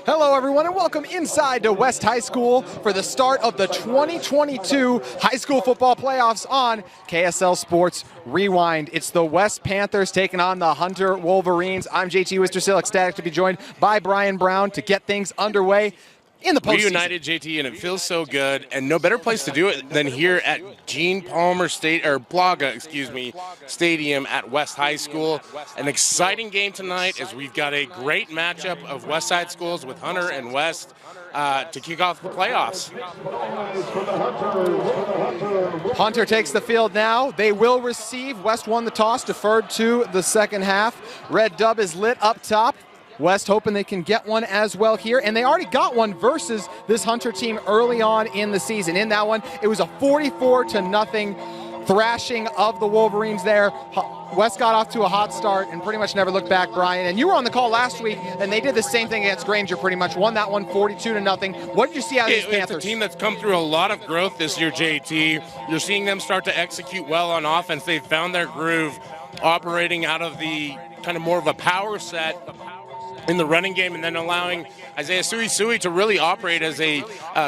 Hello, everyone, and welcome inside to West High School for the start of the 2022 high school football playoffs on KSL Sports Rewind. It's the West Panthers taking on the Hunter Wolverines. I'm JT Wistersill, ecstatic to be joined by Brian Brown to get things underway in the postseason. Reunited, JT, and it feels so good, and no better place to do it than here at Gene Palmer Stadium at West High School. An exciting game tonight as we've got a great matchup of West Side schools with Hunter and West to kick off the playoffs. Hunter takes the field now. They will receive. West won the toss, deferred to the second half. Red Dub is lit up top. West hoping they can get one as well here, and they already got one versus this Hunter team early on in the season. In that one, it was a 44-0 thrashing of the Wolverines there. West got off to a hot start and pretty much never looked back, Brian. And you were on the call last week, and they did the same thing against Granger pretty much. Won that one 42-0. What did you see out of these Panthers? It's a team that's come through a lot of growth this year, JT. You're seeing them start to execute well on offense. They've found their groove operating out of the kind of more of a power set in the running game, and then allowing SueSue to really operate as a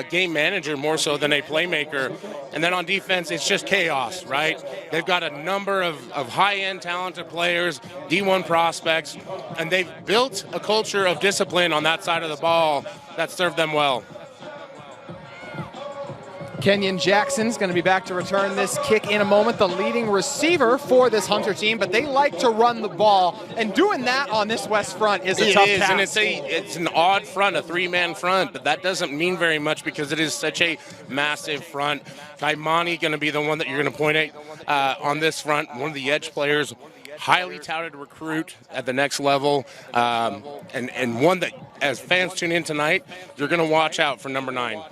game manager more so than a playmaker. And then on defense, it's just chaos, right? They've got a number of high-end talented players, D1 prospects, and they've built a culture of discipline on that side of the ball that served them well. Kenyon Jackson's going to be back to return this kick in a moment, the leading receiver for this Hunter team, but they like to run the ball, and doing that on this West front is a tough task. And it's an odd front, a three-man front, but that doesn't mean very much because it is such a massive front. Kaimani going to be the one that you're going to point at on this front, one of the edge players, highly touted recruit at the next level, and one that, as fans tune in tonight, you're going to watch out for number 9.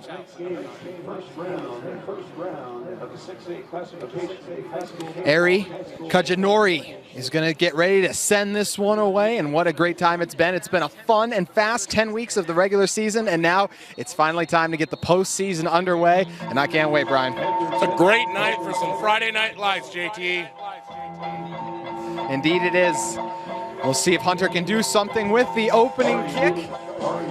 Ari Kajanori is going to get ready to send this one away, and what a great time it's been. It's been a fun and fast 10 weeks of the regular season, and now it's finally time to get the postseason underway, and I can't wait, Brian. It's a great night for some Friday Night Lights, JT. Indeed it is. We'll see if Hunter can do something with the opening kick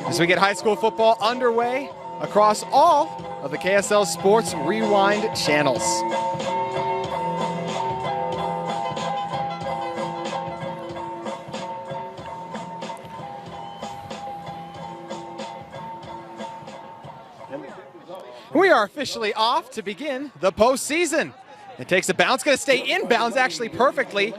as we get high school football underway across all of the KSL Sports Rewind channels. We are officially off to begin the postseason. It takes a bounce, going to stay in bounds actually perfectly.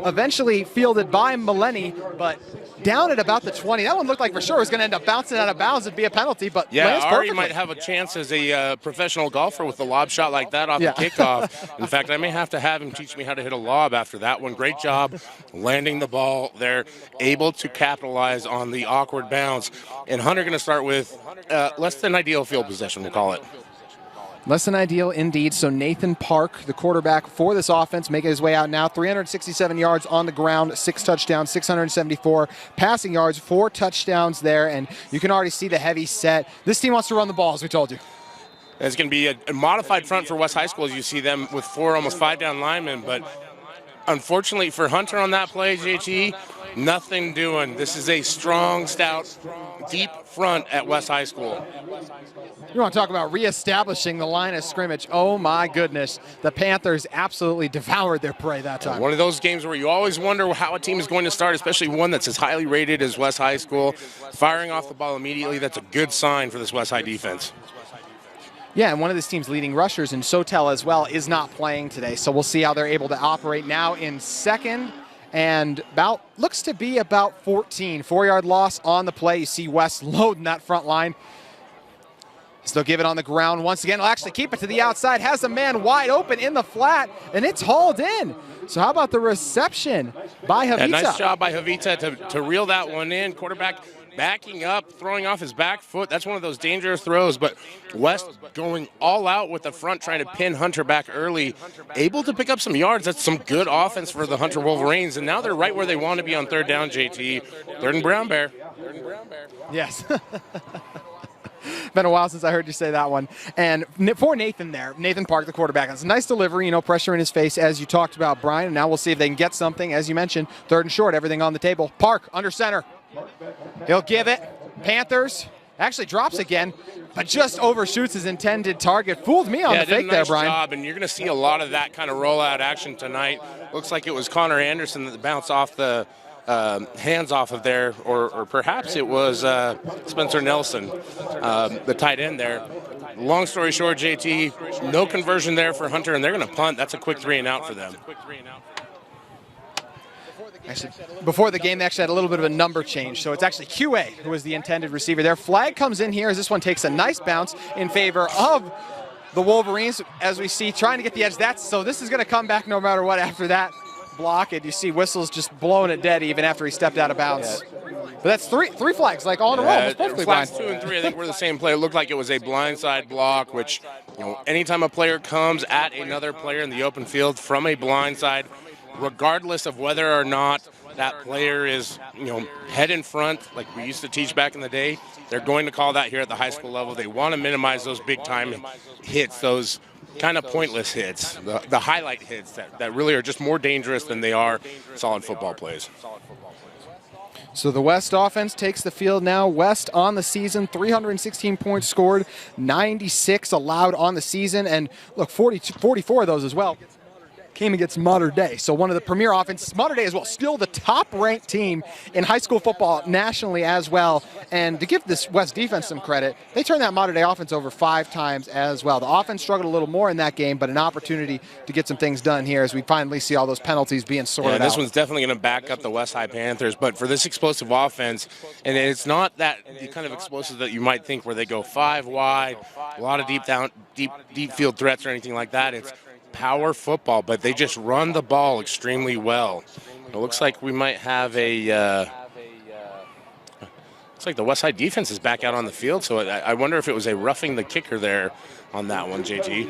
Eventually fielded by Mileni, but down at about the 20. That one looked like for sure it was going to end up bouncing out of bounds and be a penalty, but lands Ari perfectly. might have a chance as a professional golfer with a lob shot like that off the kickoff. In fact, I may have to have him teach me how to hit a lob after that one. Great job landing the ball there, able to capitalize on the awkward bounce. And Hunter going to start with less than ideal field possession, we'll call it. Less than ideal indeed. So Nathan Park, the quarterback for this offense, making his way out now. 367 yards on the ground, 6 touchdowns, 674 passing yards, 4 touchdowns there. And you can already see the heavy set. This team wants to run the ball, as we told you. It's going to be a modified front for West High School as you see them with 4, almost 5 down linemen. But unfortunately for Hunter on that play, JT, nothing doing. This is a strong, stout, deep front at West High School. You want to talk about reestablishing the line of scrimmage. Oh, my goodness. The Panthers absolutely devoured their prey that time. One of those games where you always wonder how a team is going to start, especially one that's as highly rated as West High School. Firing off the ball immediately, that's a good sign for this West High defense. Yeah, and one of this team's leading rushers, and Sotel as well, is not playing today. So we'll see how they're able to operate now in second. And looks to be about 14. 4-yard loss on the play. You see West loading that front line. Still give it on the ground once again. He'll actually keep it to the outside. Has a man wide open in the flat, and it's hauled in. So how about the reception by Havita? Nice job by Havita to reel that one in. Quarterback backing up, throwing off his back foot. That's one of those dangerous throws, but West going all out with the front, trying to pin Hunter back early. Able to pick up some yards. That's some good offense for the Hunter Wolverines, and now they're right where they want to be on third down, JT. Third and Brown Bear. Yes. Been a while since I heard you say that one. And for Nathan there, Nathan Park, the quarterback, that's a nice delivery, pressure in his face, as you talked about, Brian. And now we'll see if they can get something. As you mentioned, third and short, everything on the table. Park, under center. He'll give it. Panthers actually drops again, but just overshoots his intended target. Fooled me on the fake there, Brian. Job, and you're going to see a lot of that kind of rollout action tonight. Looks like it was Connor Anderson that bounced off the hands off of there, or perhaps it was Spencer Nelson, the tight end there. Long story short, JT, no conversion there for Hunter, and they're going to punt. That's a quick 3-and-out for them. Actually, before the game, they actually had a little bit of a number change, so it's actually QA who was the intended receiver there. Flag comes in here as this one takes a nice bounce in favor of the Wolverines, as we see, trying to get the edge. So this is going to come back no matter what after that block, and you see Whistle's just blowing it dead even after he stepped out of bounds. But that's three flags, like all in a row. It's perfectly fine. Flags 2 and 3, I think, were the same play. It looked like it was a blindside block, which, anytime a player comes at another player in the open field from a blindside, regardless of whether or not that player is, head in front, like we used to teach back in the day, they're going to call that here at the high school level. They want to minimize those big-time hits, those kind of pointless hits, the highlight hits that really are just more dangerous than they are solid football plays. So the West offense takes the field now. West on the season, 316 points scored, 96 allowed on the season, and look, 44 of those as well came against Mater Dei. So one of the premier offenses, Mater Dei as well, still the top-ranked team in high school football nationally as well. And to give this West defense some credit, they turned that Mater Dei offense over 5 times as well. The offense struggled a little more in that game, but an opportunity to get some things done here as we finally see all those penalties being sorted out. This one's definitely going to back up the West High Panthers, but for this explosive offense, and it's not that the kind of explosive that you might think where they go 5 wide, a lot of deep field threats or anything like that. It's power football, but they just run the ball extremely well. It looks like we might have looks like the West Side defense is back out on the field, so I wonder if it was a roughing the kicker there on that one, JT.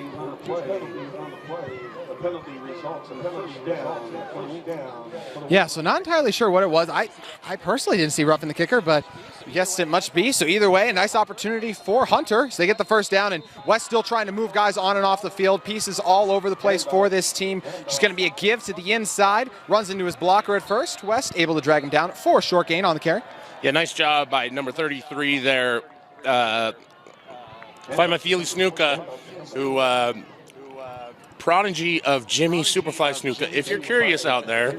Yeah, so not entirely sure what it was. I personally didn't see roughing the kicker, but yes, it must be. So either way, a nice opportunity for Hunter. So they get the first down, and West still trying to move guys on and off the field. Pieces all over the place for this team. Just going to be a give to the inside. Runs into his blocker at first. West able to drag him down for a short gain on the carry. Yeah, nice job by number 33 there. Vailahi Snuka, who prodigy of Jimmy Superfly Snuka. If you're curious out there,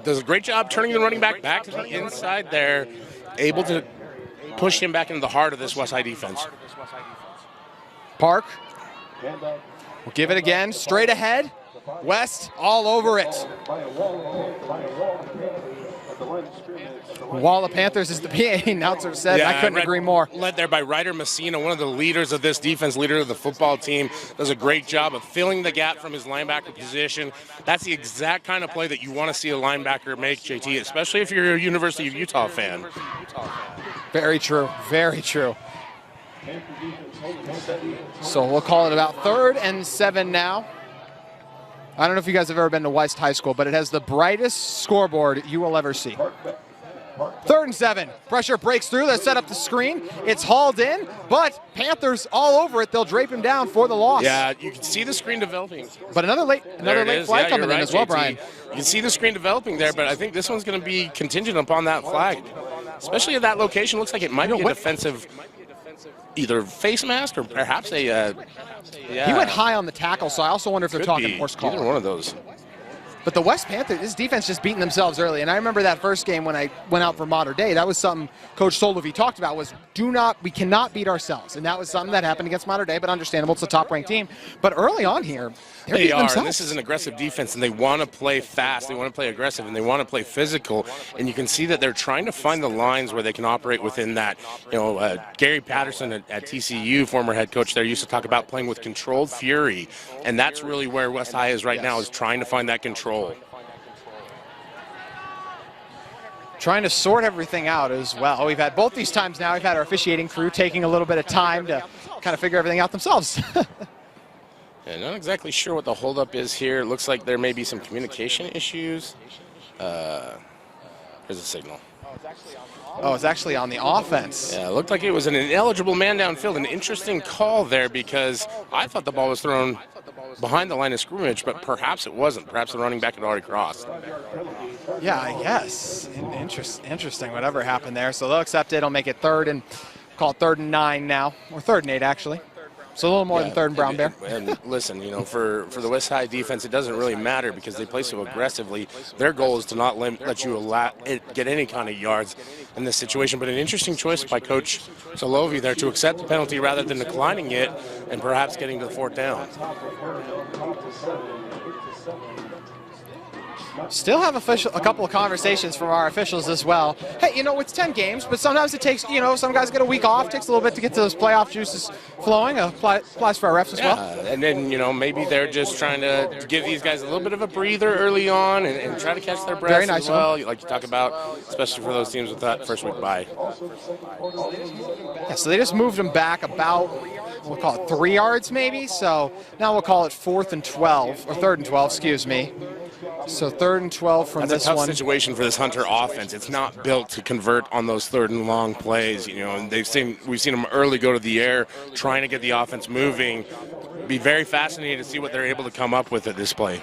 does a great job turning the running back to the inside there, able to push him back into the heart of this West High defense. Park will give it again, straight ahead. West all over it. While the Panthers, as the PA announcer said, I couldn't agree more. Led there by Ryder Messina, one of the leaders of this defense, leader of the football team, does a great job of filling the gap from his linebacker position. That's the exact kind of play that you want to see a linebacker make, JT, especially if you're a University of Utah fan. Very true, very true. So we'll call it about 3rd and 7 now. I don't know if you guys have ever been to West High School, but it has the brightest scoreboard you will ever see. 3rd and 7. Pressure breaks through. They set up the screen. It's hauled in, but Panthers all over it. They'll drape him down for the loss. Yeah, you can see the screen developing. But another late flag coming in as well, Brian. You can see the screen developing there, but I think this one's going to be contingent upon that flag. Especially at that location, looks like it might be a defensive either face mask or perhaps a He went high on the tackle, so I also wonder if they're talking horse collar. Either one of those. But the West Panthers, this defense just beating themselves early. And I remember that first game when I went out for Mater Dei. That was something Coach Solovey talked about was we cannot beat ourselves. And that was something that happened against Mater Dei, but understandable. It's a top-ranked team. But early on here, they are. And this is an aggressive defense, and they want to play fast. They want to play aggressive, and they want to play physical. And you can see that they're trying to find the lines where they can operate within that. Gary Patterson at TCU, former head coach there, used to talk about playing with controlled fury. And that's really where West High is right now, is trying to find that control. Trying to sort everything out as well. We've had both these times now, we've had our officiating crew taking a little bit of time to kind of figure everything out themselves. Yeah, not exactly sure what the holdup is here. It looks like there may be some communication issues. Here's a signal. Oh, it's actually on the offense. Yeah, it looked like it was an ineligible man downfield. An interesting call there because I thought the ball was thrown behind the line of scrimmage, but perhaps it wasn't. Perhaps the running back had already crossed. Yeah, I guess. Interesting, whatever happened there. So they'll accept it. It'll make it call it 3rd and 9 now, or 3rd and 8 actually. So a little more than 3rd and brown bear. And listen, for the West High defense, it doesn't really matter because they play so aggressively. Their goal is to not let you get any kind of yards in this situation. But an interesting choice by Coach Solovi there to accept the penalty rather than declining it and perhaps getting to the 4th down. Still have a couple of conversations from our officials as well. Hey, it's 10 games, but sometimes it takes, some guys get a week off. Takes a little bit to get those playoff juices flowing. Applies for our refs as well. And then, maybe they're just trying to give these guys a little bit of a breather early on and try to catch their breath. Very nice as well, like you talk about, especially for those teams with that first week bye. Yeah, so they just moved them back about, we'll call it 3 yards maybe. So now we'll call it 4th and 12, or 3rd and 12, excuse me. So 3rd and 12 from this one. That's a tough situation for this Hunter offense. It's not built to convert on those 3rd and long plays, and we've seen them early go to the air, trying to get the offense moving. Be very fascinating to see what they're able to come up with at this play.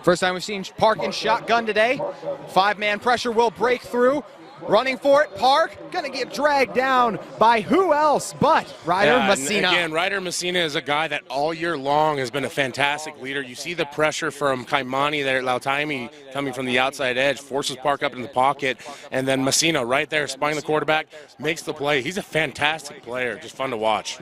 First time we've seen Park in shotgun today. 5-man pressure will break through. Running for it, Park, going to get dragged down by who else but Ryder Messina. Again, Ryder Messina is a guy that all year long has been a fantastic leader. You see the pressure from Kaimani there at Lautaimi coming from the outside edge, forces Park up in the pocket, and then Messina right there, spying the quarterback, makes the play. He's a fantastic player, just fun to watch.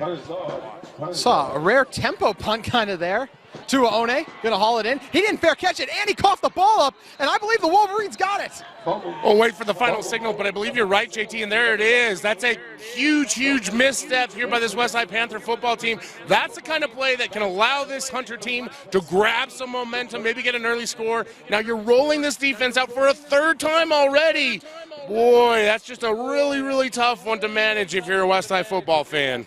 Saw a rare tempo punt kind of there. Tuaone going to haul it in. He didn't fair catch it, and he coughed the ball up, and I believe the Wolverines got it. Oh, wait for the final signal, but I believe you're right, JT, and there it is. That's a huge, huge misstep here by this Westside Panther football team. That's the kind of play that can allow this Hunter team to grab some momentum, maybe get an early score. Now you're rolling this defense out for a 3rd time already. Boy, that's just a really, really tough one to manage if you're a Westside football fan.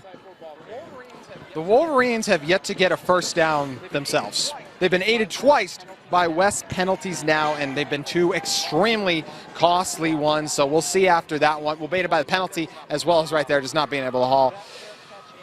The Wolverines have yet to get a 1st down themselves. They've been aided twice by West penalties now, and they've been 2 extremely costly ones. So we'll see after that one. We'll bait it by the penalty as well as right there, just not being able to haul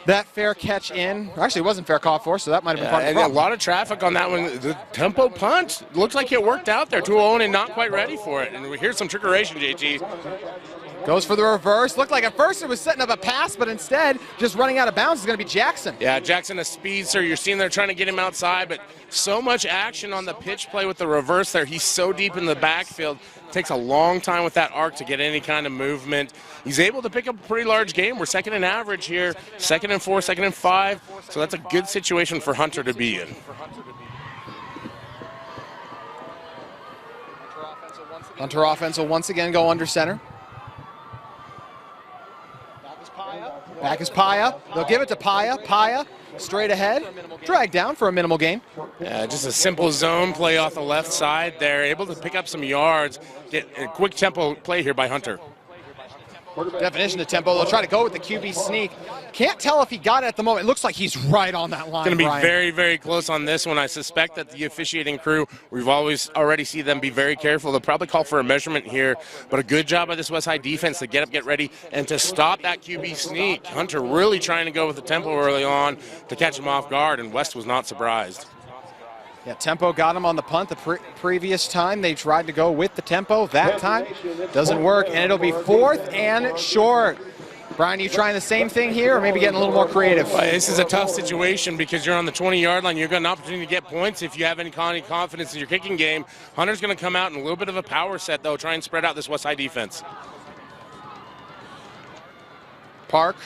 that fair catch in. Actually, it wasn't fair call for, so that might have been part of the problem. A lot of traffic on that one. The tempo punt looks like it worked out there. Tuaone not quite ready for it. And here's some trickeration, JT. Goes for the reverse. Looked like at first it was setting up a pass, but instead, just running out of bounds is going to be Jackson. Yeah, Jackson, a speedster. You're seeing they're trying to get him outside, but so much action on the pitch play with the reverse there. He's so deep in the backfield. Takes a long time with that arc to get any kind of movement. He's able to pick up a pretty large game. We're 2nd and average here, 2nd and 4, 2nd and 5. So that's a good situation for Hunter to be in. Hunter offense will once again go under center. Back is Paya. They'll give it to Paya. Paya straight ahead. Drag down for a minimal gain. Yeah, just a simple zone play off the left side there. Able to pick up some yards. Get a quick tempo play here by Hunter. Definition of tempo. They'll try to go with the QB sneak. Can't tell if he got it at the moment. It looks like he's right on that line. Going to be very, very close on this one. I suspect that the officiating crew, we've already see them be very careful. They'll probably call for a measurement here, but a good job by this West High defense to get up, get ready, and to stop that QB sneak. Hunter really trying to go with the tempo early on to catch him off guard, and West was not surprised. Yeah, tempo got him on the punt the previous time. They tried to go with the tempo. That time doesn't work, and it'll be 4th and short. Brian, you trying the same thing here, or maybe getting a little more creative? This is a tough situation because you're on the 20-yard line. You've got an opportunity to get points if you have any confidence in your kicking game. Hunter's going to come out in a little bit of a power set, though, try and spread out this West Side defense. Park.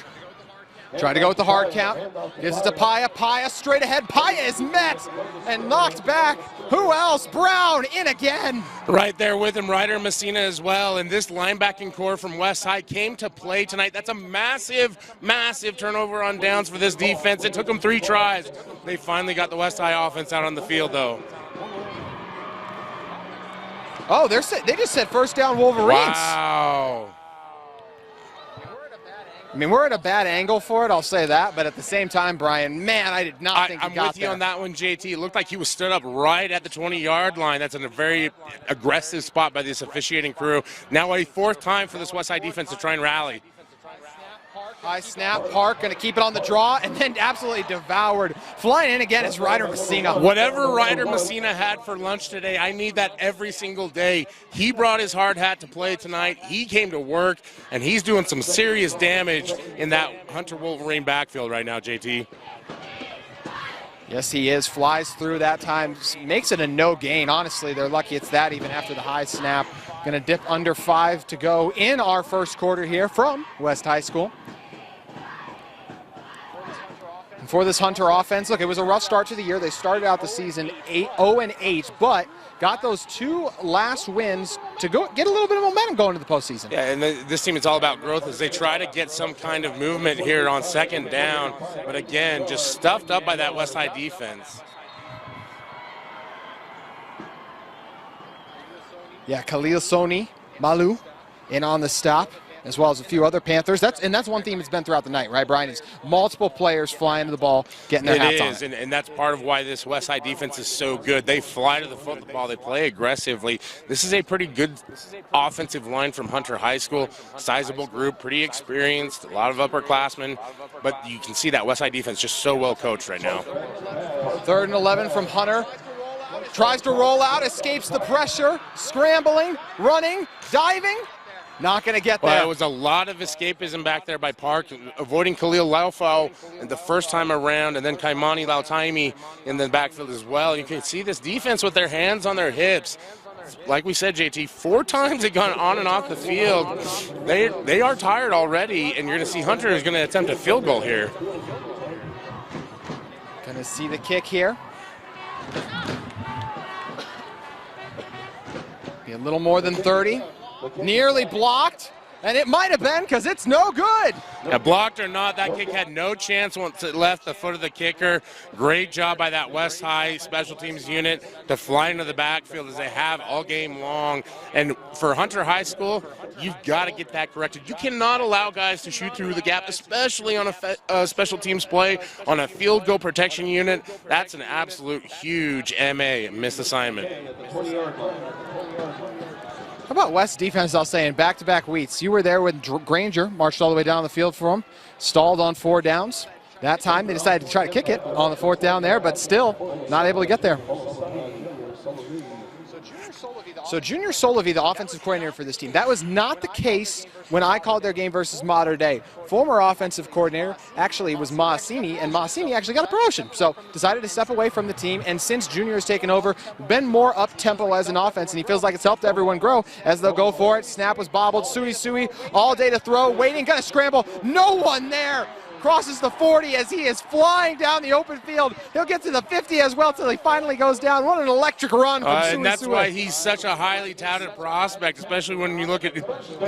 Try to go with the hard count. Gives it to Paya. Paya straight ahead. Paya is met and knocked back. Who else? Brown in again. Right there with him, Ryder Messina as well. And this linebacking core from West High came to play tonight. That's a massive, massive turnover on downs for this defense. It took them 3 tries. They finally got the West High offense out on the field, though. Oh, they just said 1st down Wolverines. Wow. I mean, we're at a bad angle for it, I'll say that, but at the same time, Brian, man, I did not think he got there. I'm with you on that one, JT. It looked like he was stood up right at the 20-yard line. That's in a very aggressive spot by this officiating crew. Now a 4th time for this West Side defense to try and rally. High snap, Park going to keep it on the draw, and then absolutely devoured. Flying in again is Ryder Messina. Whatever Ryder Messina had for lunch today, I need that every single day. He brought his hard hat to play tonight. He came to work, and he's doing some serious damage in that Hunter Wolverine backfield right now, JT. Yes, he is. Flies through that time. Makes it a no gain. Honestly, they're lucky it's that even after the high snap. Going to dip under 5 to go in our first quarter here from West High School. And for this Hunter offense, look, it was a rough start to the year. They started out the season 0-8, but got those 2 last wins to go get a little bit of momentum going into the postseason. Yeah, and this team, it's all about growth as they try to get some kind of movement here on second down. But again, just stuffed up by that West High defense. Yeah, Khalil Soni, Malu in on the stop, as well as a few other Panthers. That's one theme that's been throughout the night, right, Brian? Is multiple players flying to the ball, getting their hats on. It is, and that's part of why this West Side defense is so good. They fly to the football. They play aggressively. This is a pretty good offensive line from Hunter High School. Sizable group, pretty experienced, a lot of upperclassmen. But you can see that West Side defense just so well coached right now. 3rd and 11 from Hunter. Tries to roll out, escapes the pressure, scrambling, running, diving. Not going to get there. Well, it was a lot of escapism back there by Park, avoiding Khalil Laufau the first time around, and then Kaimani Lautaimi in the backfield as well. You can see this defense with their hands on their hips. Like we said, JT, 4 times they've gone on and off the field. They are tired already, and you're going to see Hunter is going to attempt a field goal here. Going to see the kick here. Be a little more than 30. Nearly blocked, and it might have been because it's no good. Yeah, blocked or not, that kick had no chance once it left the foot of the kicker. Great job by that West High special teams unit to fly into the backfield as they have all game long. And for Hunter High School, you've got to get that corrected. You cannot allow guys to shoot through the gap, especially on a special teams play, on a field goal protection unit. That's an absolute huge missed assignment. How about West defense, I'll say, in back-to-back weeks? You were there when Granger marched all the way down the field for them, stalled on 4 downs. That time they decided to try to kick it on the 4th down there, but still not able to get there. So Junior Solovey, the offensive coordinator for this team, that was not the case when I called their game versus Mater Dei. Former offensive coordinator actually was Massini, and Massini actually got a promotion. So decided to step away from the team, and since Junior has taken over, been more up-tempo as an offense, and he feels like it's helped everyone grow as they'll go for it. Snap was bobbled. SueSue all day to throw, waiting, gonna scramble. No one there. Crosses the 40 as he is flying down the open field. He'll get to the 50 as well till he finally goes down. What an electric run from SueSue. And that's why he's such a highly touted prospect, especially when you look at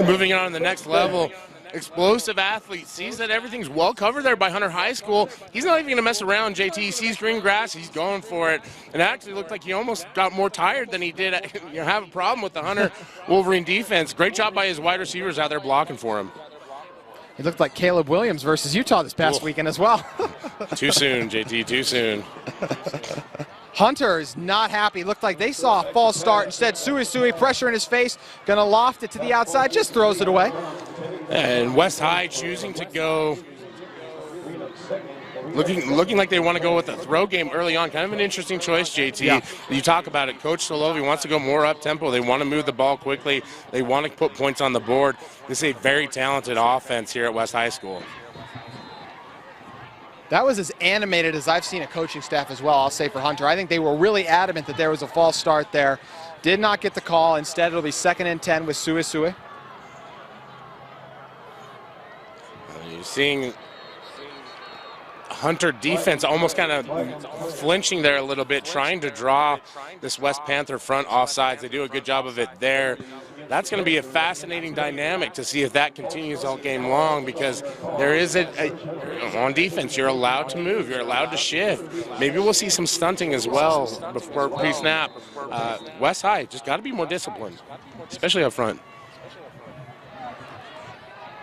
moving on to the next level. Explosive athlete, sees that everything's well covered there by Hunter High School. He's not even going to mess around, JT. He sees green grass, he's going for it. And it actually looked like he almost got more tired than he did have a problem with the Hunter Wolverine defense. Great job by his wide receivers out there blocking for him. He looked like Caleb Williams versus Utah this past weekend as well. Too soon, JT, too soon. Hunter is not happy. Looked like they saw a false start. Instead, SueSue, pressure in his face, going to loft it to the outside, just throws it away. And West High choosing to go, looking like they want to go with a throw game early on. Kind of an interesting choice, JT. Yeah. You talk about it. Coach Solovey wants to go more up-tempo. They want to move the ball quickly. They want to put points on the board. This is a very talented offense here at West High School. That was as animated as I've seen a coaching staff as well, I'll say, for Hunter. I think they were really adamant that there was a false start there. Did not get the call. Instead, it'll be 2nd and 10 with SueSue. You're seeing Hunter defense almost kind of flinching there a little bit, trying to draw this West Panther front offsides. They do a good job of it there. That's going to be a fascinating dynamic to see if that continues all game long, because there is on defense, you're allowed to move, you're allowed to shift. Maybe we'll see some stunting as well before pre-snap. West High just got to be more disciplined, especially up front.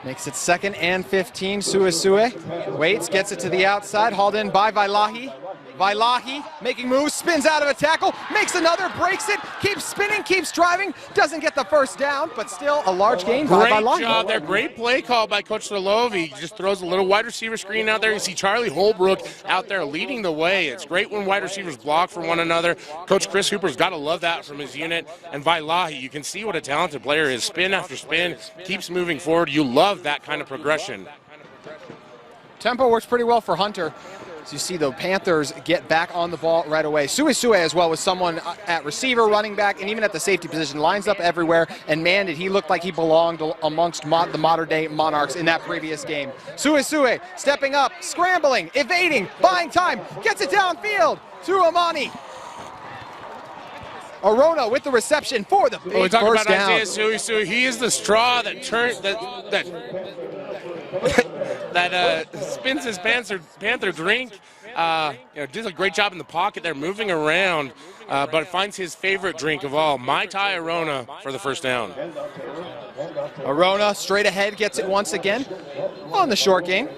Makes it 2nd and 15. SueSue waits, gets it to the outside, hauled in by Vailahi. Vailahi making moves, spins out of a tackle, makes another, breaks it, keeps spinning, keeps driving, doesn't get the first down, but still a large gain by Vailahi. Great job there. Great play call by Coach Solovi. He just throws a little wide receiver screen out there. You see Charlie Holbrook out there leading the way. It's great when wide receivers block for one another. Coach Chris Hooper's got to love that from his unit. And Vailahi, you can see what a talented player is. Spin after spin, keeps moving forward. You love that kind of progression. Tempo works pretty well for Hunter. As you see the Panthers get back on the ball right away. SueSue as well was someone at receiver, running back, and even at the safety position. Lines up everywhere, and man, did he look like he belonged amongst the modern-day Monarchs in that previous game. SueSue stepping up, scrambling, evading, buying time, gets it downfield to Amani. Arona with the reception for the big we talk first about down. Isaiah SueSue. He is the straw that turns that spins his Panther drink. Does a great job in the pocket there, moving around, but finds his favorite drink of all, Mai Tai Arona, for the first down. Arona straight ahead gets it once again on the short game.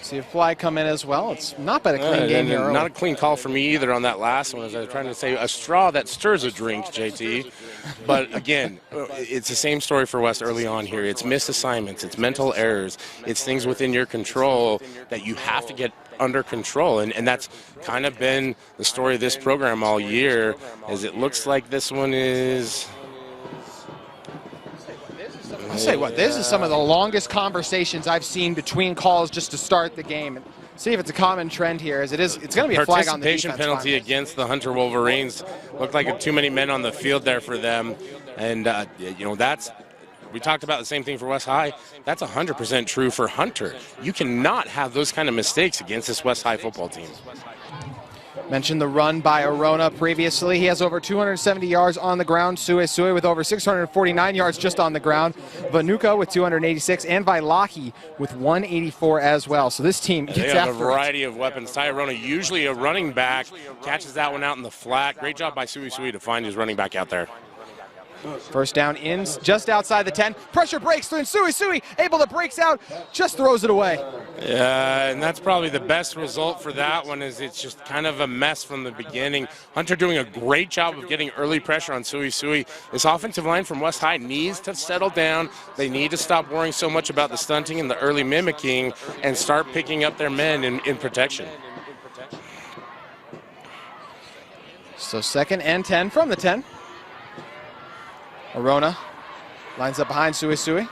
See if flag come in as well. It's not been a clean game here. Not a clean call for me either on that last one, as I was trying to say, a straw that stirs a drink, JT. But again, it's the same story for West early on here. It's missed assignments, it's mental errors, it's things within your control that you have to get under control, and that's kind of been the story of this program all year, as it looks like this one is... I'll say what, this is some of the longest conversations I've seen between calls just to start the game. And see if it's a common trend here, as it's going to be a flag on the defense. Participation penalty against the Hunter Wolverines. Looked like too many men on the field there for them. And, we talked about the same thing for West High. That's 100% true for Hunter. You cannot have those kind of mistakes against this West High football team. Mentioned the run by Arona previously. He has over 270 yards on the ground. SueSue with over 649 yards just on the ground. Vanuka with 286 and Vailahi with 184 as well. So this team gets after it. They have a variety of weapons. Tai Arona, usually a running back, catches that one out in the flat. Great job by SueSue to find his running back out there. First down in just outside the 10. Pressure breaks through, and SueSue able to breaks out, just throws it away. Yeah, and that's probably the best result for that one, is it's just kind of a mess from the beginning. Hunter doing a great job of getting early pressure on SueSue. This offensive line from West High needs to settle down. They need to stop worrying so much about the stunting and the early mimicking and start picking up their men in protection. So 2nd and 10 from the 10. Arona lines up behind SueSue.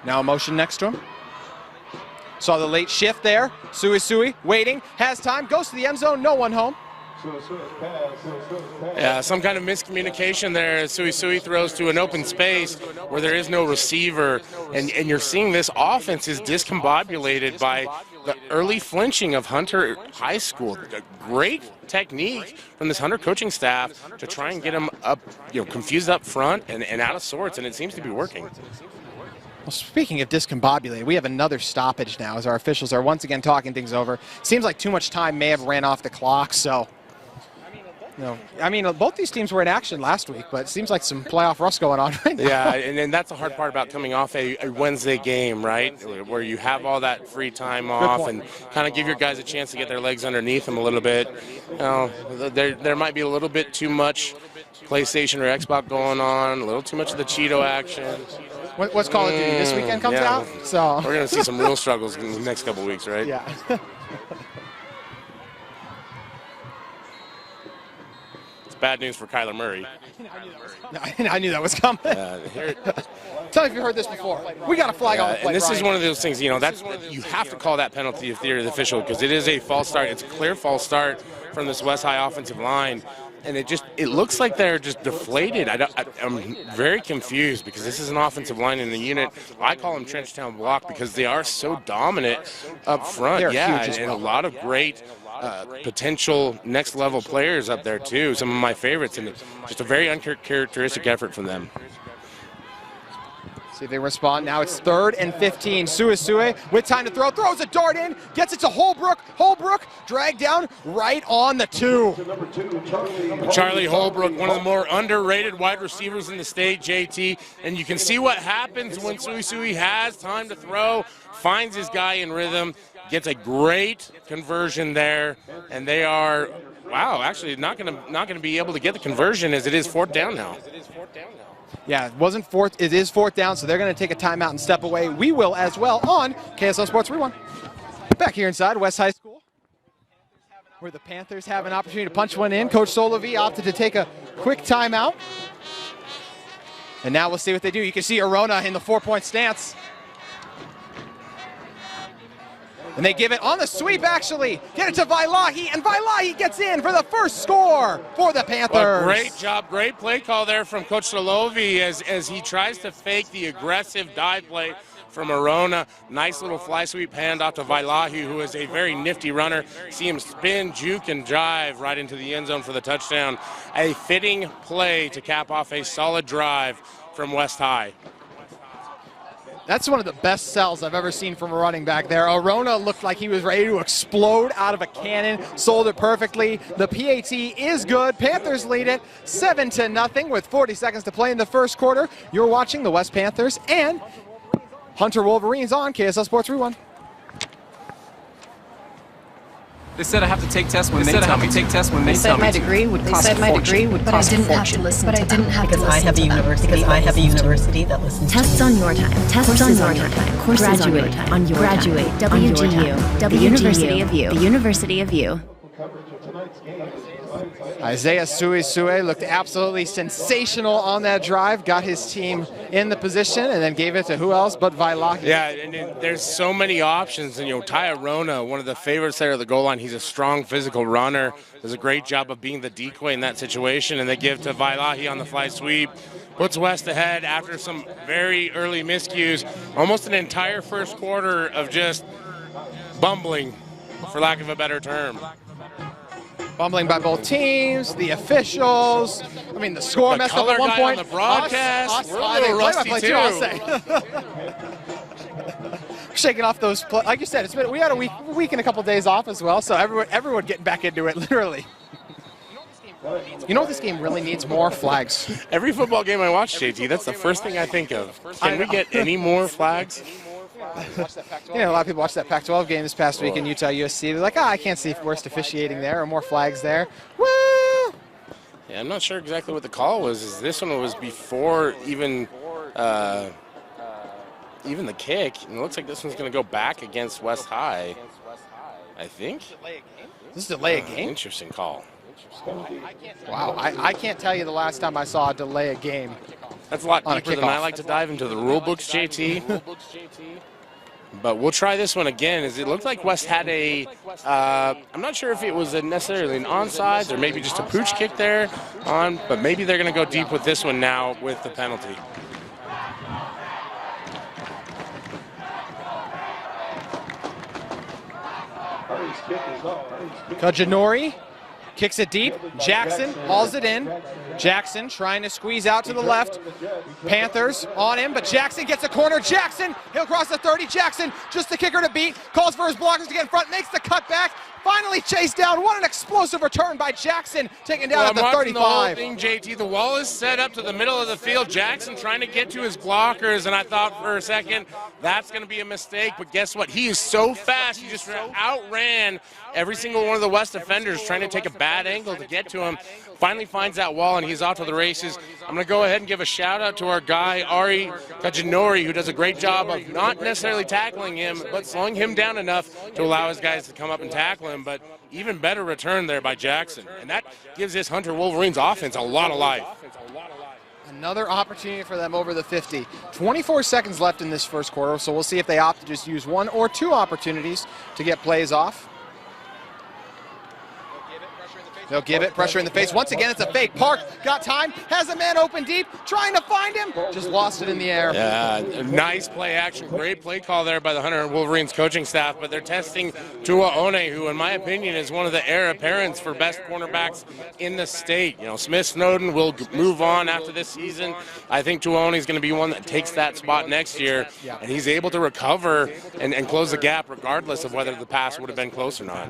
Now a motion next to him. Saw the late shift there. SueSue waiting, has time, goes to the end zone, no one home. Yeah, some kind of miscommunication there. SueSue throws to an open space where there is no receiver, and you're seeing this offense is discombobulated by the early flinching of Hunter High School. A great technique from this Hunter coaching staff to try and get him up, confused up front and out of sorts, and it seems to be working. Well, speaking of discombobulated, we have another stoppage now as our officials are once again talking things over. Seems like too much time may have ran off the clock, so... both these teams were in action last week, but it seems like some playoff rust going on right now. Yeah, and that's the hard part about coming off a Wednesday game, right, where you have all that free time off and kind of give your guys a chance to get their legs underneath them a little bit. There might be a little bit too much PlayStation or Xbox going on, a little too much of the Cheeto action. What's Call of Duty this weekend comes out? So we're going to see some real struggles in the next couple weeks, right? Yeah. Bad news for Kyler Murray. I knew that was coming. Tell me if you heard this before. We got a flag on the play. And this is one of those things, that's you have to call that penalty if you're the official, because it is a false start. It's a clear false start from this West High offensive line, and it looks like they're just deflated. I'm very confused, because this is an offensive line in the unit. I call them Trenchtown Block because they are so dominant up front. They're yeah, huge as well. And a lot of great potential next level players up there too, some of my favorites, and just a very uncharacteristic effort from them. See if they respond. Now it's 3rd and 15. SueSue with time to throw. Throws a dart in. Gets it to Holbrook. Holbrook dragged down right on the 2. Charlie Holbrook, one of the more underrated wide receivers in the state, JT. And you can see what happens when SueSue has time to throw, finds his guy in rhythm, gets a great conversion there. And they are, wow, actually not gonna be able to get the conversion as it is 4th down now. Yeah, it wasn't 4th. It is 4th down, so they're going to take a timeout and step away. We will as well on KSL Sports Rewind. Back here inside West High School, where the Panthers have an opportunity to punch one in. Coach Solovey opted to take a quick timeout. And now we'll see what they do. You can see Arona in the 4-point stance. And they give it on the sweep, actually. Get it to Vailahi, and Vailahi gets in for the first score for the Panthers. Well, great job, great play call there from Coach Solovey as he tries to fake the aggressive dive play from Arona. Nice little fly sweep handoff to Vailahi, who is a very nifty runner. See him spin, juke, and drive right into the end zone for the touchdown. A fitting play to cap off a solid drive from West High. That's one of the best sells I've ever seen from a running back there. Arona looked like he was ready to explode out of a cannon, sold it perfectly. The PAT is good. Panthers lead it 7-0 with 40 seconds to play in the first quarter. You're watching the West Panthers and Hunter Wolverines on KSL Sports Rewind. They said I have to take tests when they tell me. They said my degree would cost a fortune. But I didn't have to listen to them. Because I have a university that listens to Tests on your time. Tests on your time. Courses on your time. Graduate. WGU. The University of You. The University of You. Isaiah SueSue looked absolutely sensational on that drive, got his team in the position, and then gave it to who else but Vailahi. Yeah, and there's so many options. And, Ty Arona, one of the favorites there at the goal line, he's a strong physical runner, does a great job of being the decoy in that situation, and they give to Vailahi on the fly sweep. Puts West ahead after some very early miscues. Almost an entire first quarter of just bumbling, for lack of a better term. Bumbling by both teams, the officials. I mean, the score messed up at one point. On the broadcast, we're a little rusty too. I'll say. Shaking off those, like you said, we had a week and a couple days off as well, so everyone getting back into it, literally. You know what this game really needs? More flags. Every football game I watch, JT, that's the first thing I think of. Can we get any more flags? A lot of people watched that Pac-12 game this past week in Utah, USC. They're like, I can't see worst officiating there or more flags there. Woo! Yeah, I'm not sure exactly what the call was. This one was before even the kick. And it looks like this one's going to go back against West High, I think. This is delay a game? Interesting call. Wow, I can't tell you the last time I saw a delay a game. That's a lot deeper than I like to dive into the rule books, JT. But we'll try this one again. It looked like West had I'm not sure if it was necessarily an onside or maybe just a pooch kick there but maybe they're going to go deep with this one now with the penalty. Kajanori kicks it deep. Jackson hauls it in. Jackson trying to squeeze out to the left. Panthers on him, but Jackson gets a corner. Jackson, he'll cross the 30. Jackson, just the kicker to beat. Calls for his blockers to get in front, makes the cutback. Finally chased down. What an explosive return by Jackson, taken down at the 35. The whole thing, JT. The wall is set up to the middle of the field. Jackson trying to get to his blockers, and I thought for a second that's going to be a mistake. But guess what? He is so fast. He just outran every single one of the West defenders trying to take a bad angle to get to him. Finally finds that wall, and he's off to the races. I'm going to go ahead and give a shout-out to our guy, Ari Kajanori, who does a great job of not necessarily tackling him, but slowing him down enough to allow his guys to come up and tackle him. But even better return there by Jackson. And that gives this Hunter Wolverines offense a lot of life. Another opportunity for them over the 50. 24 seconds left in this first quarter, so we'll see if they opt to just use one or two opportunities to get plays off. They'll give it, pressure in the face. Once again, it's a fake. Park got time, has a man open deep, trying to find him, just lost it in the air. Yeah, nice play action, great play call there by the Hunter Wolverines coaching staff, but they're testing Tuaone, who in my opinion is one of the heir apparents for best cornerbacks in the state. You know, Smith Snowden will move on after this season. I think Tuaone is going to be one that takes that spot next year, and he's able to recover and close the gap regardless of whether the pass would have been close or not.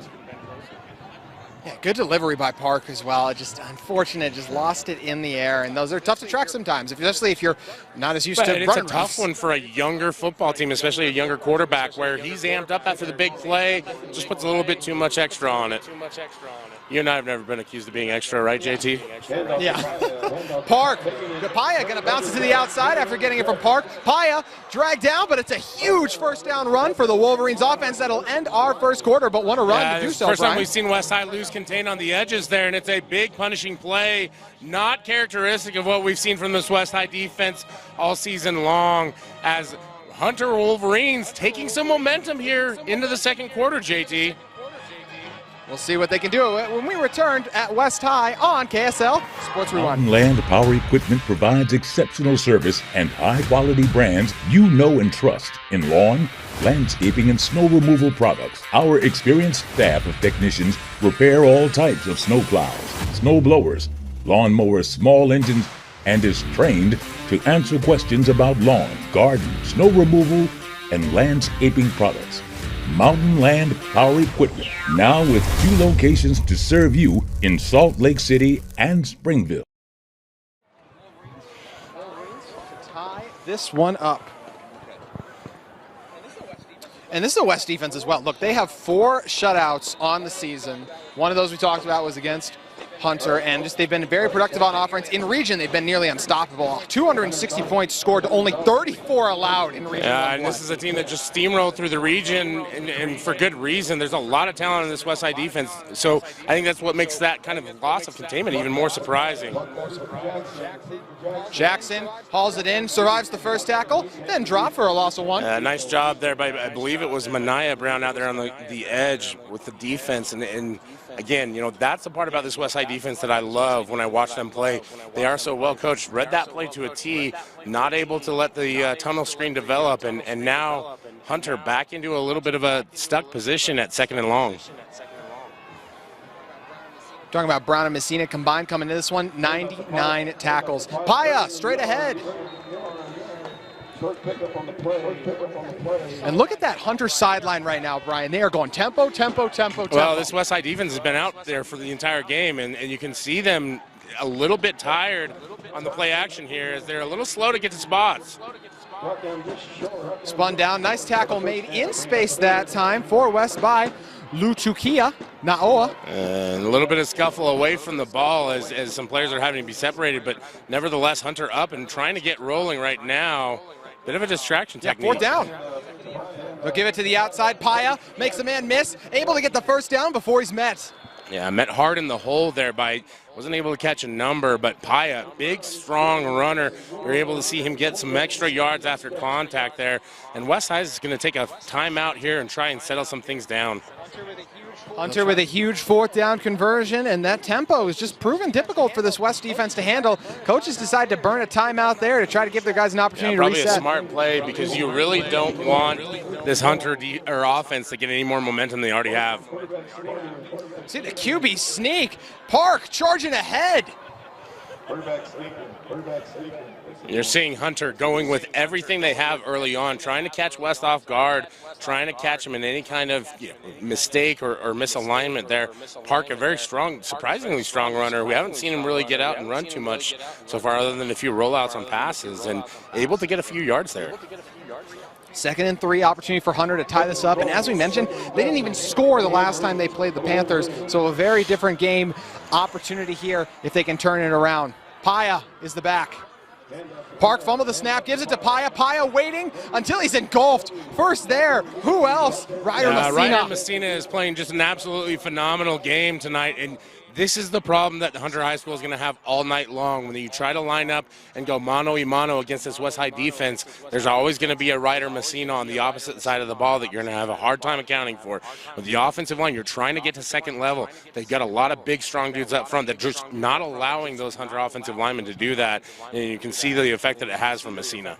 Yeah, good delivery by Park as well. Just unfortunate, just lost it in the air, and those are tough to track sometimes, especially if you're not as used to running. It's a tough one for a younger football team, especially a younger quarterback, where he's amped up after the big play, just puts a little bit too much extra on it. You and I have never been accused of being extra, right, JT? Yeah. Park, Paya going to bounce it to the outside after getting it from Park. Paya dragged down, but it's a huge first down run for the Wolverines offense that'll end our first quarter, but want to run to do so. First time we've seen West High lose contain on the edges there, and it's a big punishing play, not characteristic of what we've seen from this West High defense all season long, as Hunter Wolverines taking some momentum here into the second quarter, JT. We'll see what they can do when we return at West High on KSL Sports Rewind. Mountain Land Power Equipment provides exceptional service and high-quality brands you know and trust in lawn, landscaping, and snow removal products. Our experienced staff of technicians repair all types of snow plows, snow blowers, lawn mowers, small engines, and is trained to answer questions about lawn, garden, snow removal, and landscaping products. Mountain Land Power Equipment, now with 2 locations to serve you in Salt Lake City and Springville. Tie this one up. And this is a West defense as well. Look, they have 4 shutouts on the season. One of those we talked about was against Hunter, and just they've been very productive on offense. In region, they've been nearly unstoppable. 260 points scored to only 34 allowed in region. Yeah, and this is a team that just steamrolled through the region, and for good reason. There's a lot of talent in this West Side defense, so I think that's what makes that kind of loss of containment even more surprising. Jackson hauls it in, survives the first tackle, then drop for a loss of 1. Nice job there by, I believe it was Mania Brown out there on the edge with the defense, and again, you know, that's the part about this West Side defense that I love when I watch them play. They are so well coached. Read that play to a T, not able to let the tunnel screen develop, and now Hunter back into a little bit of a stuck position at 2nd and long. Talking about Brown and Messina combined coming into this one, 99 tackles. Paya straight ahead. And look at that Hunter sideline right now, Brian. They are going tempo, tempo, tempo, tempo. Well, this West Side defense has been out there for the entire game, and you can see them a little bit tired on the play action here as they're a little slow to get to spots. Spun down, nice tackle made in space that time for West by Luchukia Naoa. And a little bit of scuffle away from the ball as some players are having to be separated, but nevertheless, Hunter up and trying to get rolling right now. Bit of a distraction technique. 4th down. They'll give it to the outside. Paya makes a man miss, able to get the first down before he's met. Yeah, met hard in the hole there wasn't able to catch a number, but Paya, big, strong runner. You're able to see him get some extra yards after contact there. And West High is going to take a timeout here and try and settle some things down. Hunter with a huge 4th down conversion, and that tempo is just proven difficult for this West defense to handle. Coaches decide to burn a timeout there to try to give their guys an opportunity to reset. Probably a smart play because you really don't want this Hunter offense to get any more momentum than they already have. See the QB sneak. Park charging ahead. You're seeing Hunter going with everything they have early on, trying to catch West off guard, trying to catch him in any kind of mistake or misalignment there. Park, a very strong, surprisingly strong runner. We haven't seen him really get out and run too much so far other than a few rollouts on passes, and able to get a few yards there. 2nd and 3, opportunity for Hunter to tie this up. And as we mentioned, they didn't even score the last time they played the Panthers. So a very different game opportunity here if they can turn it around. Paya is the back. Park fumbled the snap, gives it to Paya. Paya waiting until he's engulfed. First there. Who else? Ryder Messina. Ryder Messina is playing just an absolutely phenomenal game tonight. And This is the problem that Hunter High School is going to have all night long. When you try to line up and go mano-a-mano against this West High defense, there's always going to be a Ryder Messina on the opposite side of the ball that you're going to have a hard time accounting for. With the offensive line, you're trying to get to second level. They've got a lot of big, strong dudes up front that are just not allowing those Hunter offensive linemen to do that, and you can see the effect that it has from Messina.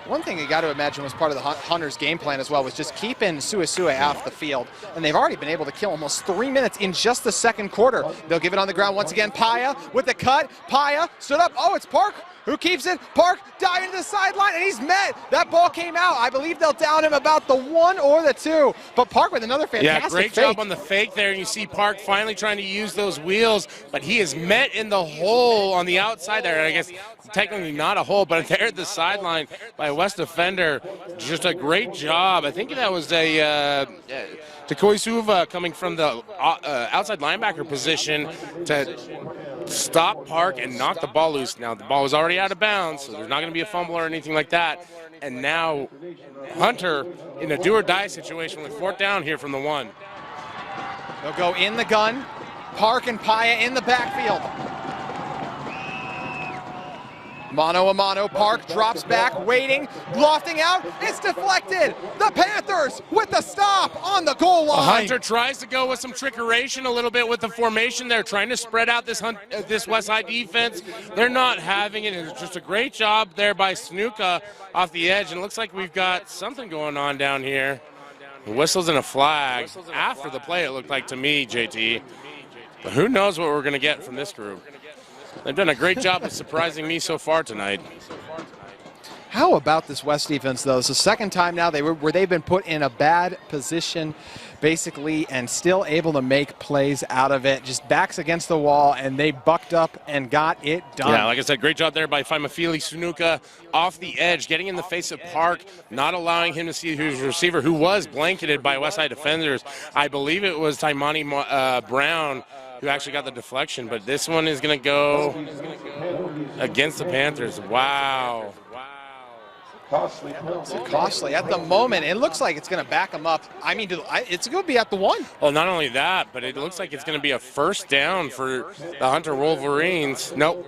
One thing you got to imagine was part of the Hunters' game plan as well was just keeping SueSue off the field. And they've already been able to kill almost 3 minutes in just the second quarter. They'll give it on the ground once again. Paya with the cut. Paya stood up. Oh, it's Park who keeps it. Park diving to the sideline, and he's met. That ball came out. I believe they'll down him about the 1 or the 2. But Park with another fantastic great fake. job on the fake there. And you see Park finally trying to use those wheels, but he is met in the hole on the outside there. I guess technically not a hole, but there at the sideline by a West defender. Just a great job. I think that was a Takoi Suva coming from the outside linebacker position to stop Park and knock the ball loose. Now, the ball was already out of bounds, so there's not going to be a fumble or anything like that. And now Hunter in a do-or-die situation with 4th down here from the 1. They'll go in the gun. Park and Paya in the backfield. Mano-a-mano, Park drops back, waiting, lofting out, it's deflected. The Panthers with the stop on the goal line. Hunter tries to go with some trickeration a little bit with the formation there, trying to spread out this West High defense. They're not having it. It's just a great job there by Snuka off the edge, and it looks like we've got something going on down here. Whistles and a flag. After the play, it looked like to me, JT. But who knows what we're going to get from this group. They've done a great job of surprising me so far tonight. How about this West defense, though? It's the second time now where they've been put in a bad position, basically, and still able to make plays out of it. Just backs against the wall, and they bucked up and got it done. Yeah, like I said, great job there by Faimafili Sunuka off the edge, getting in the face of Park, not allowing him to see his receiver, who was blanketed by West Side defenders. I believe it was Taimani Brown who actually got the deflection, but this one is going to go against the Panthers. Wow. It's costly at the moment. It looks like it's going to back them up. I mean, it's going to be at the 1. Well, not only that, but it looks like it's going to be a 1st down for the Hunter Wolverines. Nope.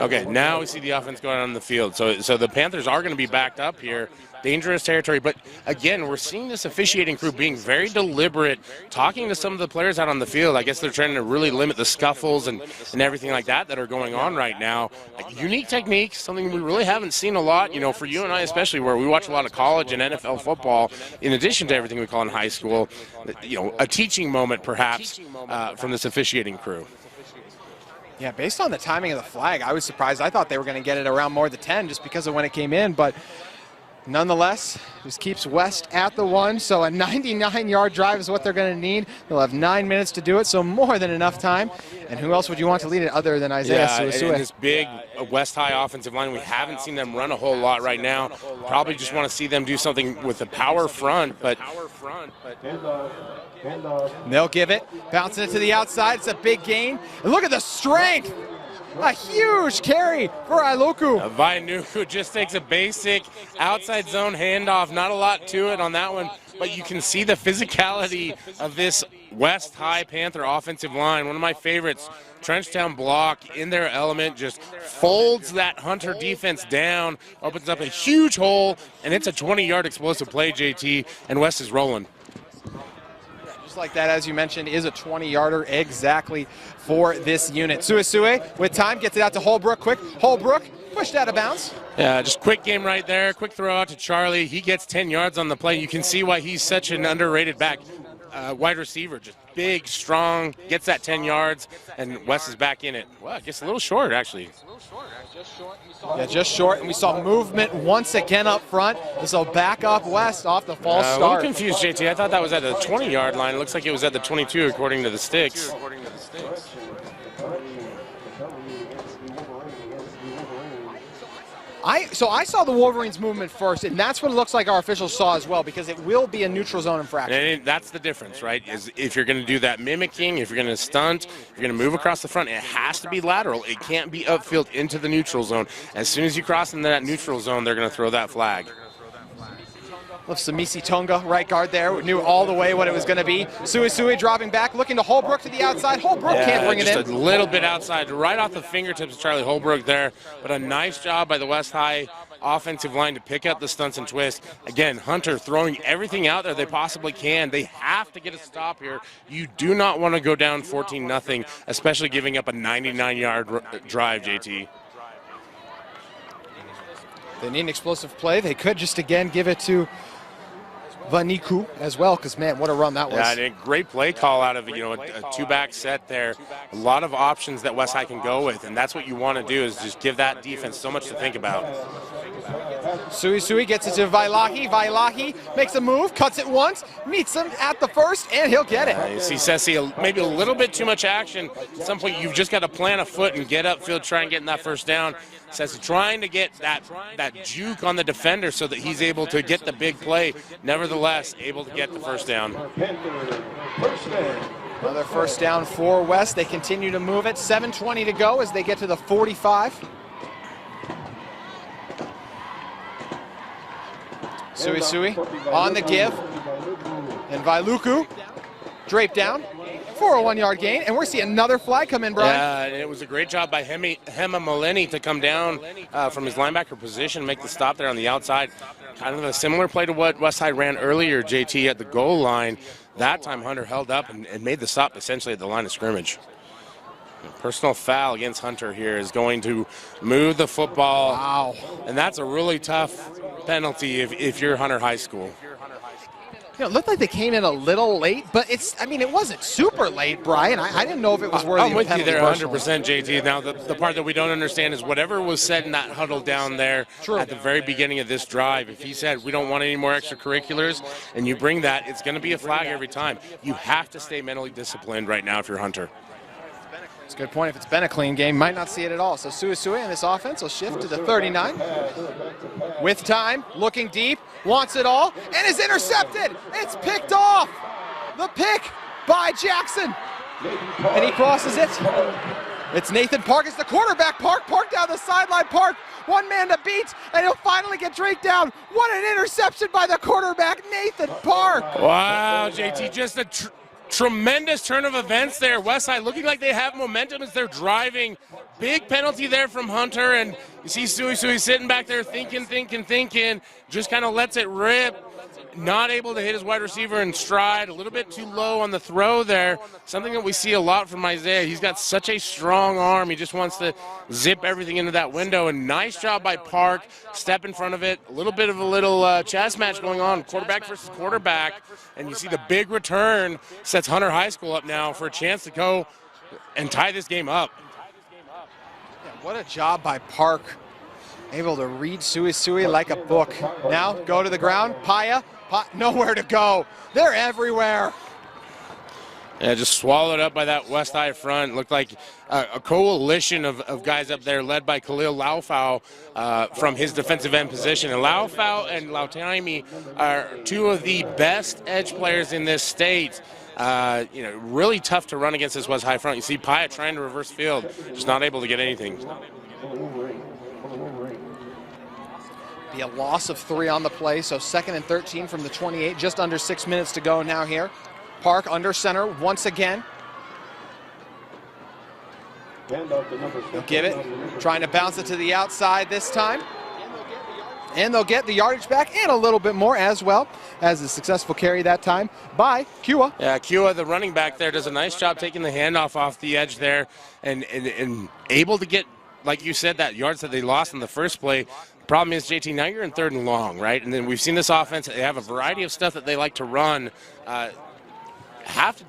Okay, now we see the offense going on the field. So the Panthers are going to be backed up here. Dangerous territory. But, again, we're seeing this officiating crew being very deliberate, talking to some of the players out on the field. I guess they're trying to really limit the scuffles and everything like that are going on right now. A unique technique, something we really haven't seen a lot, for you and I especially, where we watch a lot of college and NFL football, in addition to everything we call in high school, a teaching moment perhaps from this officiating crew. Yeah, based on the timing of the flag, I was surprised. I thought they were going to get it around more than 10 just because of when it came in, but nonetheless, just keeps West at the 1, so a 99-yard drive is what they're going to need. They'll have 9 minutes to do it, so more than enough time. And who else would you want to lead it other than Isaiah SueSue? And this big West High offensive line, we haven't seen them run a whole lot right now. Probably just want to see them do something with the power front, but they'll give it, bouncing it to the outside. It's a big gain. And look at the strength. A huge carry for Iloku. Vainuku just takes a basic outside zone handoff. Not a lot to it on that one, but you can see the physicality of this West High Panther offensive line. One of my favorites, Trenchtown block in their element, just folds that Hunter defense down, opens up a huge hole, and it's a 20-yard explosive play, JT, and West is rolling. Just like that, as you mentioned, is a 20-yarder exactly for this unit. SueSue with time gets it out to Holbrook quick. Holbrook pushed out of bounds. Yeah, just quick game right there. Quick throw out to Charlie. He gets 10 yards on the play. You can see why he's such an underrated back. Wide receiver, just big, strong, gets that 10 yards, and West is back in it. Well, it gets a little short, actually. Yeah, just short, and we saw movement once again up front. So back up West off the false start. I'm confused, JT. I thought that was at the 20-yard line. It looks like it was at the 22, according to the sticks. So I saw the Wolverines movement first, and that's what it looks like our officials saw as well, because it will be a neutral zone infraction. And that's the difference, right? Is if you're going to do that mimicking, if you're going to stunt, if you're going to move across the front, it has to be lateral. It can't be upfield into the neutral zone. As soon as you cross into that neutral zone, they're going to throw that flag. Love Samisi Tonga, right guard there. Knew all the way what it was going to be. SueSue dropping back, looking to Holbrook to the outside. Holbrook can't bring it in. Just a little bit outside, right off the fingertips of Charlie Holbrook there. But a nice job by the West High offensive line to pick up the stunts and twists. Again, Hunter throwing everything out there they possibly can. They have to get a stop here. You do not want to go down 14-0, especially giving up a 99-yard drive, JT. They need an explosive play. They could just again give it to Vaniku as well, because man, what a run that was. Yeah, and a great play call out of a two-back set there. A lot of options that West High can go with, and that's what you want to do is just give that defense so much to think about. SueSue gets it to Vailahi. Vailahi makes a move, cuts it once, meets him at the first, and he'll get it. You see Sesi, maybe a little bit too much action. At some point, you've just got to plant a foot and get upfield, try and get in that first down. Sesi trying to get that juke on the defender so that he's able to get the big play. Nevertheless, able to get the first down. Another first down for West. They continue to move it. 7:20 to go as they get to the 45. SueSue on the give. And Vailuku draped down for a 1-yard gain. And we're seeing another flag come in, Brian. Yeah, and it was a great job by Hema Malini to come down from his linebacker position, make the stop there on the outside. Kind of a similar play to what Westside ran earlier, JT, at the goal line. That time Hunter held up and made the stop essentially at the line of scrimmage. Personal foul against Hunter here is going to move the football. Wow. And that's a really tough penalty if you're Hunter High School. It looked like they came in a little late, but it wasn't super late, Brian. I didn't know if it was worthy I'm of with a penalty. you there 100%, JT. Now, the part that we don't understand is whatever was said in that huddle down there at the very beginning of this drive, if he said, we don't want any more extracurriculars, and you bring that, it's going to be a flag every time. You have to stay mentally disciplined right now if you're Hunter. It's a good point. If it's been a clean game, might not see it at all. So SueSue in this offense will shift to the 39. With time, looking deep, wants it all, and is intercepted. It's picked off. The pick by Jackson. And he crosses it. It's Nathan Park. It's the quarterback. Park down the sideline. Park, one man to beat, and he'll finally get Drake down. What an interception by the quarterback, Nathan Park. Wow, JT, just a tremendous turn of events there. Westside looking like they have momentum as they're driving. Big penalty there from Hunter, and you see SueSue sitting back there thinking, just kind of lets it rip. Not able to hit his wide receiver in stride, a little bit too low on the throw there. Something that we see a lot from Isaiah. He's got such a strong arm. He just wants to zip everything into that window. And nice job by Park. Step in front of it. A little bit of a chess match going on, quarterback versus quarterback. And you see the big return sets Hunter High School up now for a chance to go and tie this game up. Yeah, what a job by Park. Able to read SueSue like a book. Now go to the ground. Paya, nowhere to go. They're everywhere. Yeah, just swallowed up by that West High front. Looked like a coalition of guys up there led by Khalil Laufau from his defensive end position. And Laufau and Lautaimi are two of the best edge players in this state. Really tough to run against this West High front. You see Paya trying to reverse field, just not able to get anything. Be a loss of 3 on the play, so 2nd and 13 from the 28, just under 6 minutes to go now here. Park under center once again. They'll give it, trying to bounce it to the outside this time. And they'll get the yardage back and a little bit more as well as a successful carry that time by Kua. Yeah, Kua, the running back there, does a nice job taking the handoff off the edge there and able to get, like you said, that yards that they lost in the first play. Problem is, JT, now you're in 3rd and long, right? And then we've seen this offense. They have a variety of stuff that they like to run. Have to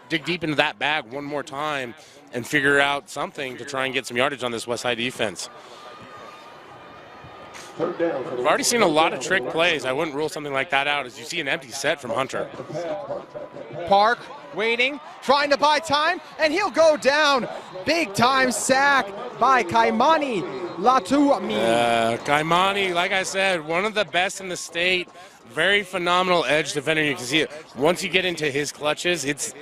dig deep into that bag one more time and figure out something to try and get some yardage on this West Side defense. We've already seen a lot of trick plays. I wouldn't rule something like that out as you see an empty set from Hunter. Park waiting, trying to buy time, and he'll go down. Big time sack by Kaimani Latuami. Kaimani, like I said, one of the best in the state. very phenomenal edge defender. You can see it. Once you get into his clutches, it's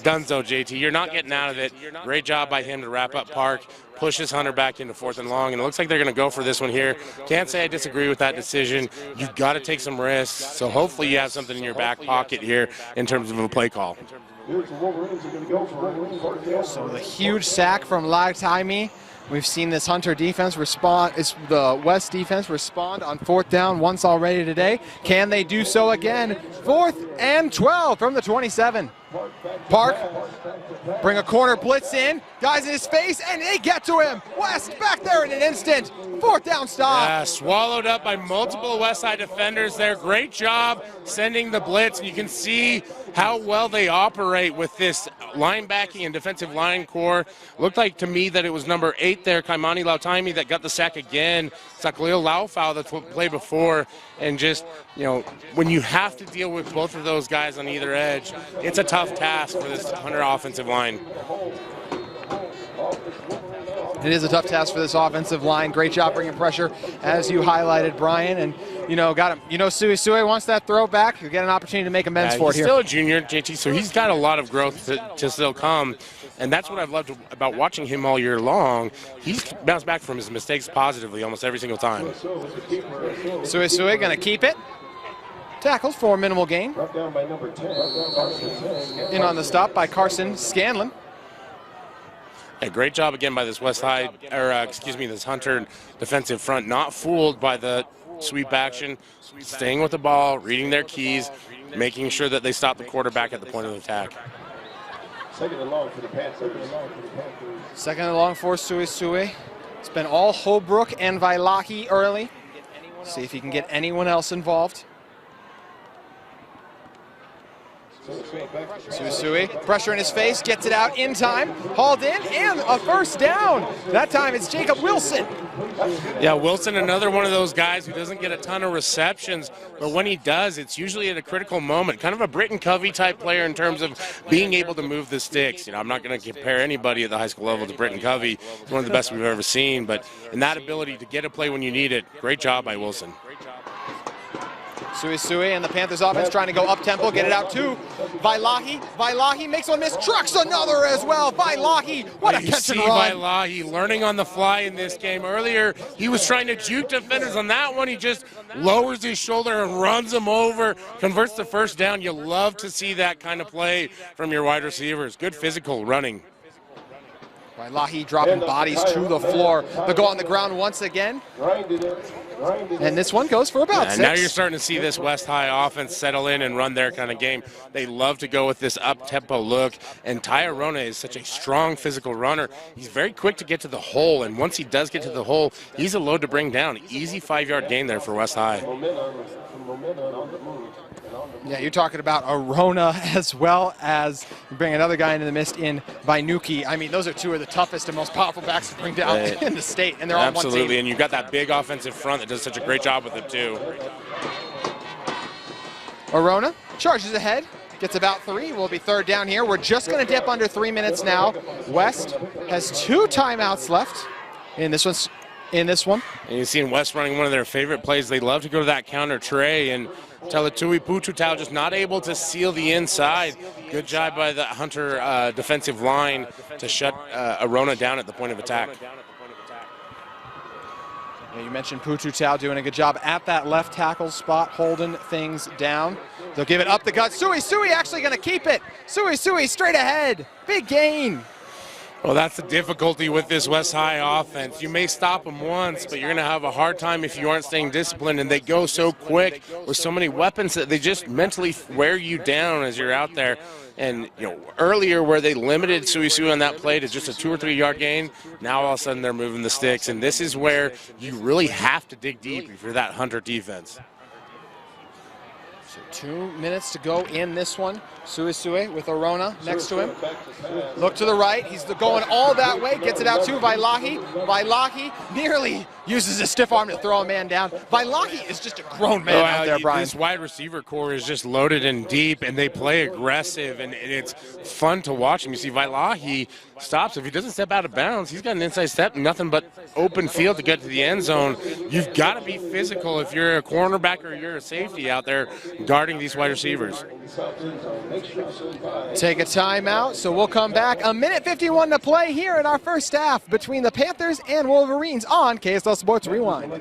donezo, JT. You're not getting out of it. Great job by him to wrap up Park, pushes Hunter back into 4th and long, and it looks like they're going to go for this one here. Can't say I disagree with that decision. You've got to take some risks, so hopefully you have something in your back pocket here in terms of a play call. So the huge sack from Vailahi. We've seen this Hunter defense respond, the West defense respond on 4th down once already today. Can they do so again? 4th and 12 from the 27. Park, bring a corner blitz in, guys in his face, and they get to him. West back there in an instant. 4th down stop. Yeah, swallowed up by multiple West Side defenders there. Great job sending the blitz, and you can see how well they operate with this linebacking and defensive line core. Looked like to me that it was number 8 there, Kaimani Lautaimi, that got the sack again. Sakalil Laufau that played before, and just, when you have to deal with both of those guys on either edge, it's a tough task for this Hunter offensive line. It is a tough task for this offensive line. Great job bringing pressure, as you highlighted, Brian. And, got him. SueSue wants that throw back. You get an opportunity to make amends for it here. He's still a junior, JT, so he's got a lot of growth to still come. And that's what I've loved about watching him all year long. He's bounced back from his mistakes positively almost every single time. SueSue going to keep it. Tackles for minimal gain. In on the stop by Carson Scanlon. A great job again by this this Hunter defensive front, not fooled by the sweep action, staying with the ball, reading their keys, making sure that they stop the quarterback at the point of attack. Second and long for the Panthers. Second and long for SueSue. It's been all Holbrook and Vailahi early. See if he can get anyone else involved. SueSue, pressure in his face, gets it out in time, hauled in, and a first down. That time it's Jacob Wilson. Yeah, Wilson, another one of those guys who doesn't get a ton of receptions, but when he does, it's usually at a critical moment. Kind of a Britton Covey type player in terms of being able to move the sticks. I'm not going to compare anybody at the high school level to Britton Covey. He's one of the best we've ever seen, but in that ability to get a play when you need it, great job by Wilson. SueSue and the Panthers offense trying to go up-tempo, get it out to Vailahi. Vailahi makes one miss, trucks another as well. Vailahi, what a catch and run. Vailahi learning on the fly in this game. Earlier, he was trying to juke defenders. On that one, he just lowers his shoulder and runs them over, converts the first down. You love to see that kind of play from your wide receivers. Good physical running. Vailahi dropping bodies to the floor. They'll go on the ground once again. And this one goes for about 6. Now you're starting to see this West High offense settle in and run their kind of game. They love to go with this up-tempo look, and Arona is such a strong physical runner. He's very quick to get to the hole, and once he does get to the hole, he's a load to bring down. Easy 5-yard gain there for West High. Yeah, you're talking about Arona as well as you bring another guy into the mist in Vainuki. I mean, those are two of the toughest and most powerful backs to bring down in the state, and they're on one team. Absolutely, and you've got that big offensive front that does such a great job with it too. Arona charges ahead, gets about 3. Will be 3rd down here. We're just going to dip under 3 minutes now. West has 2 timeouts left in this one. And you've seen West running one of their favorite plays. They love to go to that counter tray, and Talatui Pututau just not able to seal the inside. Good job by the Hunter defensive line to shut Arona down at the point of attack. Yeah, you mentioned Pututau doing a good job at that left tackle spot, holding things down. They'll give it up the gut. SueSue actually going to keep it. SueSue straight ahead. Big gain. Well, that's the difficulty with this West High offense. You may stop them once, but you're going to have a hard time if you aren't staying disciplined, and they go so quick with so many weapons that they just mentally wear you down as you're out there. And, earlier where they limited SueSue on that play to just a 2 or 3 yard gain, now all of a sudden they're moving the sticks, and this is where you really have to dig deep if you're that Hunter defense. So 2 minutes to go in this one. SueSue with Arona next to him. Look to the right. He's going all that way. Gets it out to Vailahi. Vailahi nearly uses a stiff arm to throw a man down. Vailahi is just a grown man out there, Brian. This wide receiver core is just loaded and deep, and they play aggressive, and it's fun to watch them. You see Vailahi stops. If he doesn't step out of bounds, he's got an inside step, nothing but open field to get to the end zone. You've got to be physical if you're a cornerback or you're a safety out there guarding these wide receivers. Take a timeout, so we'll come back. 1:51 to play here in our first half between the Panthers and Wolverines on KSL Sports Rewind.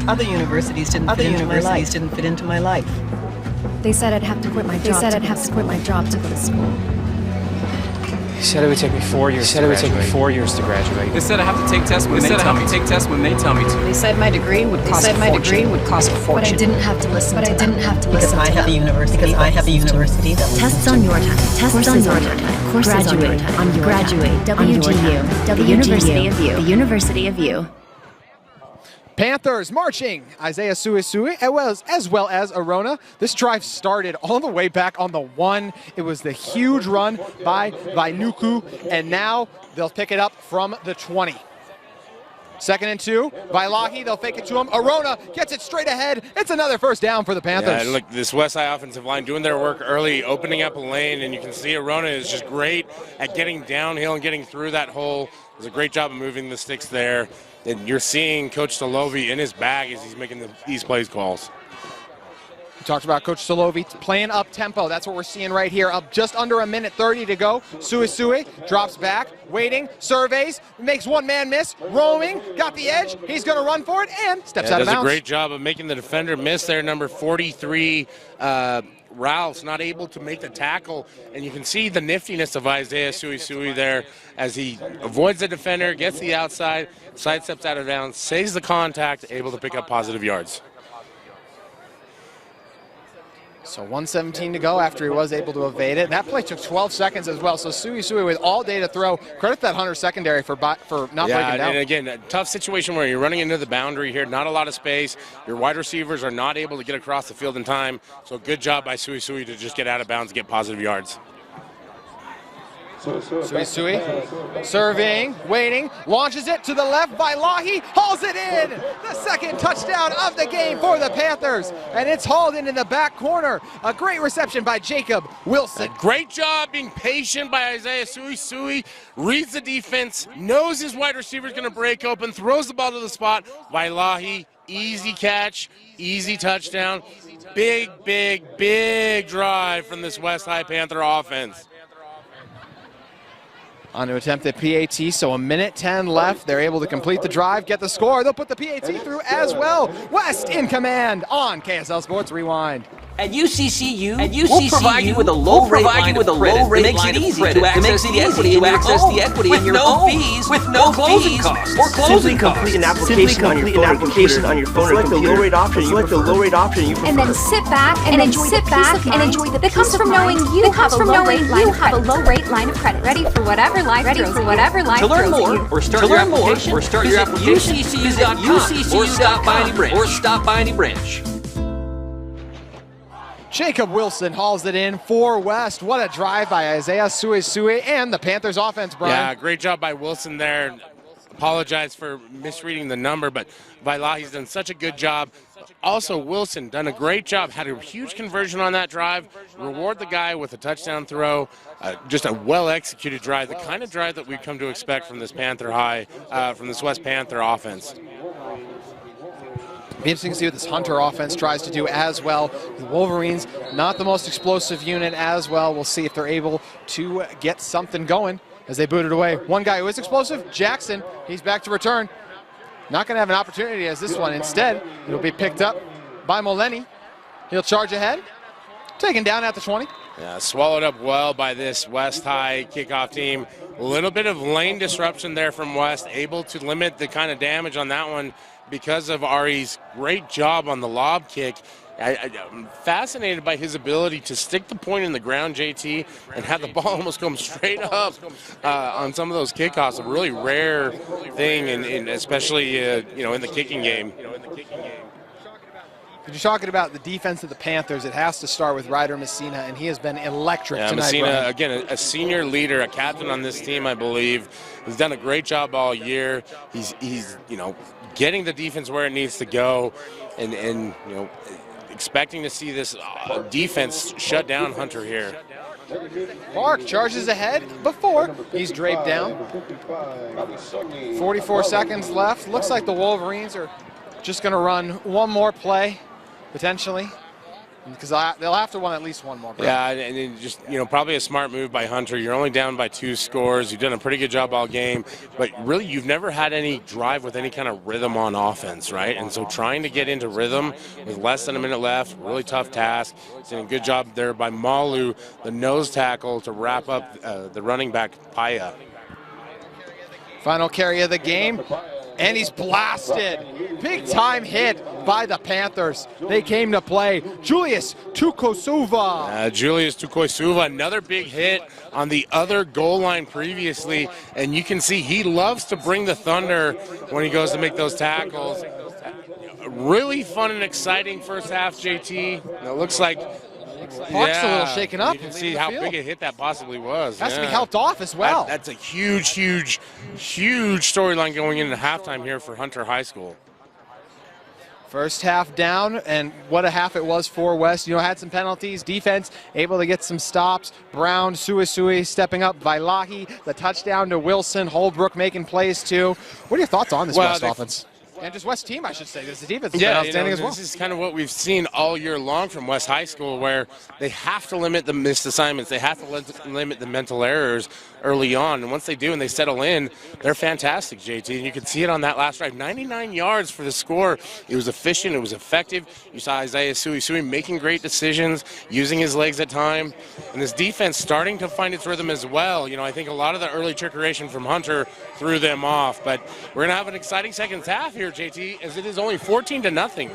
Other universities didn't fit into my life. They said I'd have to quit my job. To go to school. They said it would take me 4 years. To graduate. They said I have to take tests when they tell me to. They said my degree would cost a fortune. But I didn't have to listen. Because I have a university that Tests on your time. Tests on your time. Graduate on your graduate. WGU. The University of You. The University of You. Panthers marching Isaiah SueSue as well as Arona. This drive started all the way back on the 1. It was the huge run by Nuku, and now they'll pick it up from the 20. 2nd and 2, Vailahi, they'll fake it to him. Arona gets it straight ahead. It's another first down for the Panthers. Yeah, look, this West High offensive line doing their work early, opening up a lane, and you can see Arona is just great at getting downhill and getting through that hole. Does a great job of moving the sticks there. And you're seeing Coach Solovi in his bag as he's making these plays calls. We talked about Coach Solovi playing up tempo. That's what we're seeing right here. Up just under 1:30 to go. SueSue drops back, waiting, surveys, makes one man miss, roaming, got the edge. He's going to run for it and steps out of bounds. Does a great job of making the defender miss there. Number 43, Ralph's not able to make the tackle, and you can see the niftiness of Isaiah SueSue there as he avoids the defender, gets the outside, sidesteps out of bounds, saves the contact, able to pick up positive yards. So 1:17 to go after he was able to evade it. And that play took 12 seconds as well. So SueSue with all day to throw. Credit that Hunter secondary for not breaking down. And again, a tough situation where you're running into the boundary here, not a lot of space. Your wide receivers are not able to get across the field in time. So good job by SueSue to just get out of bounds and get positive yards. SueSue surveying, waiting, launches it to the left. Vailahi hauls it in. The second touchdown of the game for the Panthers. And it's hauled in the back corner. A great reception by Jacob Wilson. Great job being patient by Isaiah SueSue. Reads the defense, knows his wide receiver is going to break open, throws the ball to the spot. Vailahi, easy catch, easy touchdown. Big, big, big drive from this West High Panther offense. On to attempt at PAT, so 1:10 left. They're able to complete the drive, get the score. They'll put the PAT through as well. West in command on KSL Sports Rewind. At UCCU, we'll provide you with a low rate line of credit that makes it easy to access the equity in your home with no closing costs or closing costs. Complete an application on your phone or computer. Select the low rate option. You prefer. And then sit back and enjoy the peace that comes from knowing you have a low rate line of credit, ready for whatever life throws you. To learn more or start your application, visit UCCU.com or stop by any branch. Jacob Wilson hauls it in for West. What a drive by Isaiah SueSue and the Panthers offense, Brian. Yeah, great job by Wilson there. Apologize for misreading the number, but Vailahi's done such a good job. Also, Wilson done a great job, had a huge conversion on that drive. Reward the guy with a touchdown throw. Just a well-executed drive, the kind of drive that we've come to expect from this from this West Panther offense. Be interesting to see what this Hunter offense tries to do as well. The Wolverines, not the most explosive unit as well. We'll see if they're able to get something going as they boot it away. One guy who is explosive, Jackson, he's back to return. Not going to have an opportunity as this one. Instead, it'll be picked up by Moleni. He'll charge ahead, taken down at the 20. Yeah, swallowed up well by this West High kickoff team. A little bit of lane disruption there from West, able to limit the kind of damage on that one because of Ari's great job on the lob kick. I'm fascinated by his ability to stick the point in the ground, JT, and have the ball almost come straight up on some of those kickoffs. A really rare thing, and especially in the kicking game. If you're talking about the defense of the Panthers, it has to start with Ryder Messina, and he has been electric tonight. Messina, Brian. again, a senior leader, a captain on this team, I believe. He's done a great job all year. He's getting the defense where it needs to go, and expecting to see this defense shut down Hunter here. Park charges ahead before he's draped down. 44 seconds left. Looks like the Wolverines are just going to run one more play, potentially, because they'll have to run at least one more. Yeah, and just, probably a smart move by Hunter. You're only down by 2 scores. You've done a pretty good job all game, but really you've never had any drive with any kind of rhythm on offense, right? And so trying to get into rhythm with less than a minute left, really tough task. Doing a good job there by Malu, the nose tackle, to wrap up the running back, Paya. Final carry of the game. And he's blasted. Big time hit by the Panthers. They came to play. Julius Tukosuva. Julius Tukosuva, another big hit on the other goal line previously. And you can see he loves to bring the thunder when he goes to make those tackles. Really fun and exciting first half, JT. It looks like Park's a little shaken up. You can see how big a hit that possibly was. Has to be helped off as well. That's a huge, huge, huge storyline going into halftime here for Hunter High School. First half down, and what a half it was for West. Had some penalties. Defense able to get some stops. Brown, SueSue stepping up. Vailahi, the touchdown to Wilson. Holbrook making plays too. What are your thoughts on this West offense? And just West team, I should say, because the defense has been outstanding as well. This is kind of what we've seen all year long from West High School, where they have to limit the missed assignments. They have to limit the mental errors early on. And once they do and they settle in, they're fantastic, JT. And you can see it on that last drive. 99 yards for the score. It was efficient. It was effective. You saw Isaiah SueSue making great decisions, using his legs at time. And this defense starting to find its rhythm as well. I think a lot of the early trickeration from Hunter threw them off. But we're going to have an exciting second half here, JT, as it is only 14-0.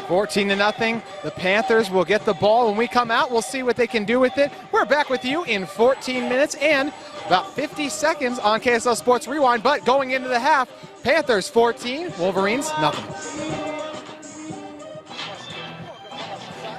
14-0. The Panthers will get the ball. When we come out, we'll see what they can do with it. We're back with you in 14 minutes and about 50 seconds on KSL Sports Rewind. But going into the half, Panthers 14, Wolverines nothing.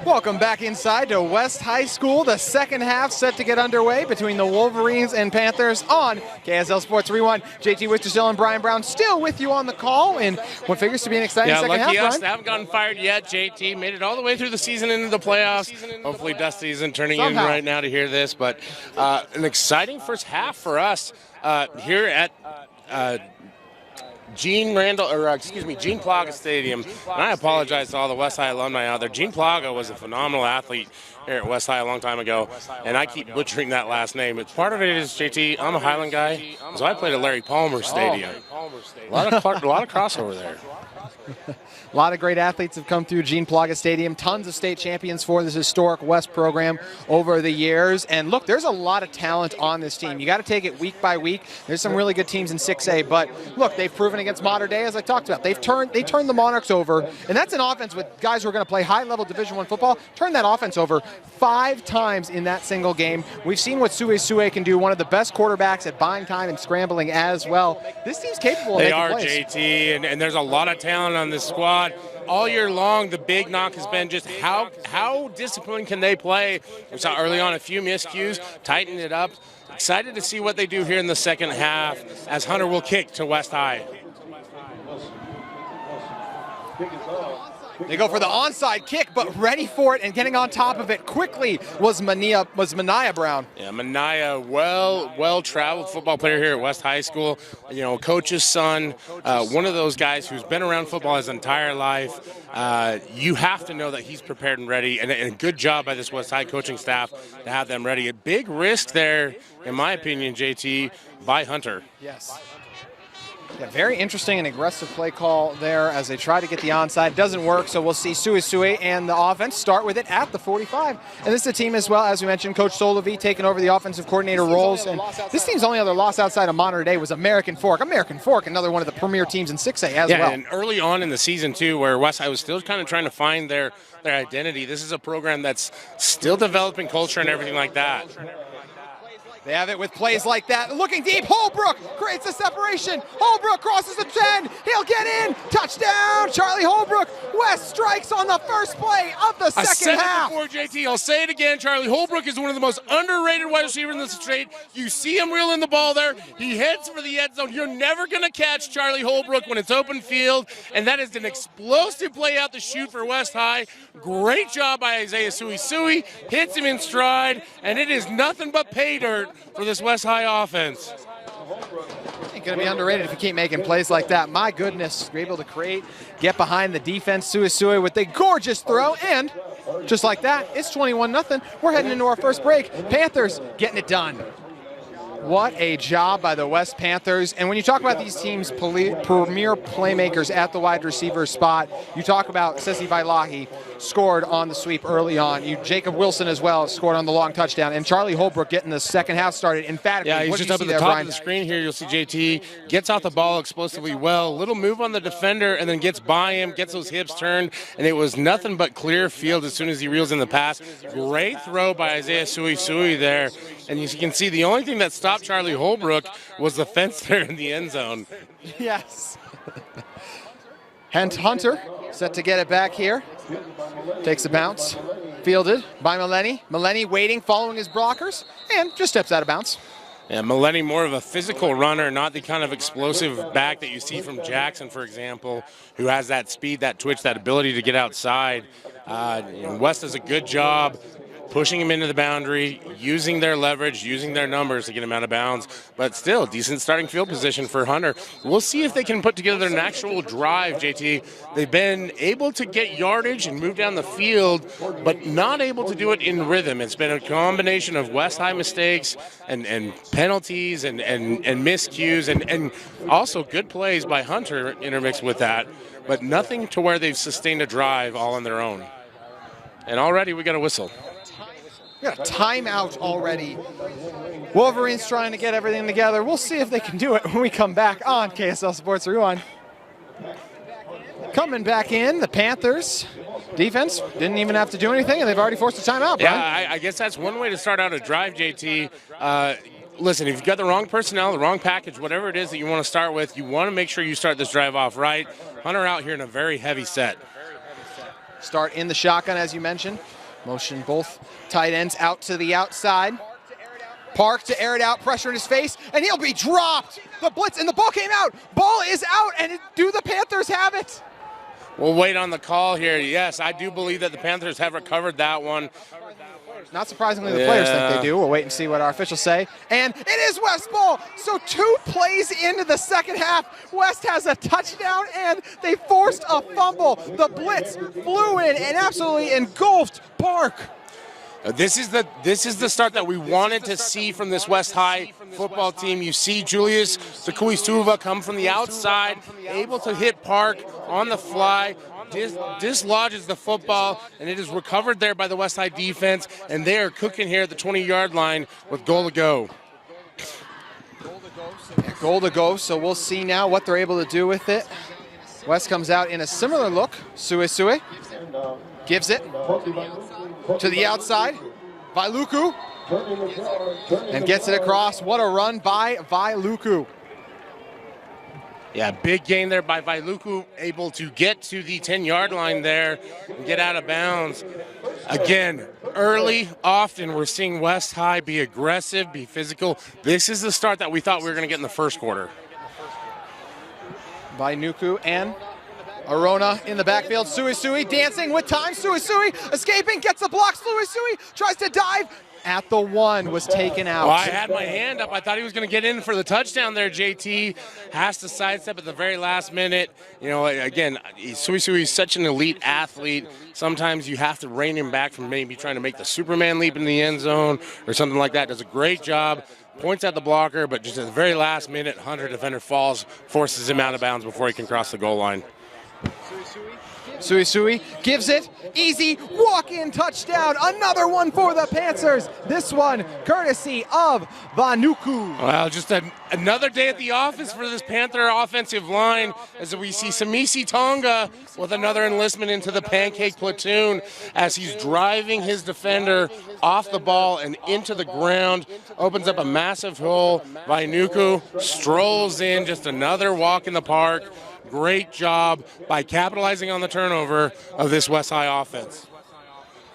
Welcome back inside to West High School. The second half set to get underway between the Wolverines and Panthers on KSL Sports Rewind. JT Wichterstill and Brian Brown still with you on the call in what figures to be an exciting second half. Yeah, lucky us. They haven't gotten fired yet, JT. Made it all the way through the season into the playoffs. Hopefully Dusty isn't turning in right now to hear this. But an exciting first half for us here at Gene Plaga Stadium. And I apologize to all the West High alumni out there. Gene Plaga was a phenomenal athlete here at West High a long time ago, and I keep butchering that last name. But part of it is, JT, I'm a Highland guy, so I played at Larry Palmer Stadium. A lot of crossover there. A lot of great athletes have come through Gene Plaga Stadium. Tons of state champions for this historic West program over the years. And look, there's a lot of talent on this team. You got to take it week by week. There's some really good teams in 6A, but look, they've proven against Modern Day, as I talked about. They turned the Monarchs over, and that's an offense with guys who are going to play high-level Division I football. Turn that offense over 5 times in that single game. We've seen what SueSue can do. One of the best quarterbacks at buying time and scrambling as well. This team's capable of making plays. They are, JT, and there's a lot of talent on this squad. All year long, the big knock has been just how disciplined can they play. We saw early on a few miscues, tighten it up. Excited to see what they do here in the second half as Hunter will kick to West High. They go for the onside kick, but ready for it and getting on top of it quickly was Mania Brown. Yeah, Mania, well-traveled football player here at West High School. Coach's son, one of those guys who's been around football his entire life. You have to know that he's prepared and ready, and a good job by this West High coaching staff to have them ready. A big risk there, in my opinion, JT, by Hunter. Yes. Yeah, very interesting and aggressive play call there as they try to get the onside. It doesn't work, so we'll see SueSue and the offense start with it at the 45. And this is a team as well, as we mentioned, Coach Solovey taking over the offensive coordinator roles. And this team's only other loss outside of Modern Day was American Fork. American Fork, another one of the premier teams in 6A as well. And early on in the season, too, where West High was still kind of trying to find their identity. This is a program that's still developing culture and everything like that. They have it with plays like that. Looking deep, Holbrook creates a separation. Holbrook crosses the 10. He'll get in. Touchdown, Charlie Holbrook. West strikes on the first play of the second half. I said it before, JT. I'll say it again. Charlie Holbrook is one of the most underrated wide receivers in this trade. You see him reeling the ball there. He heads for the end zone. You're never going to catch Charlie Holbrook when it's open field, and that is an explosive play out the chute for West High. Great job by Isaiah SueSue. Hits him in stride, and it is nothing but pay dirt for this West High offense. Ain't going to be underrated if you keep making plays like that. My goodness, you're able to create, get behind the defense. SueSue with a gorgeous throw, and just like that, it's 21-0. We're heading into our first break. Panthers getting it done. What a job by the West Panthers. And when you talk about these teams' premier playmakers at the wide receiver spot, you talk about Sesi Vailahi scored on the sweep early on. Jacob Wilson as well scored on the long touchdown. And Charlie Holbrook getting the second half started emphatically. Yeah, he's just up at the top of the screen here. You'll see JT gets off the ball explosively well. Little move on the defender and then gets by him, gets those hips turned, and it was nothing but clear field as soon as he reels in the pass. Great throw by Isaiah SueSue there. And you can see the only thing that stopped Charlie Holbrook was the fence there in the end zone. Yes. Hunter set to get it back here. Takes a bounce. Fielded by Maleni. Maleni waiting, following his blockers, and just steps out of bounds. Yeah, Maleni more of a physical runner, not the kind of explosive back that you see from Jackson, for example, who has that speed, that twitch, that ability to get outside. West does a good job pushing him into the boundary, using their leverage, using their numbers to get him out of bounds. But still, decent starting field position for Hunter. We'll see if they can put together an actual drive, JT. They've been able to get yardage and move down the field, but not able to do it in rhythm. It's been a combination of West High mistakes and penalties and miscues and also good plays by Hunter intermixed with that, but nothing to where they've sustained a drive all on their own. And already we got a whistle. We got a timeout already. Wolverines trying to get everything together. We'll see if they can do it when we come back on KSL Sports Rewind. Coming back in, the Panthers defense didn't even have to do anything, and they've already forced a timeout, Brian. Yeah, I guess that's one way to start out a drive, JT. Listen, if you've got the wrong personnel, the wrong package, whatever it is that you want to start with, you want to make sure you start this drive off right. Hunter out here in a very heavy set. Start in the shotgun, as you mentioned. Motion both tight ends out to the outside. Park to air it out, pressure in his face, and he'll be dropped. The blitz, and the ball came out. Ball is out, and do the Panthers have it? We'll wait on the call here. Yes, I do believe that the Panthers have recovered that one. Not surprisingly, the players think they do. We'll wait and see what our officials say. And it is West ball. So 2 plays into the second half, West has a touchdown, and they forced a fumble. The blitz flew in and absolutely engulfed Park. This is the start that we wanted to see from this West High football team. You see Julius Zakuistuva come from the outside, able to hit Park on the fly, dislodges the football, and it is recovered there by the West High defense, and they are cooking here at the 20-yard line with goal to go. Goal to go, so we'll see now what they're able to do with it. West comes out in a similar look. SueSue gives it to the outside. Vailuku and gets it across. What a run by Vailuku. Yeah, big gain there by Vailuku, able to get to the 10-yard line there and get out of bounds. Again, early, often we're seeing West High be aggressive, be physical. This is the start that we thought we were going to get in the first quarter. Vailuku and Arona in the backfield. SueSue dancing with time. SueSue escaping, gets a block. SueSue tries to dive. At the 1, was taken out. Well, I had my hand up. I thought he was going to get in for the touchdown there, JT. Has to sidestep at the very last minute. You know, again, SueSue is such an elite athlete. Sometimes you have to rein him back from maybe trying to make the Superman leap in the end zone or something like that. Does a great job. Points at the blocker, but just at the very last minute, Hunter defender falls, forces him out of bounds before he can cross the goal line. SueSue gives it. Easy walk-in touchdown. Another one for the Panthers. This one courtesy of Vanuku. Well, just another day at the office for this Panther offensive line as we see Samisi Tonga with another enlistment into the pancake platoon as he's driving his defender off the ball and into the ground. Opens up a massive hole. Vanuku strolls in, just another walk in the park. Great job by capitalizing on the turnover of this West High offense.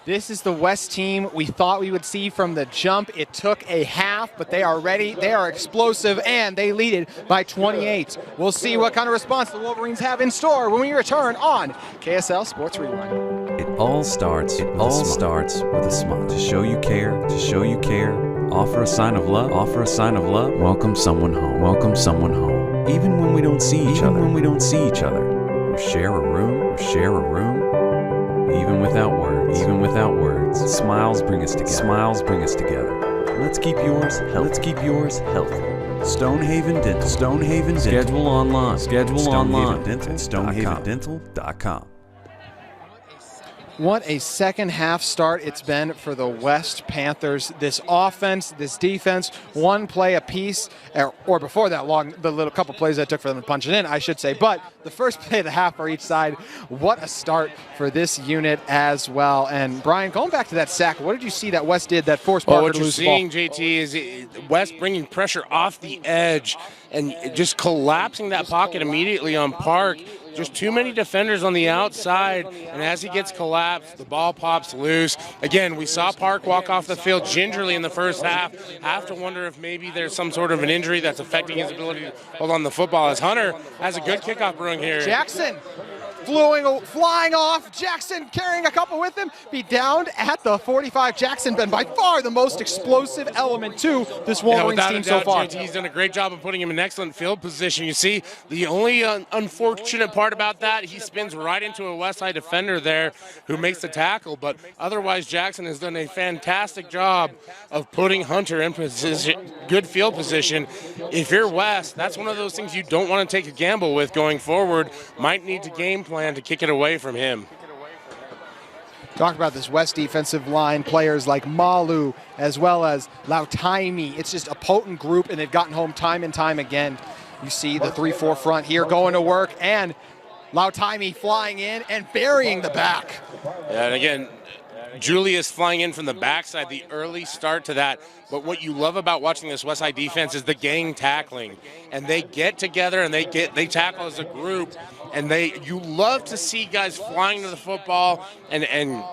This is the West team we thought we would see from the jump. It took a half, but they are ready. They are explosive, and they lead it by 28. We'll see what kind of response the Wolverines have in store when we return on KSL Sports Rewind. It all starts with a smile. To show you care, offer a sign of love, welcome someone home. Even when we don't see each other, or share a room, even without words, smiles bring us together. Let's keep yours healthy. Stonehaven Dental. Schedule online. StonehavenDental.com. What a second half start it's been for the West Panthers. This offense, this defense, one play apiece, or before that long, the little couple plays that took for them to punch it in, I should say. But the first play of the half for each side, what a start for this unit as well. And Brian, going back to that sack, what did you see that West did that forced Parker to lose the ball? What you're seeing, JT, is West bringing pressure off the edge and just collapsing that pocket immediately on Park. Just too many defenders on the outside, and as he gets collapsed, the ball pops loose. Again, we saw Park walk off the field gingerly in the first half. I have to wonder if maybe there's some sort of an injury that's affecting his ability to hold on the football, as Hunter has a good kickoff brewing here. Jackson flying off. Jackson carrying a couple with him. Be downed at the 45. Jackson been by far the most explosive element to this Wolverines team so far. He's done a great job of putting him in excellent field position. You see, the only unfortunate part about that, he spins right into a West Side defender there who makes the tackle. But otherwise, Jackson has done a fantastic job of putting Hunter in position, good field position. If you're West, that's one of those things you don't want to take a gamble with going forward. Might need to game plan to kick it away from him. Talk about this West defensive line, players like Malu as well as Lautaimi. It's just a potent group, and they've gotten home time and time again. You see the 3-4 front here going to work, and Lautaimi flying in and burying the back. Yeah, and again, Julius flying in from the backside, the early start to that. But what you love about watching this West Side defense is the gang tackling. And they get together and they tackle as a group. And you love to see guys flying to the football and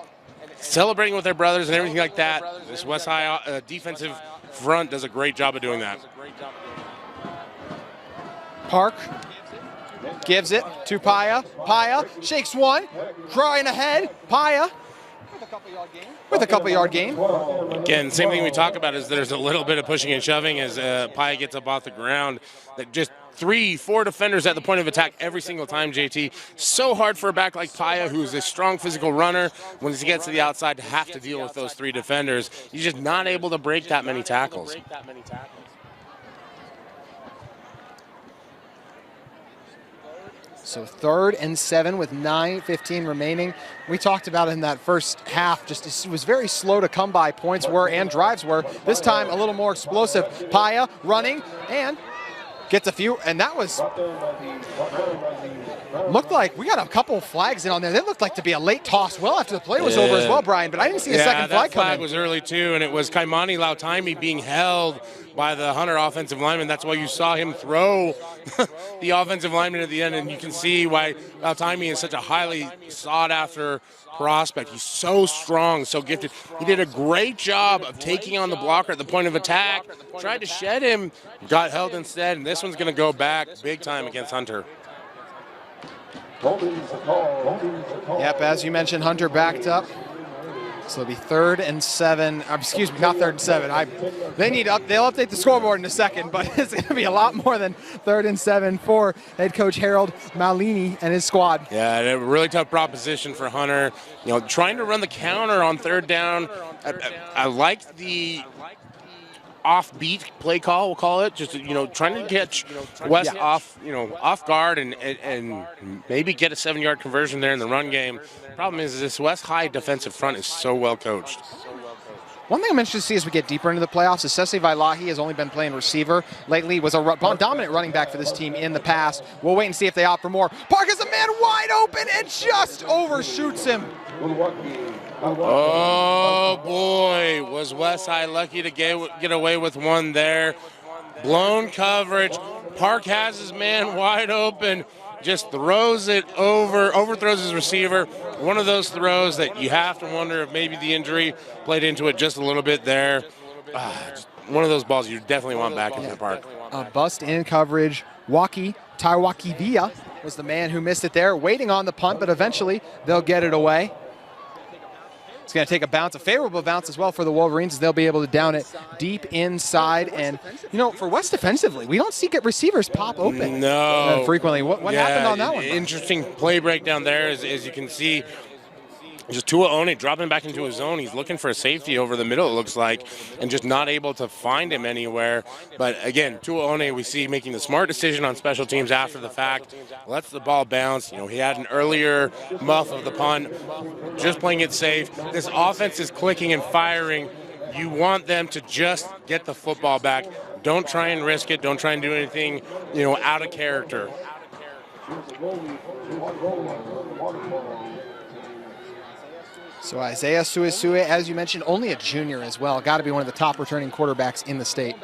celebrating with their brothers and everything like that. This West High defensive front does a great job of doing that. Park gives it to Paya. Paya shakes one, drawing ahead. Paya with a couple yard gain. Again, same thing we talk about is there's a little bit of pushing and shoving as Paya gets up off the ground. That just 3-4 defenders at the point of attack every single time, JT. So hard for a back like Paya, who's a strong physical runner, when he gets to the outside to have to deal with those 3 defenders. He's just not able to break that many tackles. So 3rd and 7 with 9:15 remaining. We talked about in that first half, just it was very slow to come by. Points were and drives were. This time a little more explosive. Paya running and gets a few, and that was, looked like we got a couple flags in on there. That looked like to be a late toss well after the play was over as well, Brian, but I didn't see a second flag come in. That flag was early too, and it was Kaimani Lautaimi being held by the Hunter offensive lineman. That's why you saw him throw the offensive lineman at the end, and you can see why Lautaimi is such a highly sought-after prospect. He's so strong, so gifted. He did a great job of taking on the blocker at the point of attack, tried to shed him, got held instead, and this one's going to go back big time against Hunter. Yep, as you mentioned, Hunter backed up. So it'll be 3rd and 7. Excuse me, not 3rd and 7. They'll update the scoreboard in a second, but it's going to be a lot more than 3rd and 7 for head coach Harold Malini and his squad. Yeah, a really tough proposition for Hunter. You know, trying to run the counter on 3rd down. I like the offbeat play call, we'll call it. Just, trying to catch West off guard and maybe get a 7-yard conversion there in the run game. Problem is this West High defensive front is so well coached. One thing I'm interested to see as we get deeper into the playoffs is Sesi Vailahi has only been playing receiver. Lately was a dominant running back for this team in the past. We'll wait and see if they opt for more. Park is a man wide open and just overshoots him. Oh, boy, was West High lucky to get away with one there. Blown coverage. Park has his man wide open, just throws it overthrows his receiver. One of those throws that you have to wonder if maybe the injury played into it just a little bit there. One of those balls you definitely want back into the park. A bust in coverage. Taiwaki Villa was the man who missed it there, waiting on the punt, but eventually they'll get it away. It's going to take a favorable bounce as well for the Wolverines, as they'll be able to down it deep inside. And, for West defensively, we don't see receivers pop open frequently. What happened on that one? Interesting play breakdown there, as you can see. Just Tuaone dropping back into his zone. He's looking for a safety over the middle, it looks like, and just not able to find him anywhere. But again, Tuaone we see making the smart decision on special teams after the fact. Lets the ball bounce. He had an earlier muff of the punt, just playing it safe. This offense is clicking and firing. You want them to just get the football back. Don't try and risk it. Don't try and do anything, out of character. So Isaiah SueSue, as you mentioned, only a junior as well. Got to be one of the top returning quarterbacks in the state.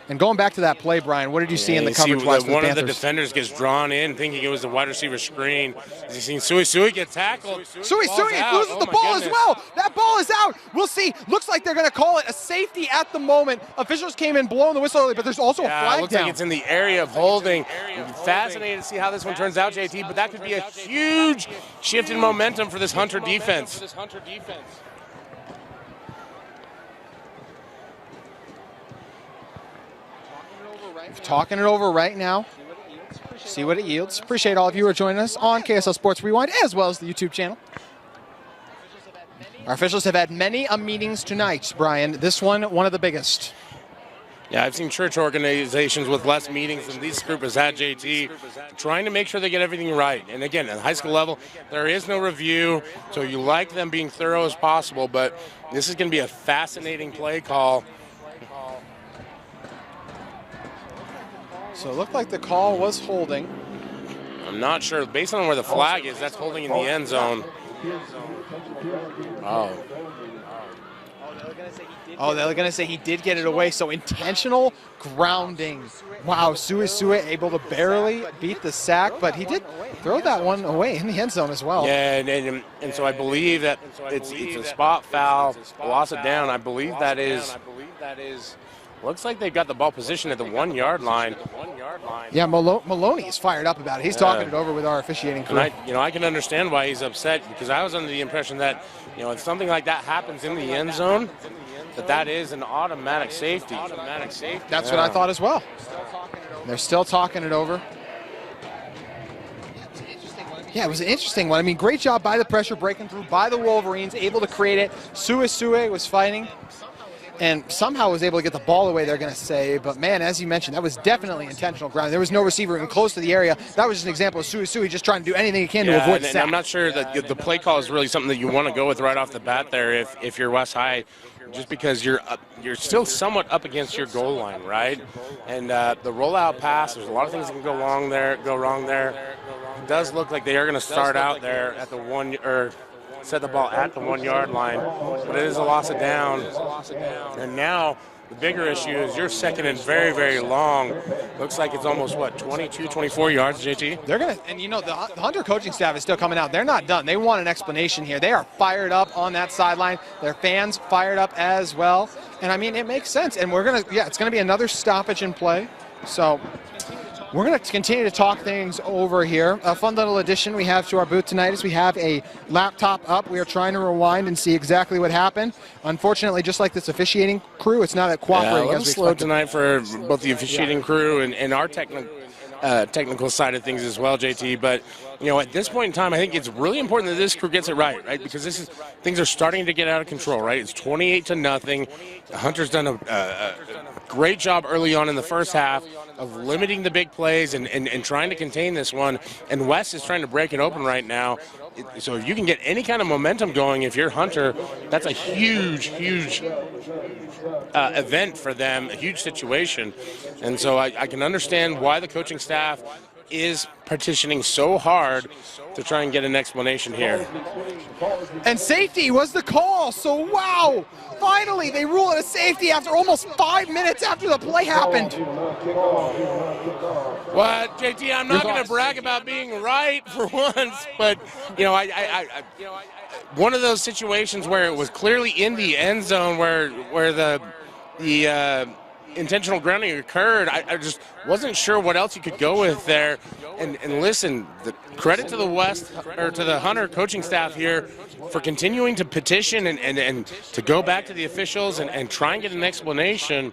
And going back to that play, Brian, what did you see in the coverage wise for the Panthers? One of the defenders gets drawn in thinking it was a wide receiver screen. As you've seen SueSue get tackled. SueSue loses the ball as well. That ball is out. We'll see. Looks like they're going to call it a safety at the moment. Officials came in blowing the whistle early, but there's also a flag looks down. Like it's in the area of holding. Fascinated to see how this one turns out, JT, but that could be a huge shift in momentum for this Hunter defense. Talking it over right now. See what it yields. Appreciate all of you who are joining us on KSL Sports Rewind as well as the YouTube channel. Our officials have had many meetings tonight, Brian. This one of the biggest. Yeah, I've seen church organizations with less meetings than this group has had, JT, trying to make sure they get everything right. And again, at the high school level, there is no review, so you like them being thorough as possible, but this is going to be a fascinating play call. So it looked like the call was holding. I'm not sure. Based on where the flag is, that's holding in the end zone. Oh, they're going to say he did get it away. So intentional grounding. Wow, SueSue able to barely beat the sack, but he did throw that one away in the end zone as well. Yeah, and so I believe that it's a spot foul, loss it down. I believe that is. Looks like they've got the ball positioned at the 1-yard line. Yeah, Maloney is fired up about it. He's talking it over with our officiating crew. And I can understand why he's upset, because I was under the impression that, if something like that happens in the end zone, that is an automatic safety. That's what I thought as well. They're still talking it over. Yeah, it was an interesting one. I mean, great job by the pressure breaking through by the Wolverines, able to create it. SueSue was fighting and somehow was able to get the ball away, they're going to say. But, man, as you mentioned, that was definitely intentional ground. There was no receiver even close to the area. That was just an example of SueSue just trying to do anything he can to avoid the sack. I'm not sure that the play call is really something that you want to go with right off the bat there if you're West High, just because you're still somewhat up against your goal line, right? And the rollout pass, there's a lot of things that can go wrong there. It does look like they are going to start out there at the set the ball at the 1-yard line, but it is a loss of down. And now the bigger issue is you're second and very, very long. Looks like it's almost, 22, 24 yards, JT? They're going to, and the Hunter coaching staff is still coming out. They're not done. They want an explanation here. They are fired up on that sideline. Their fans fired up as well. And, I mean, it makes sense. And it's going to be another stoppage in play. So we're going to continue to talk things over here. A fun little addition we have to our booth tonight is we have a laptop up. We are trying to rewind and see exactly what happened. Unfortunately, just like this officiating crew, it's not cooperating as we slow tonight for both the officiating crew and our technical side of things as well, JT. But you know, at this point in time, I think it's really important that this crew gets it right? Because things are starting to get out of control, right? It's 28-0. Hunter's done a great job early on in the first half of limiting the big plays and trying to contain this one. And West is trying to break it open right now. So if you can get any kind of momentum going, if you're Hunter, that's a huge event for them, a huge situation. And so I can understand why the coaching staff is petitioning so hard to try and get an explanation here. And safety was the call, so wow! Finally, they rule it a safety after almost 5 minutes after the play happened. Well, JT, I'm not going to brag about being right for once, but, you know, one of those situations where it was clearly in the end zone where the intentional grounding occurred, I just wasn't sure what else you could go with there. And listen, the credit to the Hunter coaching staff here for continuing to petition and to go back to the officials and try and get an explanation.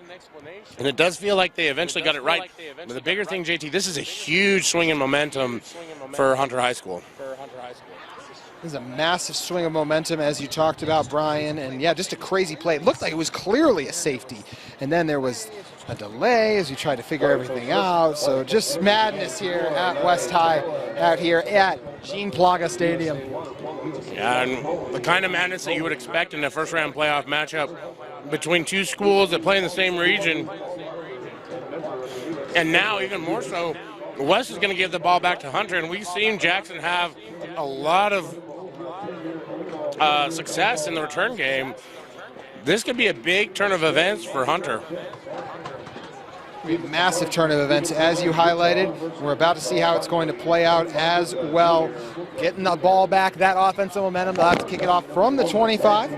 And it does feel like they eventually got it right. But the bigger thing, JT, this is a huge swing in momentum for Hunter High School. This is a massive swing of momentum, as you talked about, Brian. And yeah, just a crazy play. It looked like it was clearly a safety. And then there was a delay as you tried to figure everything out. So just madness here at West High, out here at Jean Plaga Stadium. Yeah, and the kind of madness that you would expect in a first-round playoff matchup between two schools that play in the same region. And now, even more so, West is going to give the ball back to Hunter, and we've seen Jackson have a lot of success in the return game. This could be a big turn of events for Hunter. Massive turn of events, as you highlighted. We're about to see how it's going to play out as well. Getting the ball back, that offensive momentum, they'll have to kick it off from the 25.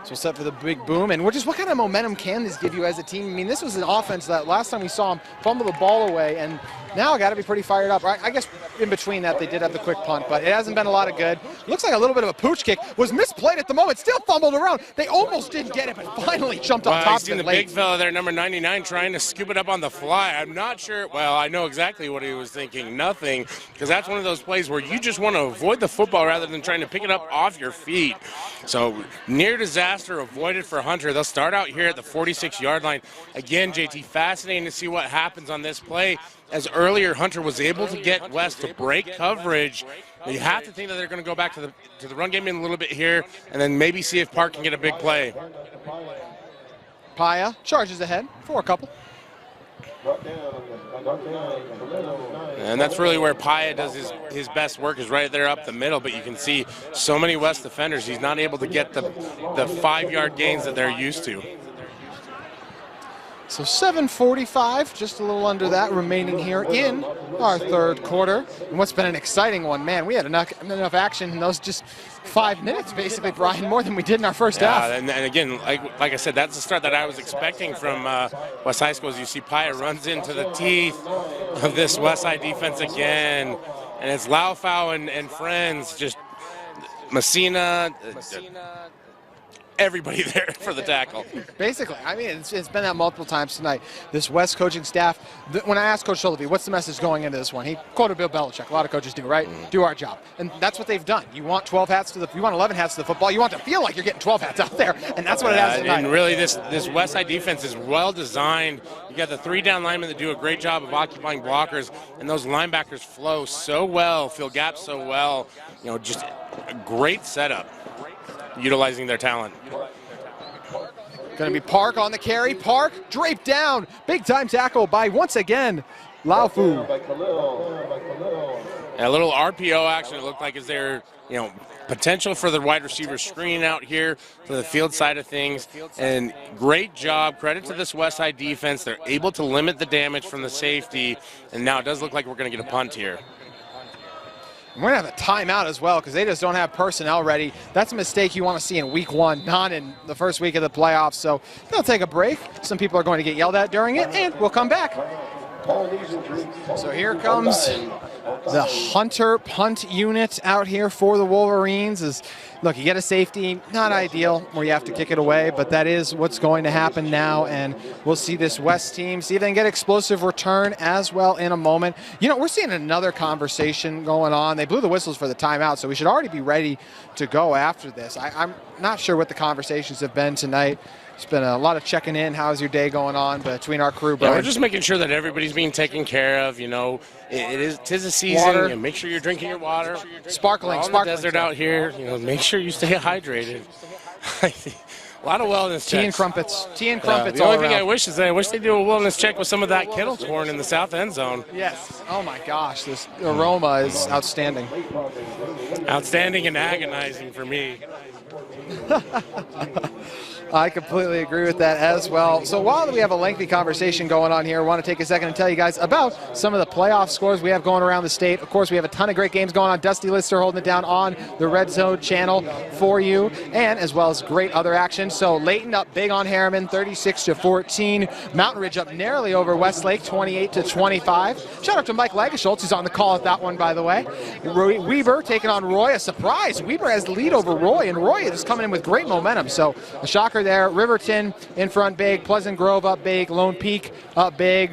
So set for the big boom, and what kind of momentum can this give you as a team? I mean, this was an offense that last time we saw them fumble the ball away, and now got to be pretty fired up. I guess in between that they did have the quick punt, but it hasn't been a lot of good. Looks like a little bit of a pooch kick. Was misplayed at the moment, still fumbled around. They almost didn't get it, but finally jumped on top of it the late. Big fella there, number 99, trying to scoop it up on the fly. I'm not sure. Well, I know exactly what he was thinking. Nothing, because that's one of those plays where you just want to avoid the football rather than trying to pick it up off your feet. So near disaster avoided for Hunter. They'll start out here at the 46-yard line. Again, JT, fascinating to see what happens on this play. As earlier, Hunter was able to get West to break coverage. You have to think that they're going to go back to the run game in a little bit here, and then maybe see if Park can get a big play. Paya charges ahead for a couple. And that's really where Paya does his best work, is right there up the middle. But you can see so many West defenders, he's not able to get the 5-yard gains that they're used to. So 7:45, just a little under that, remaining here in our third quarter. And what's been an exciting one, man, we had enough action in those just 5 minutes, basically, Brian, more than we did in our first half. And again, like I said, that's the start that I was expecting from West High School. As you see, Paya runs into the teeth of this West Side defense again. And it's Laufau and friends, just Messina, everybody there for the tackle. Basically, I mean, it's been that multiple times tonight. This West coaching staff, when I asked Coach Shullevy, what's the message going into this one? He quoted Bill Belichick. A lot of coaches do, right? Do our job. And that's what they've done. You want 12 hats you want 11 hats to the football. You want to feel like you're getting 12 hats out there. And that's what it has tonight. And really, this West Side defense is well designed. You got the 3 down linemen that do a great job of occupying blockers, and those linebackers flow so well, fill gaps so well. You know, just a great setup, utilizing their talent. Going to be Park on the carry. Park draped down. Big time tackle by, once again, Laufu. A little RPO action, it looked like, is there, potential for the wide receiver screen out here for the field side of things. And great job. Credit to this West Side defense. They're able to limit the damage from the safety. And now it does look like we're going to get a punt here. We're going to have a timeout as well because they just don't have personnel ready. That's a mistake you want to see in week 1, not in the first week of the playoffs. So they'll take a break. Some people are going to get yelled at during it, and we'll come back. So here comes the Hunter punt unit out here for the Wolverines. Look, you get a safety, not ideal where you have to kick it away, but that is what's going to happen now, and we'll see this West team, see if they can get explosive return as well in a moment. You know, we're seeing another conversation going on. They blew the whistles for the timeout, so we should already be ready to go after this. I'm not sure what the conversations have been tonight. It's been a lot of checking in. How's your day going on between our crew, bro? Yeah, we're just making sure that everybody's being taken care of. You know, tis a season. Water. You know, make sure you're drinking your water. Sparkling, on sparkling. the desert out here. You know, make sure you stay hydrated. A lot of wellness Tea checks. and crumpets. Tea and crumpets The all only thing around. I wish is that I wish they do a wellness check with some of that kettle corn in the south end zone. Yes. Oh my gosh, this aroma is outstanding. Outstanding and agonizing for me. I completely agree with that as well. So while we have a lengthy conversation going on here, I want to take a second and tell you guys about some of the playoff scores we have going around the state. Of course, we have a ton of great games going on. Dusty Lister holding it down on the Red Zone channel for you, and as well as great other action. So Layton up big on Harriman, 36-14. Mountain Ridge up narrowly over Westlake, 28-25. Shout out to Mike Lagerschultz, who's on the call at that one, by the way. Weber taking on Roy, a surprise. Weber has the lead over Roy, and Roy is coming in with great momentum. So a shocker there. Riverton in front big, Pleasant Grove up big, Lone Peak up big.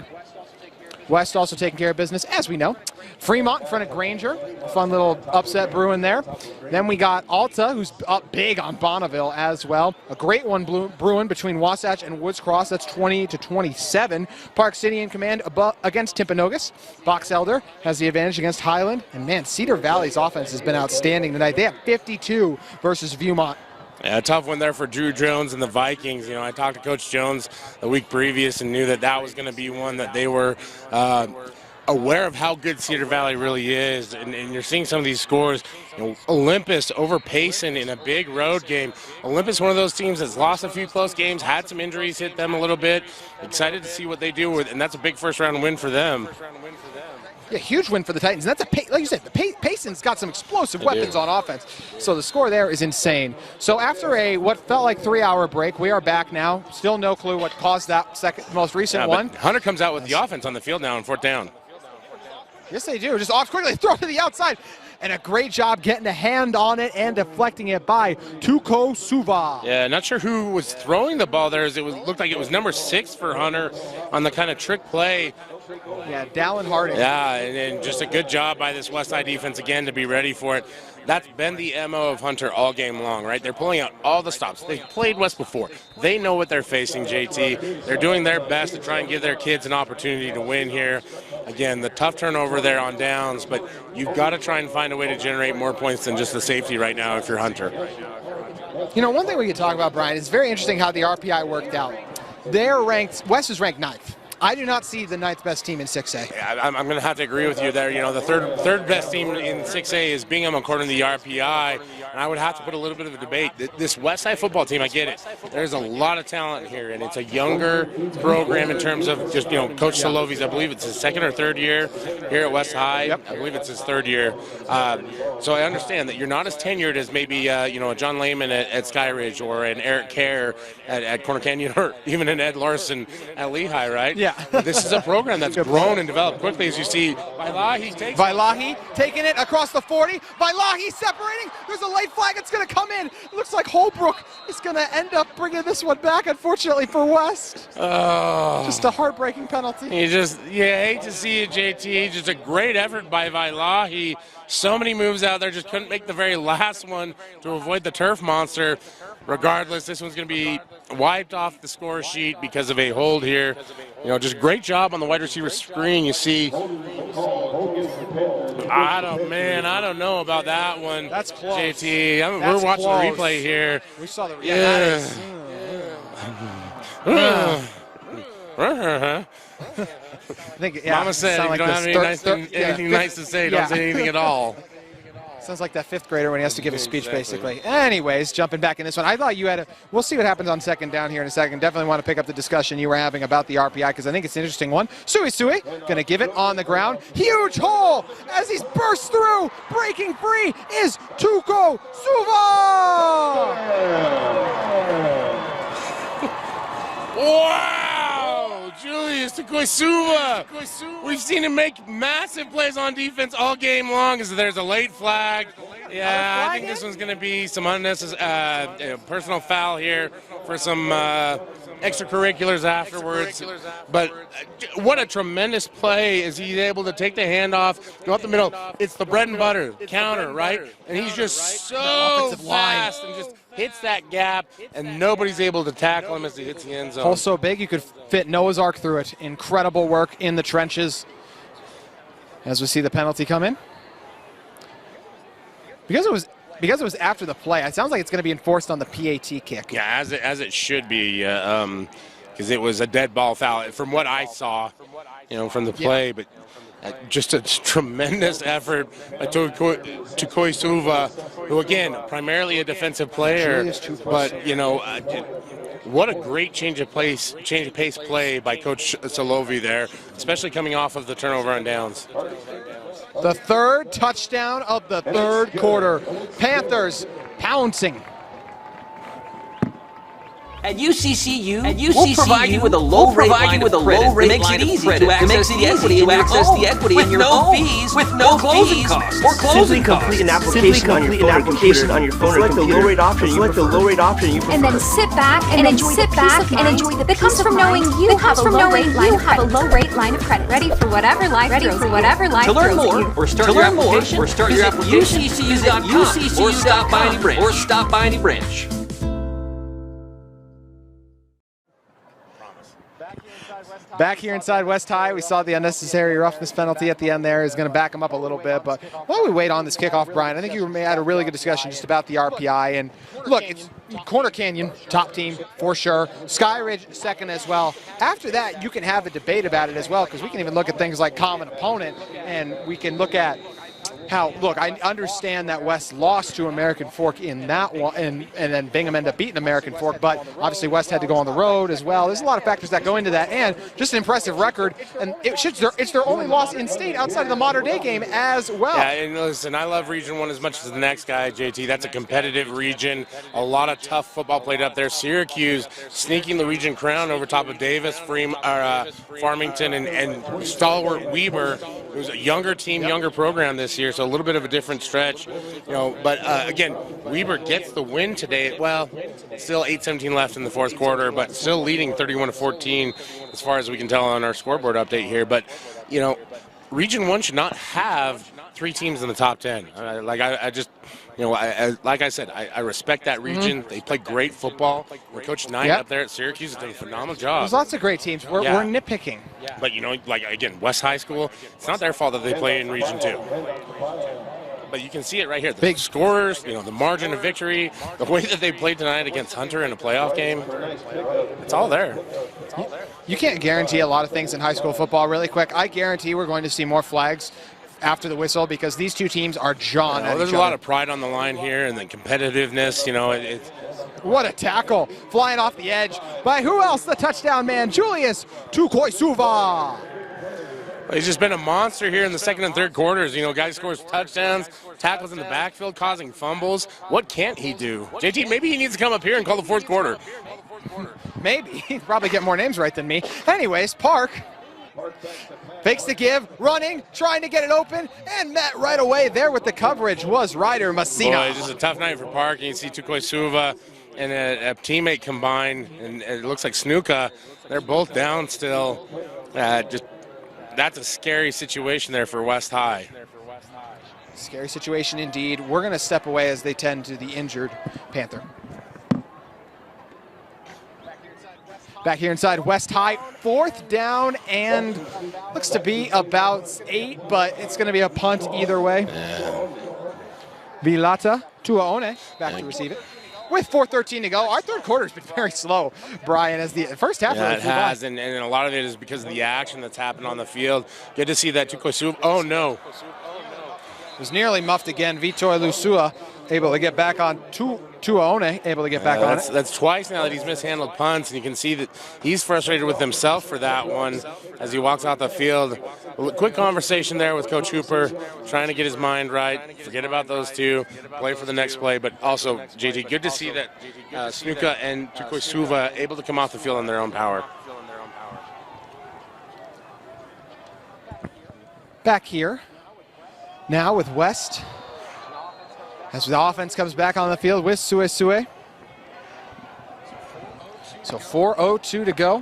West also taking care of business, as we know. Fremont in front of Granger, fun little upset brewing there. Then we got Alta, who's up big on Bonneville as well. A great one brewing between Wasatch and Woods Cross. That's 20-27. Park City in command against Timpanogos. Box Elder has the advantage against Highland. And man, Cedar Valley's offense has been outstanding tonight. They have 52 versus Viewmont. Yeah, a tough one there for Drew Jones and the Vikings. You know, I talked to Coach Jones the week previous and knew that that was going to be one that they were aware of how good Cedar Valley really is. And you're seeing some of these scores. You know, Olympus over Payson in a big road game. Olympus, one of those teams that's lost a few close games, had some injuries hit them a little bit. Excited to see what they do with, and that's a big first-round win for them. Yeah, huge win for the Titans. That's like you said, Payson's got some explosive weapons on offense. So the score there is insane. So after what felt like 3-hour break, we are back now. Still no clue what caused that most recent one. Hunter comes out with the offense on the field now on 4th down. Yes, they do. Just off quickly, throw it to the outside. And a great job getting a hand on it and deflecting it by Tuko Suva. Yeah, not sure who was throwing the ball there. Looked like it was number 6 for Hunter on the kind of trick play. Yeah, Dallin Harding. Yeah, and just a good job by this Westside defense again to be ready for it. That's been the MO of Hunter all game long, right? They're pulling out all the stops. They've played West before. They know what they're facing, JT. They're doing their best to try and give their kids an opportunity to win here. Again, the tough turnover there on downs, but you've got to try and find a way to generate more points than just the safety right now if you're Hunter. You know, one thing we could talk about, Brian, it's very interesting how the RPI worked out. They're ranked, West is ranked 9th. I do not see the 9th best team in 6A. Yeah, I'm going to have to agree with you there. You know, the third best team in 6A is Bingham according to the RPI, and I would have to put a little bit of a debate. This Westside football team, I get it. There's a lot of talent here, and it's a younger program in terms of just, you know, Coach Solovi's, I believe it's his 2nd or 3rd year here at West High. Yep. I believe it's his 3rd year. So I understand that you're not as tenured as maybe, you know, a John Lehman at Skyridge or an Eric Kerr at Corner Canyon or even an Ed Larson at Lehigh, right? Yeah. This is a program that's grown and developed quickly, as you see. Vailahi taking it across the 40. Vailahi separating. There's a late flag. It's going to come in. It looks like Holbrook is going to end up bringing this one back, unfortunately, for West. Just a heartbreaking penalty. You hate to see it, JT. Just a great effort by Vailahi. So many moves out there, just couldn't make the very last one to avoid the turf monster. Regardless, this one's going to be wiped off the score sheet because of a hold here. You know, just great job on the wide receiver screen. You see, I don't know about that one. That's close. JT, That's we're watching close. the replay here. We saw the yeah. I think, Mama said, if you don't have anything nice to say, don't say anything at all. Sounds like that 5th grader when he has to give a speech, basically. Anyways, jumping back in this one. I thought you had we'll see what happens on 2nd down here in a second. Definitely want to pick up the discussion you were having about the RPI because I think it's an interesting one. SueSue going to give it on the ground. Huge hole as he's burst through. Breaking free is Tuko Suva! Wow! Julius Tukoisuva. We've seen him make massive plays on defense all game long as there's a late flag. Yeah, I think this one's going to be some unnecessary personal foul here for some extracurriculars afterwards. But what a tremendous play is he's able to take the handoff, go up the middle. It's the bread and butter counter, right? And he's just so fast and just hits that gap, and nobody's able to tackle him as he hits the end zone. Hole so big you could fit Noah's Ark through it. Incredible work in the trenches. As we see the penalty come in. Because it was after the play, it sounds like it's going to be enforced on the PAT kick. Yeah, as it should be, because it was a dead ball foul from what I saw, from the play. But just a tremendous effort by Tukoisuva, who again primarily a defensive player, but what a great change of pace play by Coach Solovi there, especially coming off of the turnover on downs. The third touchdown of the third quarter. Panthers pouncing. At UCCU, we'll provide you with a low rate line of credit that makes it easy to access the equity in your home with no closing costs or closing costs. Simply complete an application on your phone or computer. Select the low rate option. You prefer. And then sit back and enjoy the peace of mind that comes from knowing you have a low rate line of credit, ready for whatever life throws at you. To learn more or start your application, visit UCCU.com or stop by any branch. Back here inside West High, we saw the unnecessary roughness penalty at the end there is going to back him up a little bit. But while we wait on this kickoff, Brian, I think you had a really good discussion just about the RPI. And look, it's Corner Canyon, top team for sure. Sky Ridge, second as well. After that, you can have a debate about it as well, because we can even look at things like common opponent, and we can look at how, look, I understand that West lost to American Fork in that one, and then Bingham ended up beating American Fork, but obviously West had to go on the road as well. There's a lot of factors that go into that, and just an impressive record, and it's their only loss in state outside of the modern day game as well. Yeah, and listen, I love Region 1 as much as the next guy, JT. That's a competitive region. A lot of tough football played up there. Syracuse sneaking the region crown over top of Davis, Farmington, and stalwart Weber. It was a younger team, younger program this year, so a little bit of a different stretch, But again, Weber gets the win today. Well, still 8:17 left in the fourth quarter, but still leading 31-14 as far as we can tell on our scoreboard update here. But Region 1 should not have three teams in the top 10. Like I said, I respect that region. They play great football. Coach Knight up there at Syracuse has done a phenomenal job. There's lots of great teams. We're nitpicking. But, again, West High School, it's not their fault that they play in Region 2. But you can see it right here. The big scorers, the margin of victory, the way that they played tonight against Hunter in a playoff game, it's all there. You can't guarantee a lot of things in high school football. Really quick, I guarantee we're going to see more flags after the whistle, because these two teams are jawing at each There's other. a lot of pride on the line here, and then competitiveness. What a tackle, flying off the edge by who else? The touchdown man, Julius Tukoisuva. He's just been a monster here in the second and third quarters. Guy scores touchdowns, tackles in the backfield, causing fumbles. What can't he do? JT, maybe he needs to come up here and call the fourth quarter. Maybe. He'd probably get more names right than me. Anyways, Park fakes the give, running, trying to get it open, and met right away there with the coverage was Ryder Messina. Boy, this is a tough night for Park. You can see Tukoisuva and a teammate combined, and it looks like Snuka. They're both down still. That's a scary situation there for West High. Scary situation indeed. We're going to step away as they tend to the injured Panther. Back here inside West High, fourth down and looks to be about 8, but it's going to be a punt either way. Vilata Tuaone back to receive it. With 4:13 to go, our third quarter has been very slow, Brian, as the first half. Yeah, it has, and a lot of it is because of the action that's happened on the field. Good to see that Tukoisuva. Oh, no. It was nearly muffed again. Vitor Lusua able to get back on Tuaone, able to get back on it. That's twice now that he's mishandled punts, and you can see that he's frustrated with himself for that one as he walks out the field. A quick conversation there with Coach Hooper, trying to get his mind right. Forget about those two. Play for the next play. But also, JT, good to see that Snuka and Tukoisuva able to come off the field on their own power. back here now with West as the offense comes back on the field with SueSue. So 4:02 to go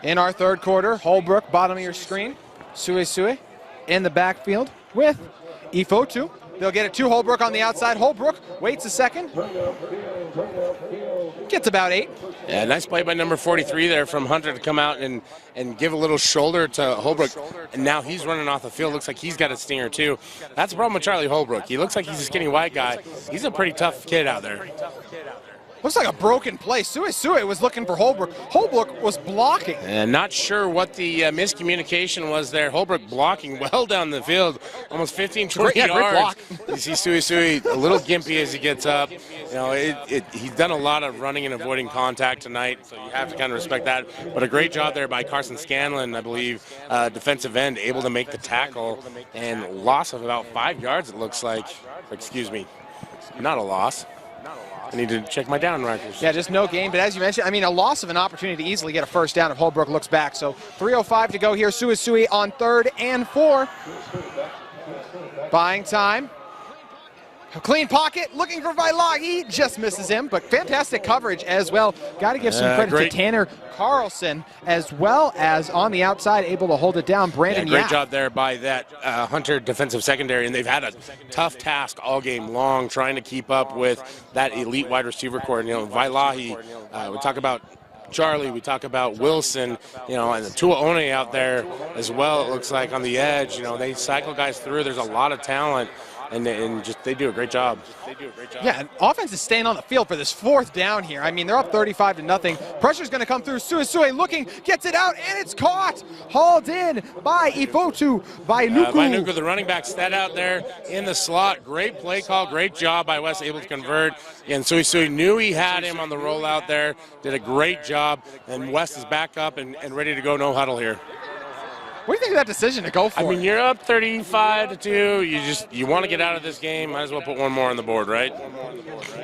in our third quarter. Holbrook, bottom of your screen. SueSue in the backfield with Ifotu. They'll get it to Holbrook on the outside. Holbrook waits a second. Gets about 8. Yeah, nice play by number 43 there from Hunter to come out and give a little shoulder to Holbrook. And now he's running off the field. Looks like he's got a stinger too. That's the problem with Charlie Holbrook. He looks like he's a skinny white guy. He's a pretty tough kid out there. Looks like a broken play. SueSue was looking for Holbrook. Holbrook was blocking. And not sure what the miscommunication was there. Holbrook blocking well down the field, almost 15, 20 yards. Great block. You see SueSue a little gimpy as he gets up. You know, he's done a lot of running and avoiding contact tonight, so you have to kind of respect that. But a great job there by Carson Scanlon, I believe, defensive end, able to make the tackle, and loss of about 5 yards, it looks like. Excuse me, not a loss. I need to check my down markers. Yeah, just no gain. But as you mentioned, I mean, a loss of an opportunity to easily get a first down if Holbrook looks back. So 3:05 to go here. SueSue on 3rd and 4. Buying time. A clean pocket, looking for Vailahi, just misses him, but fantastic coverage as well. Got to give some credit to Tanner Carlson, as well as on the outside, able to hold it down. Brandon Great job there by that Hunter defensive secondary, and they've had a tough task all game long trying to keep up with that elite wide receiver core. You know, Vailahi, we talk about Charlie, we talk about Wilson, you know, and the Tuaone out there as well, it looks like, on the edge. You know, they cycle guys through. There's a lot of talent. And just they do a great job. Yeah, and offense is staying on the field for this 4th down here. I mean, they're up 35-0. Pressure's going to come through. SueSue looking, gets it out, and it's caught. Hauled in by Ifotu, Vainuku. Vainuku, the running back, stat out there in the slot. Great play call, great job by West, able to convert. And SueSue knew he had him on the rollout there. Did a great job. And West is back up and ready to go no huddle here. What do you think of that decision to go for? I mean, you're up 35-2. You want to get out of this game. Might as well put one more on the board, right?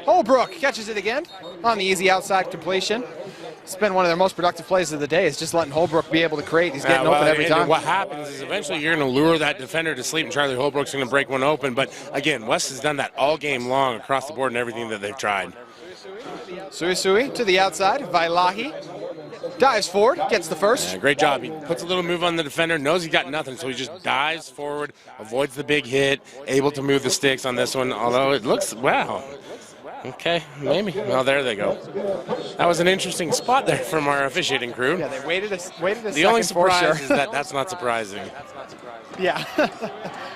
Holbrook catches it again on the easy outside completion. It's been one of their most productive plays of the day. It's just letting Holbrook be able to create. He's getting open every time. What happens is eventually you're going to lure that defender to sleep, and Charlie Holbrook's going to break one open. But again, West has done that all game long across the board and everything that they've tried. SueSue to the outside. Vailahi dives forward, gets the first. Yeah, great job. He puts a little move on the defender, knows he's got nothing, so he just dives forward, avoids the big hit, able to move the sticks on this one, although it looks, wow. Okay, maybe. Well, there they go. That was an interesting spot there from our officiating crew. Yeah, they waited a second. The only surprise is that that's not surprising. Yeah.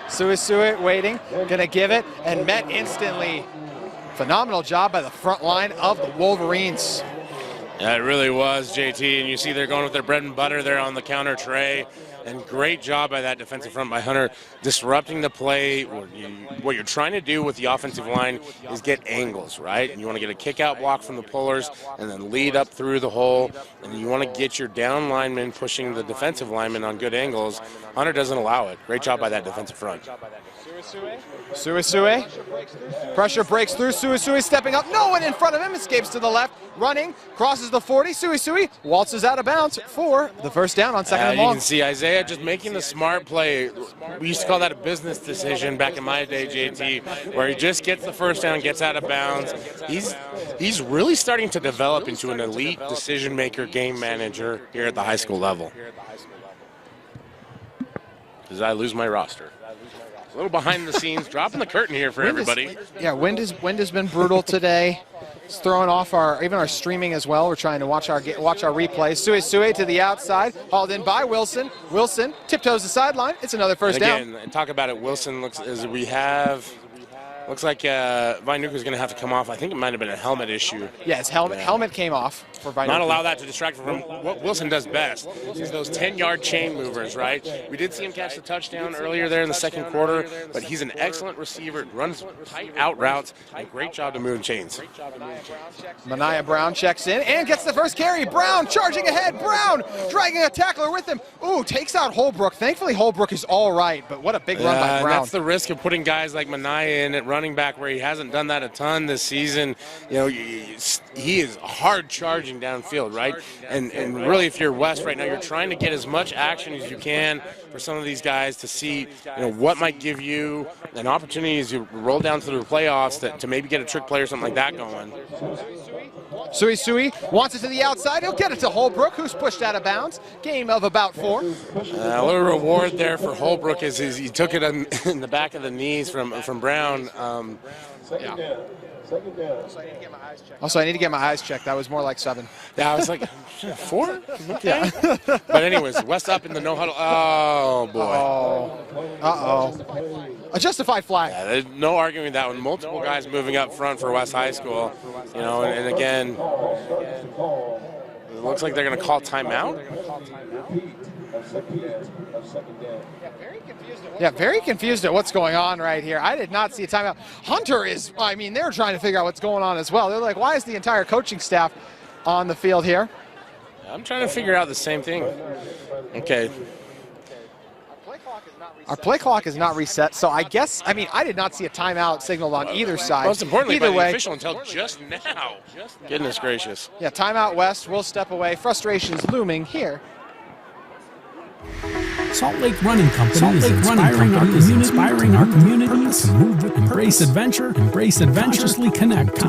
SueSue waiting, gonna give it, and met instantly. Phenomenal job by the front line of the Wolverines. Yeah, it really was, JT, and you see they're going with their bread and butter there on the counter tray. And great job by that defensive front by Hunter, disrupting the play. What you're trying to do with the offensive line is get angles, right? And you want to get a kick-out block from the pullers and then lead up through the hole. And you want to get your down linemen pushing the defensive linemen on good angles. Hunter doesn't allow it. Great job by that defensive front. SueSue. Pressure breaks through. SueSue stepping up. No one in front of him. Escapes to the left. Running. Crosses the 40. SueSue waltzes out of bounds for the first down on 2nd and long. You can see Isaiah just making the smart play. We used to call that a business decision back in my day, JT, where he just gets the first down, gets out of bounds. He's really starting to develop into an elite decision maker, game manager here at the high school level. As I lose my roster. A little behind the scenes, dropping the curtain here for everybody. Wind has been brutal today. It's throwing off even our streaming as well. We're trying to watch our replays. SueSue to the outside, hauled in by Wilson. Wilson tiptoes the sideline. It's another first down. Again, talk about it. Wilson looks like Vainuku is going to have to come off. I think it might have been a helmet issue. Yeah, his helmet came off for Vainuku. Not allow that to distract from what Wilson does best. Is those 10-yard chain movers, right? We did see him catch the touchdown earlier there in the second quarter, but he's an excellent receiver, runs tight out routes, and great job to move chains. Mania Brown checks in and gets the first carry. Brown charging ahead. Brown dragging a tackler with him. Ooh, takes out Holbrook. Thankfully, Holbrook is all right, but what a big run by Brown. That's the risk of putting guys like Mania in at run running back where he hasn't done that a ton this season. You know, he is hard charging downfield, right? And really, if you're West right now, you're trying to get as much action as you can for some of these guys to see, what might give you an opportunity as you roll down to the playoffs to maybe get a trick play or something like that going. SueSue wants it to the outside. He'll get it to Holbrook, who's pushed out of bounds. Game of about 4. A little reward there for Holbrook is he took it in the back of the knees from Brown. Yeah. Also, I need to get my eyes checked. That was more like 7. Yeah, I was like, 4? Okay. Yeah. But anyways, West up in the no huddle. Oh, boy. Uh-oh. A justified flag. Yeah, there's no arguing that one. Multiple guys moving up front for West High School. And again, it looks like they're going to call timeout. Yeah, very confused at what's going on right here. I did not see a timeout. Hunter is, they're trying to figure out what's going on as well. They're like, why is the entire coaching staff on the field here? I'm trying to figure out the same thing. Okay. Our play clock is not reset, so I guess, I did not see a timeout signaled on either side. Most importantly, either by way, the official until just now. Goodness gracious. Yeah, timeout West. We'll step away. Frustrations looming here. Salt Lake Running Company is inspiring our community to move with embrace adventure, consciously connect to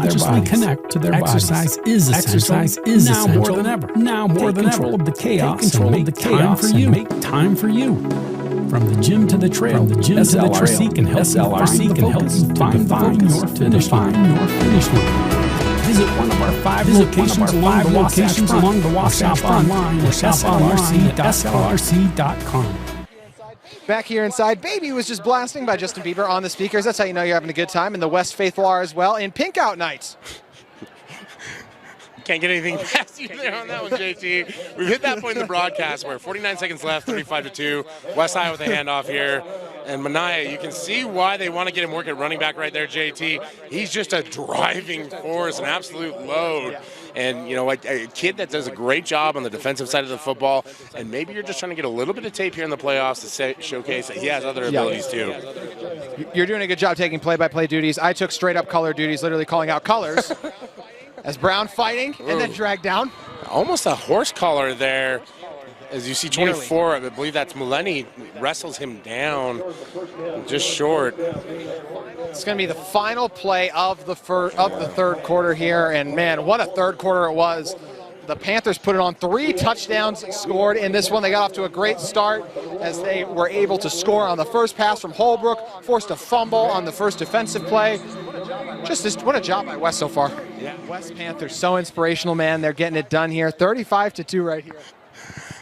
their bodies. Exercise is now more than ever. Take control of the chaos and make time for you. From the gym to the trail, SLRC can help you find your finish line. Visit one of our 5 locations along the Wasatch Front online or slrc.com. Back here inside, Baby was just blasting by Justin Bieber on the speakers. That's how you know you're having a good time. And the West faithful are as well in Pink Out Nights. Can't get anything past you there on that one, JT. We've hit that point in the broadcast where 49 seconds left, 35-2. West High with a handoff here. And Manaya, you can see why they want to get him work at running back right there, JT. He's just a driving force, an absolute load. And, a kid that does a great job on the defensive side of the football. And maybe you're just trying to get a little bit of tape here in the playoffs to showcase that he has other abilities too. You're doing a good job taking play-by-play duties. I took straight-up color duties, literally calling out colors. As Brown fighting and then dragged down. Almost a horse collar there. As you see 24, I believe that's Muleni, wrestles him down just short. It's going to be the final play of the third quarter here. And, man, what a third quarter it was. The Panthers put it on 3 touchdowns scored in this one. They got off to a great start as they were able to score on the first pass from Holbrook, forced a fumble on the first defensive play. What a job by West so far. Yeah, West Panthers, so inspirational, man. They're getting it done here. 35-2 right here.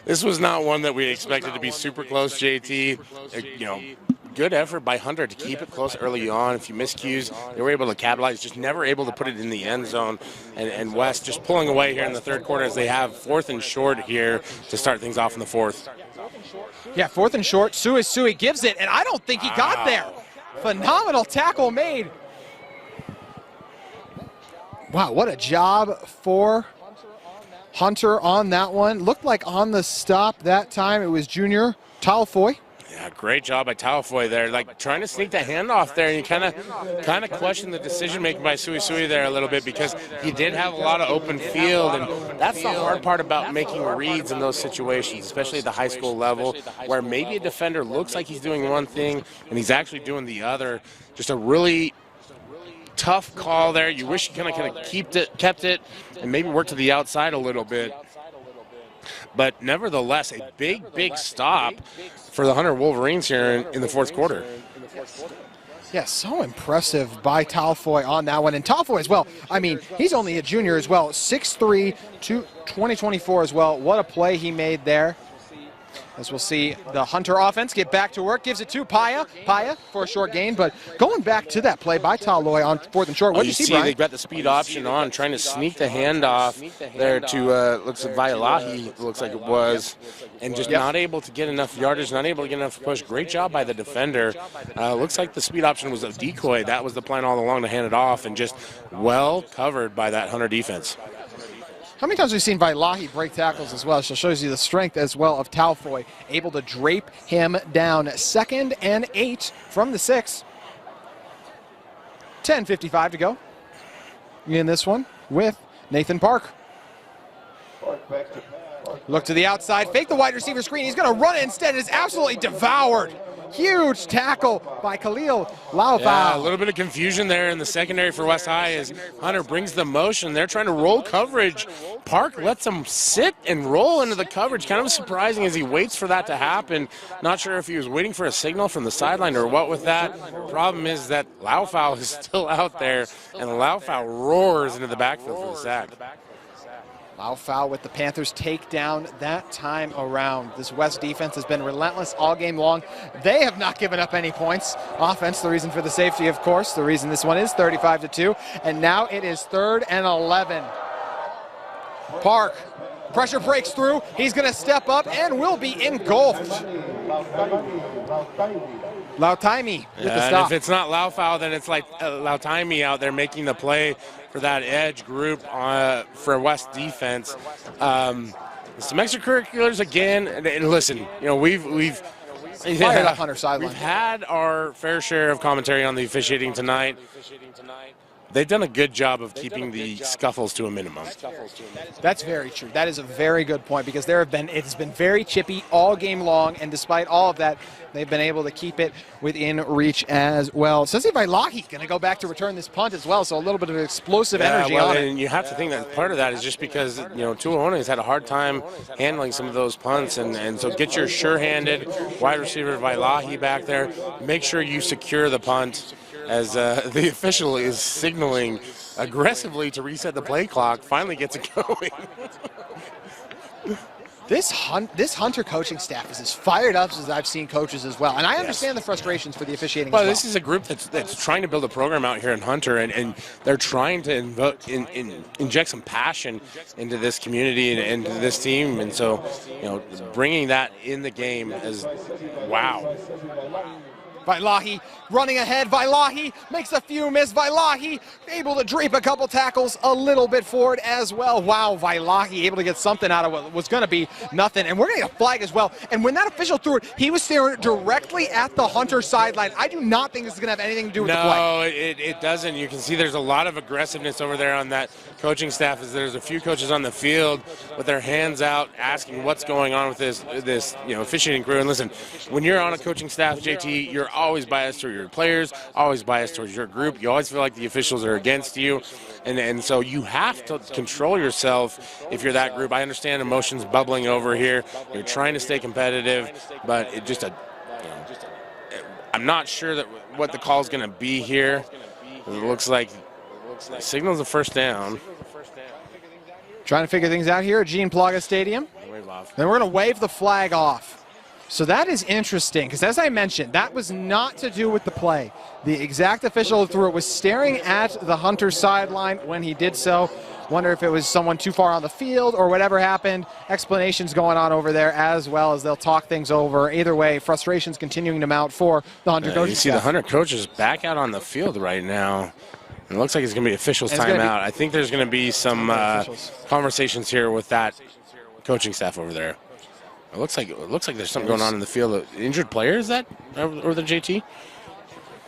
This was not one that we expected to be super close, JT. Good effort by Hunter to keep it close early on. A few miscues, they were able to capitalize, just never able to put it in the end zone. And West just pulling away here in the third quarter as they have 4th and short here to start things off in the 4th. Yeah, 4th and short. SueSue gives it, and I don't think he got there. Phenomenal tackle made. Wow, what a job for Hunter on that one. Looked like on the stop that time it was junior Talfoy. Yeah, great job by Talfoy there. Like trying to sneak the handoff there, and you kind of question the decision making by SueSue there a little bit because he did have a lot of open field, and that's the hard part about making reads in those situations, especially at the high school level, where maybe a defender looks like he's doing one thing and he's actually doing the other. Just a really tough call there. You wish you kind of kept it, and maybe worked to the outside a little bit. But nevertheless, a big stop for the Hunter Wolverines here in the 4th quarter. Yeah, so impressive by Talfoy on that one. And Talfoy as well, he's only a junior as well. 6'3", 2024 as well. What a play he made there. As we'll see the Hunter offense get back to work, gives it to Paya for a short gain. But going back to that play by Talfoy on 4th and short, what did you see, Brian? They've got the speed option on, trying to sneak the handoff there to, looks like Vailahi, looks like it was, and just not able to get enough yardage, not able to get enough push. Great job by the defender. Looks like the speed option was a decoy. That was the plan all along to hand it off, and just well covered by that Hunter defense. How many times have we seen Vailahi break tackles as well? So it shows you the strength as well of Talfoy, able to drape him down. 2nd and 8 from the 6. 10:55 to go in this one with Nathan Park. Look to the outside, fake the wide receiver screen. He's going to run it instead. It's absolutely devoured. Huge tackle by Khalil Laufau. Yeah, a little bit of confusion there in the secondary for West High as Hunter brings the motion. They're trying to roll coverage. Park lets him sit and roll into the coverage. Kind of surprising as he waits for that to happen. Not sure if he was waiting for a signal from the sideline or what with that. Problem is that Laufau is still out there, and Laufau roars into the backfield for the sack. Laufau with the Panthers takedown that time around. This West defense has been relentless all game long. They have not given up any points. Offense, the reason for the safety, of course. The reason this one is 35-2. And now it is 3rd and 11. Park, pressure breaks through. He's going to step up and will be engulfed. Lautaimi with the stop. And if it's not Laufau, then it's like Lautaimi out there making the play for that edge group for West defense. Some extracurriculars again, and listen, you know, we've had our fair share of commentary on the officiating tonight. They've done a good job of keeping the scuffles to a minimum. That's very true. That is a very good point because it's been very chippy all game long, and despite all of that, they've been able to keep it within reach as well. Sesi Vailahi going to go back to return this punt as well, so a little bit of explosive energy on it. And you have to think that part of that is just because, you know, Arona has had a hard time handling some of those punts, and so get your sure-handed wide receiver Vailahi back there. Make sure you secure the punt as the official is signaling aggressively to reset the play clock, finally gets it going. This Hunter coaching staff is as fired up as I've seen coaches as well. And I understand the frustrations for the officiating well. as well. This is a group that's trying to build a program out here in Hunter, and they're trying to inject some passion into this community and into this team. And so, you know, bringing that in the game is wow. Vailahi running ahead. Vailahi makes a few miss. Vailahi able to drape a couple tackles a little bit forward as well. Wow, Vailahi able to get something out of what was going to be nothing. And we're going to get a flag as well. And when that official threw it, he was staring directly at the Hunter sideline. I do not think this is going to have anything to do with the play. No, it doesn't. You can see there's a lot of aggressiveness over there on that coaching staff. As there's a few coaches on the field with their hands out asking what's going on with this officiating crew. And listen, when you're on a coaching staff, JT, you're always biased toward your players, always biased towards your group. You always feel like the officials are against you, and so you have to control yourself if you're that group. I understand emotions bubbling over here. You're trying to stay competitive, but I'm not sure that what the call is going to be here. It looks like the signal's a first down. Trying to figure things out here at Gene Plaga Stadium. Then we're going to wave the flag off. So that is interesting, because as I mentioned, that was not to do with the play. The exact official who threw it was staring at the Hunter sideline when he did so. Wonder if it was someone too far on the field or whatever happened. Explanations going on over there as well as they'll talk things over. Either way, frustrations continuing to mount for the Hunter coaches. You see the Hunter coaches back out on the field right now. It looks like it's going to be officials timeout. I think there's going to be some conversations here with that coaching staff over there. It looks like there's something going on in the field. Injured players that or the JT?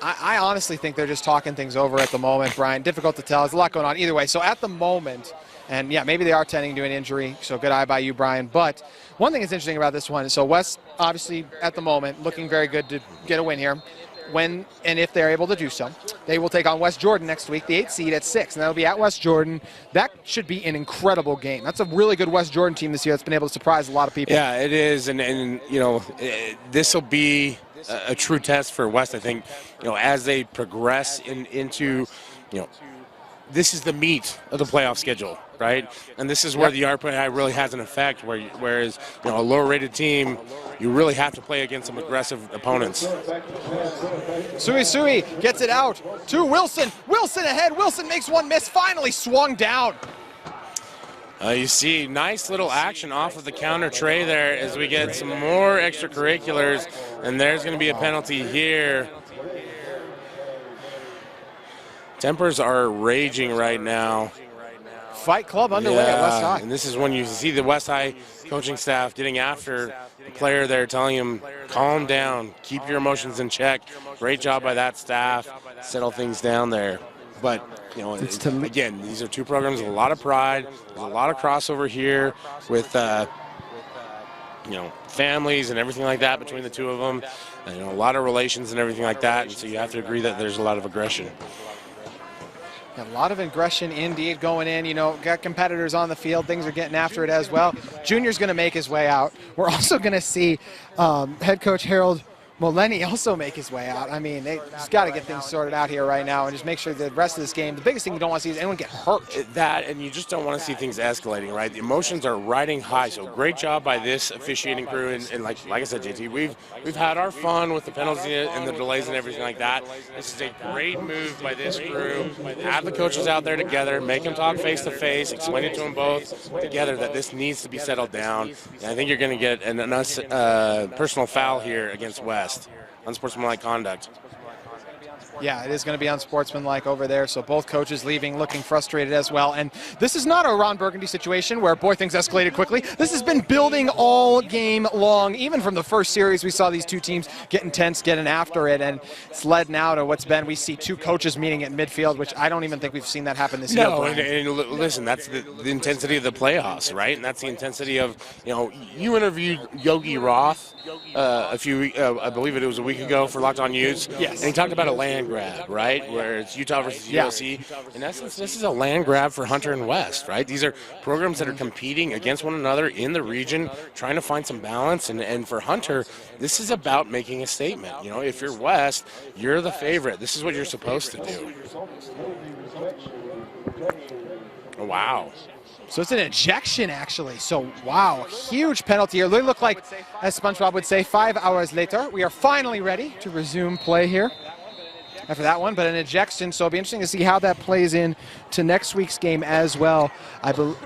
I honestly think they're just talking things over at the moment, Brian. Difficult to tell. There's a lot going on either way. So at the moment, and yeah, maybe they are tending to an injury. So good eye by you, Brian. But one thing that's interesting about this one is so West, obviously, at the moment, looking very good to get a win here. When and if they're able to do so, they will take on West Jordan next week, the 8th seed at 6, and that'll be at West Jordan. That should be an incredible game. That's a really good West Jordan team this year that's been able to surprise a lot of people. Yeah, it is, and you know, this will be a true test for West. I think, you know, as they progress into, you know, this is the meat of the playoff schedule, right? And this is where the RPI really has an effect. Whereas, you know, a lower-rated team, you really have to play against some aggressive opponents. SueSue gets it out to Wilson. Wilson ahead. Wilson makes one miss. Finally swung down. You see nice little action off of the counter tray there as we get some more extracurriculars, and there's going to be a penalty here. Tempers are raging right now. Fight club underway at West High. And this is when you see the West High coaching staff getting after the player there, telling him, calm down, keep your emotions in check. Great job by that staff, settle things down there. But, you know, again, these are two programs with a lot of pride. There's a lot of crossover here with, you know, families and everything like that between the two of them. And, you know, a lot of relations and everything like that. And so you have to agree that there's a lot of aggression. A lot of aggression indeed going in. You know, got competitors on the field. Things are getting after it as well. Junior's going to make his way out. We're also going to see head coach Harold Moleni also make his way out. I mean, they just got to get things sorted out here right now and just make sure the rest of this game, the biggest thing you don't want to see is anyone get hurt. That, and you just don't want to see things escalating, right? The emotions are riding high, so great job by this officiating crew. And like I said, JT, we've had our fun with the penalties and the delays and everything like that. This is a great move by this crew. Have the coaches out there together, make them talk face-to-face, explain it to them both together that this needs to be settled down. And I think you're going to get a personal foul here against West. Unsportsmanlike conduct. Yeah, it is going to be unsportsmanlike over there, so both coaches leaving looking frustrated as well. And this is not a Ron Burgundy situation where, boy, things escalated quickly. This has been building all game long. Even from the first series, we saw these two teams getting tense, getting after it, and it's led now to what's been, we see two coaches meeting at midfield, which I don't even think we've seen that happen this year. No, and listen, that's the intensity of the playoffs, right? And that's the intensity of, you know, you interviewed Yogi Roth I believe it was a week ago for Locked On Utes. Yes. And he talked about a land grab, right, where it's Utah versus USC. In essence, this is a land grab for Hunter and West, right? These are programs that are competing against one another in the region, trying to find some balance. And for Hunter, this is about making a statement. You know, if you're West, you're the favorite. This is what you're supposed to do. Oh, wow. So it's an ejection, actually. So, wow, huge penalty here. They look like, as SpongeBob would say, 5 hours later, we are finally ready to resume play here after that one. But an ejection, so it'll be interesting to see how that plays in to next week's game as well. I believe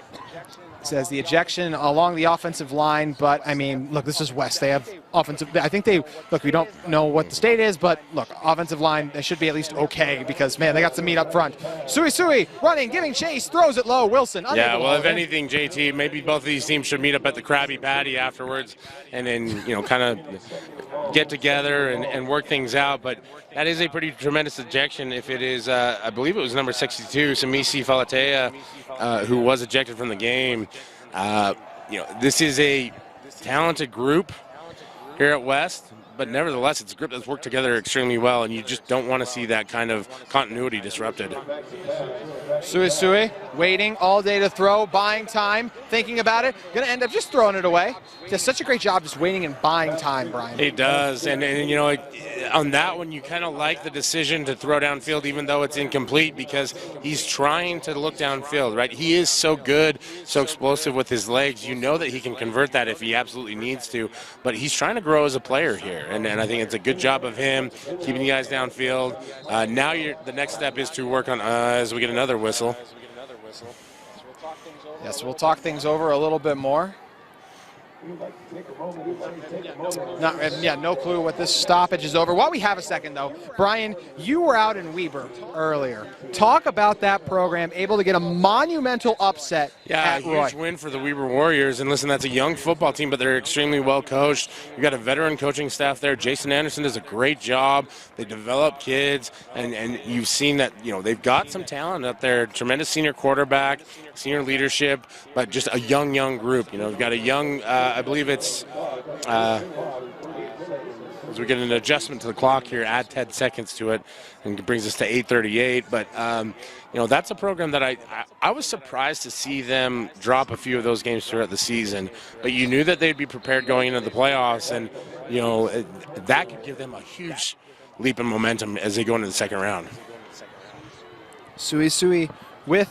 says the ejection along the offensive line, but I mean, look, this is West. They have offensive. I think we don't know what the state is, but look, offensive line, they should be at least okay because, man, they got some meat up front. SueSue running, giving chase, throws it low. Wilson. Yeah, well, if anything, JT, maybe both of these teams should meet up at the Krabby Patty afterwards and then, you know, kind of get together and work things out. But that is a pretty tremendous ejection if it is, I believe it was number 62, Samisi Falatea, who was ejected from the game. You know, this is a talented group here at West, but nevertheless, it's a group that's worked together extremely well, and you just don't want to see that kind of continuity disrupted. SueSue waiting all day to throw, buying time, thinking about it, going to end up just throwing it away. Does such a great job just waiting and buying time, Brian. He does, and you know, on that one, you kind of like the decision to throw downfield, even though it's incomplete, because he's trying to look downfield, right? He is so good, so explosive with his legs. You know that he can convert that if he absolutely needs to, but he's trying to grow as a player here, and I think it's a good job of him keeping the guys downfield. Now the next step is to work on as we get another whistle. Yes, we'll talk things over a little bit more. No clue what this stoppage is over. While we have a second, though, Brian, you were out in Weber earlier. Talk about that program, able to get a monumental upset at Roy. Huge win for the Weber Warriors. And listen, that's a young football team, but they're extremely well coached. You've got a veteran coaching staff there. Jason Anderson does a great job. They develop kids, and you've seen that, you know, they've got some talent up there. Tremendous senior quarterback, senior leadership, but just a young group. You know, we've got a young, I believe it's, as we get an adjustment to the clock here, add 10 seconds to it, and it brings us to 8:38. But, you know, that's a program that I was surprised to see them drop a few of those games throughout the season. But you knew that they'd be prepared going into the playoffs, and, you know, that could give them a huge leap in momentum as they go into the second round. SueSue with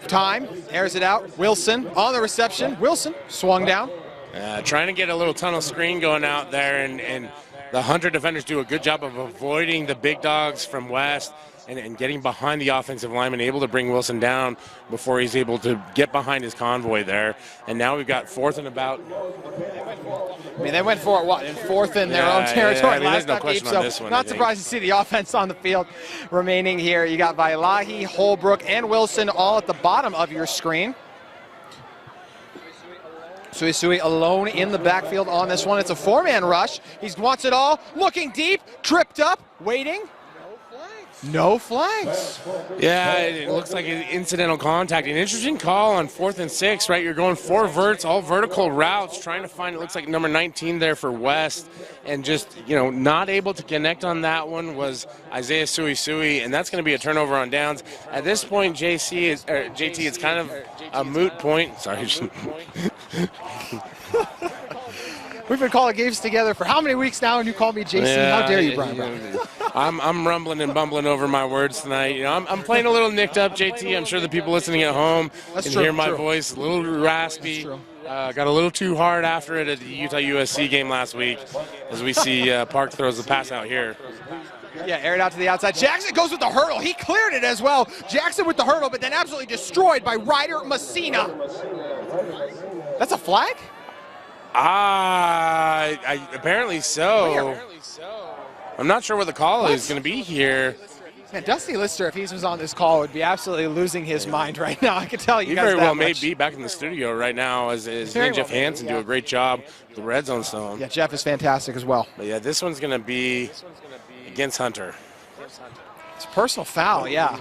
time, airs it out. Wilson on the reception. Wilson swung down. Trying to get a little tunnel screen going out there, and the Hunter defenders do a good job of avoiding the big dogs from West and getting behind the offensive lineman, able to bring Wilson down before he's able to get behind his convoy there. And now we've got 4th and about. I mean, they went for it, what, in fourth in their own territory last no time question deep, on so this one, not surprised to see the offense on the field remaining here. You got Vailahi, Holbrook, and Wilson all at the bottom of your screen. SueSue alone in the backfield on this one. It's a four-man rush. He wants it all, looking deep, tripped up, waiting. No flags. Yeah, it looks like an incidental contact. An interesting call on 4th and 6, right? You're going 4 verts, all vertical routes, trying to find, it looks like number 19 there for West, and just, not able to connect on that one was Isaiah SueSue, and that's going to be a turnover on downs. At this point, JT, it's kind of a moot point. Sorry. We've been calling games together for how many weeks now, and you call me JC? Yeah, how dare you, Brian? I'm rumbling and bumbling over my words tonight. I'm playing a little nicked up, JT. I'm sure the people listening at home can hear my voice, a little raspy. Got a little too hard after it at the Utah-USC game last week, as we see Park throws the pass out here. Yeah, aired out to the outside. Jackson goes with the hurdle. He cleared it as well. Jackson with the hurdle, but then absolutely destroyed by Ryder Messina. That's a flag? Apparently so. I'm not sure what the call is going to be here. Man, Dusty Lister, if he was on this call, would be absolutely losing his mind right now. I can tell you he guys very well much. may be back in the studio right now as Jeff Hansen do a great job with the red zone stone. Yeah, Jeff is fantastic as well. But yeah, this one's going to be against Hunter. It's a personal foul, yeah.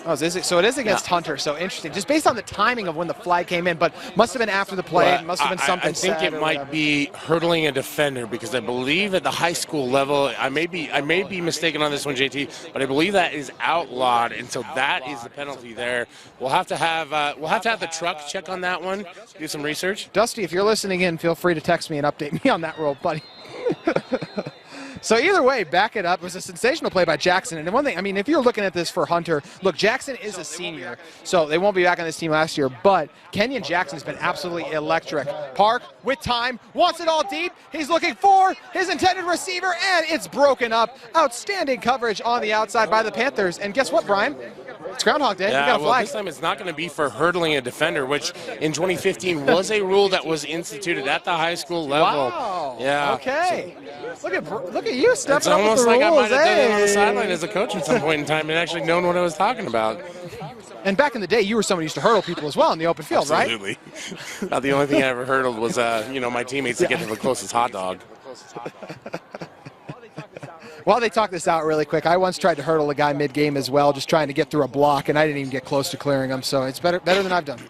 Oh, so it is against Hunter, so interesting. Just based on the timing of when the flag came in, but must have been after the play, must have been something I think it might be hurdling a defender, because I believe at the high school level, I may be mistaken on this one, JT, but I believe that is outlawed, and so that is the penalty there. We'll have to have the truck check on that one, do some research. Dusty, if you're listening in, feel free to text me and update me on that rule, buddy. So either way, back it up. It was a sensational play by Jackson. And one thing, I mean, if you're looking at this for Hunter, look, Jackson is a senior, so they won't be back on this team last year, but Kenyon Jackson's been absolutely electric. Park, with time, wants it all deep. He's looking for his intended receiver, and it's broken up. Outstanding coverage on the outside by the Panthers. And guess what, Brian? It's Groundhog Day. Yeah, we got a flag. This time it's not going to be for hurdling a defender, which in 2015 was a rule that was instituted at the high school level. Wow. Yeah. Okay. Look at you stepping it's up with almost the like rules. I might have done it on the sideline as a coach at some point in time and actually known what I was talking about. And back in the day, you were someone who used to hurdle people as well in the open field, Absolutely. Right? Not the only thing I ever hurdled was, my teammates to get to the closest hot dog. While they talk this out really quick, I once tried to hurdle a guy mid-game as well, just trying to get through a block, and I didn't even get close to clearing him, so it's better than I've done.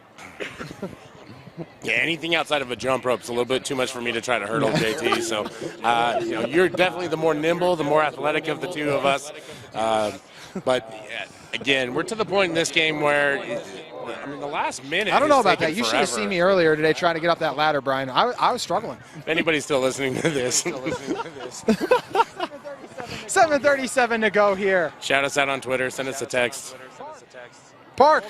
Yeah, anything outside of a jump rope is a little bit too much for me to try to hurdle, JT. So, you're definitely the more nimble, the more athletic of the two of us. But, again, we're to the point in this game where, the last minute I don't know about taken that. You forever. should have seen me earlier today trying to get up that ladder, Brian. I was struggling. If anybody's still listening to this. 7:37 to go here. Shout us out on Twitter. Send us a text. Park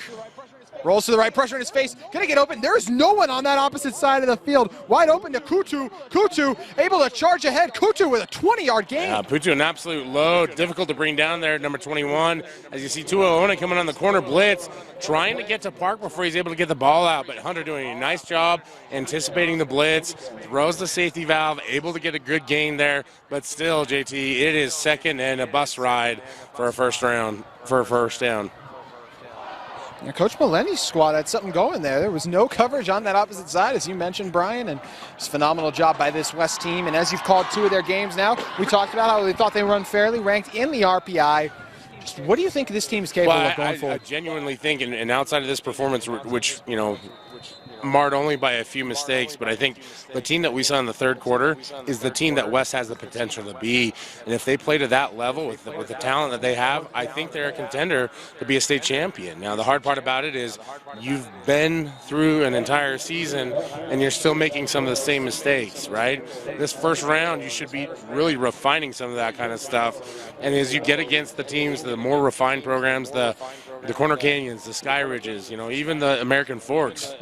rolls to the right, pressure in his face. Gonna get open. There's no one on that opposite side of the field. Wide open to Kutu. Kutu able to charge ahead. Kutu with a 20-yard gain. Yeah, Kutu an absolute load. Difficult to bring down there, number 21. As you see, Arona coming on the corner blitz, trying to get to Park before he's able to get the ball out. But Hunter doing a nice job anticipating the blitz. Throws the safety valve, able to get a good gain there. But still, JT, it is second and a bus ride for a first down. Yeah, Coach Maleni's squad had something going there. There was no coverage on that opposite side, as you mentioned, Brian, and it's a phenomenal job by this West team. And as you've called two of their games now, we talked about how they thought they were unfairly ranked in the RPI. Just what do you think this team is capable of going forward? I genuinely think, and outside of this performance, which, marred only by a few mistakes, but I think the team that we saw in the third quarter is the team that West has the potential to be. And if they play to that level with the talent that they have, I think they're a contender to be a state champion. Now, the hard part about it is you've been through an entire season and you're still making some of the same mistakes, right? This first round, you should be really refining some of that kind of stuff. And as you get against the teams, the more refined programs, the Corner Canyons, the Sky Ridges, even the American Forks.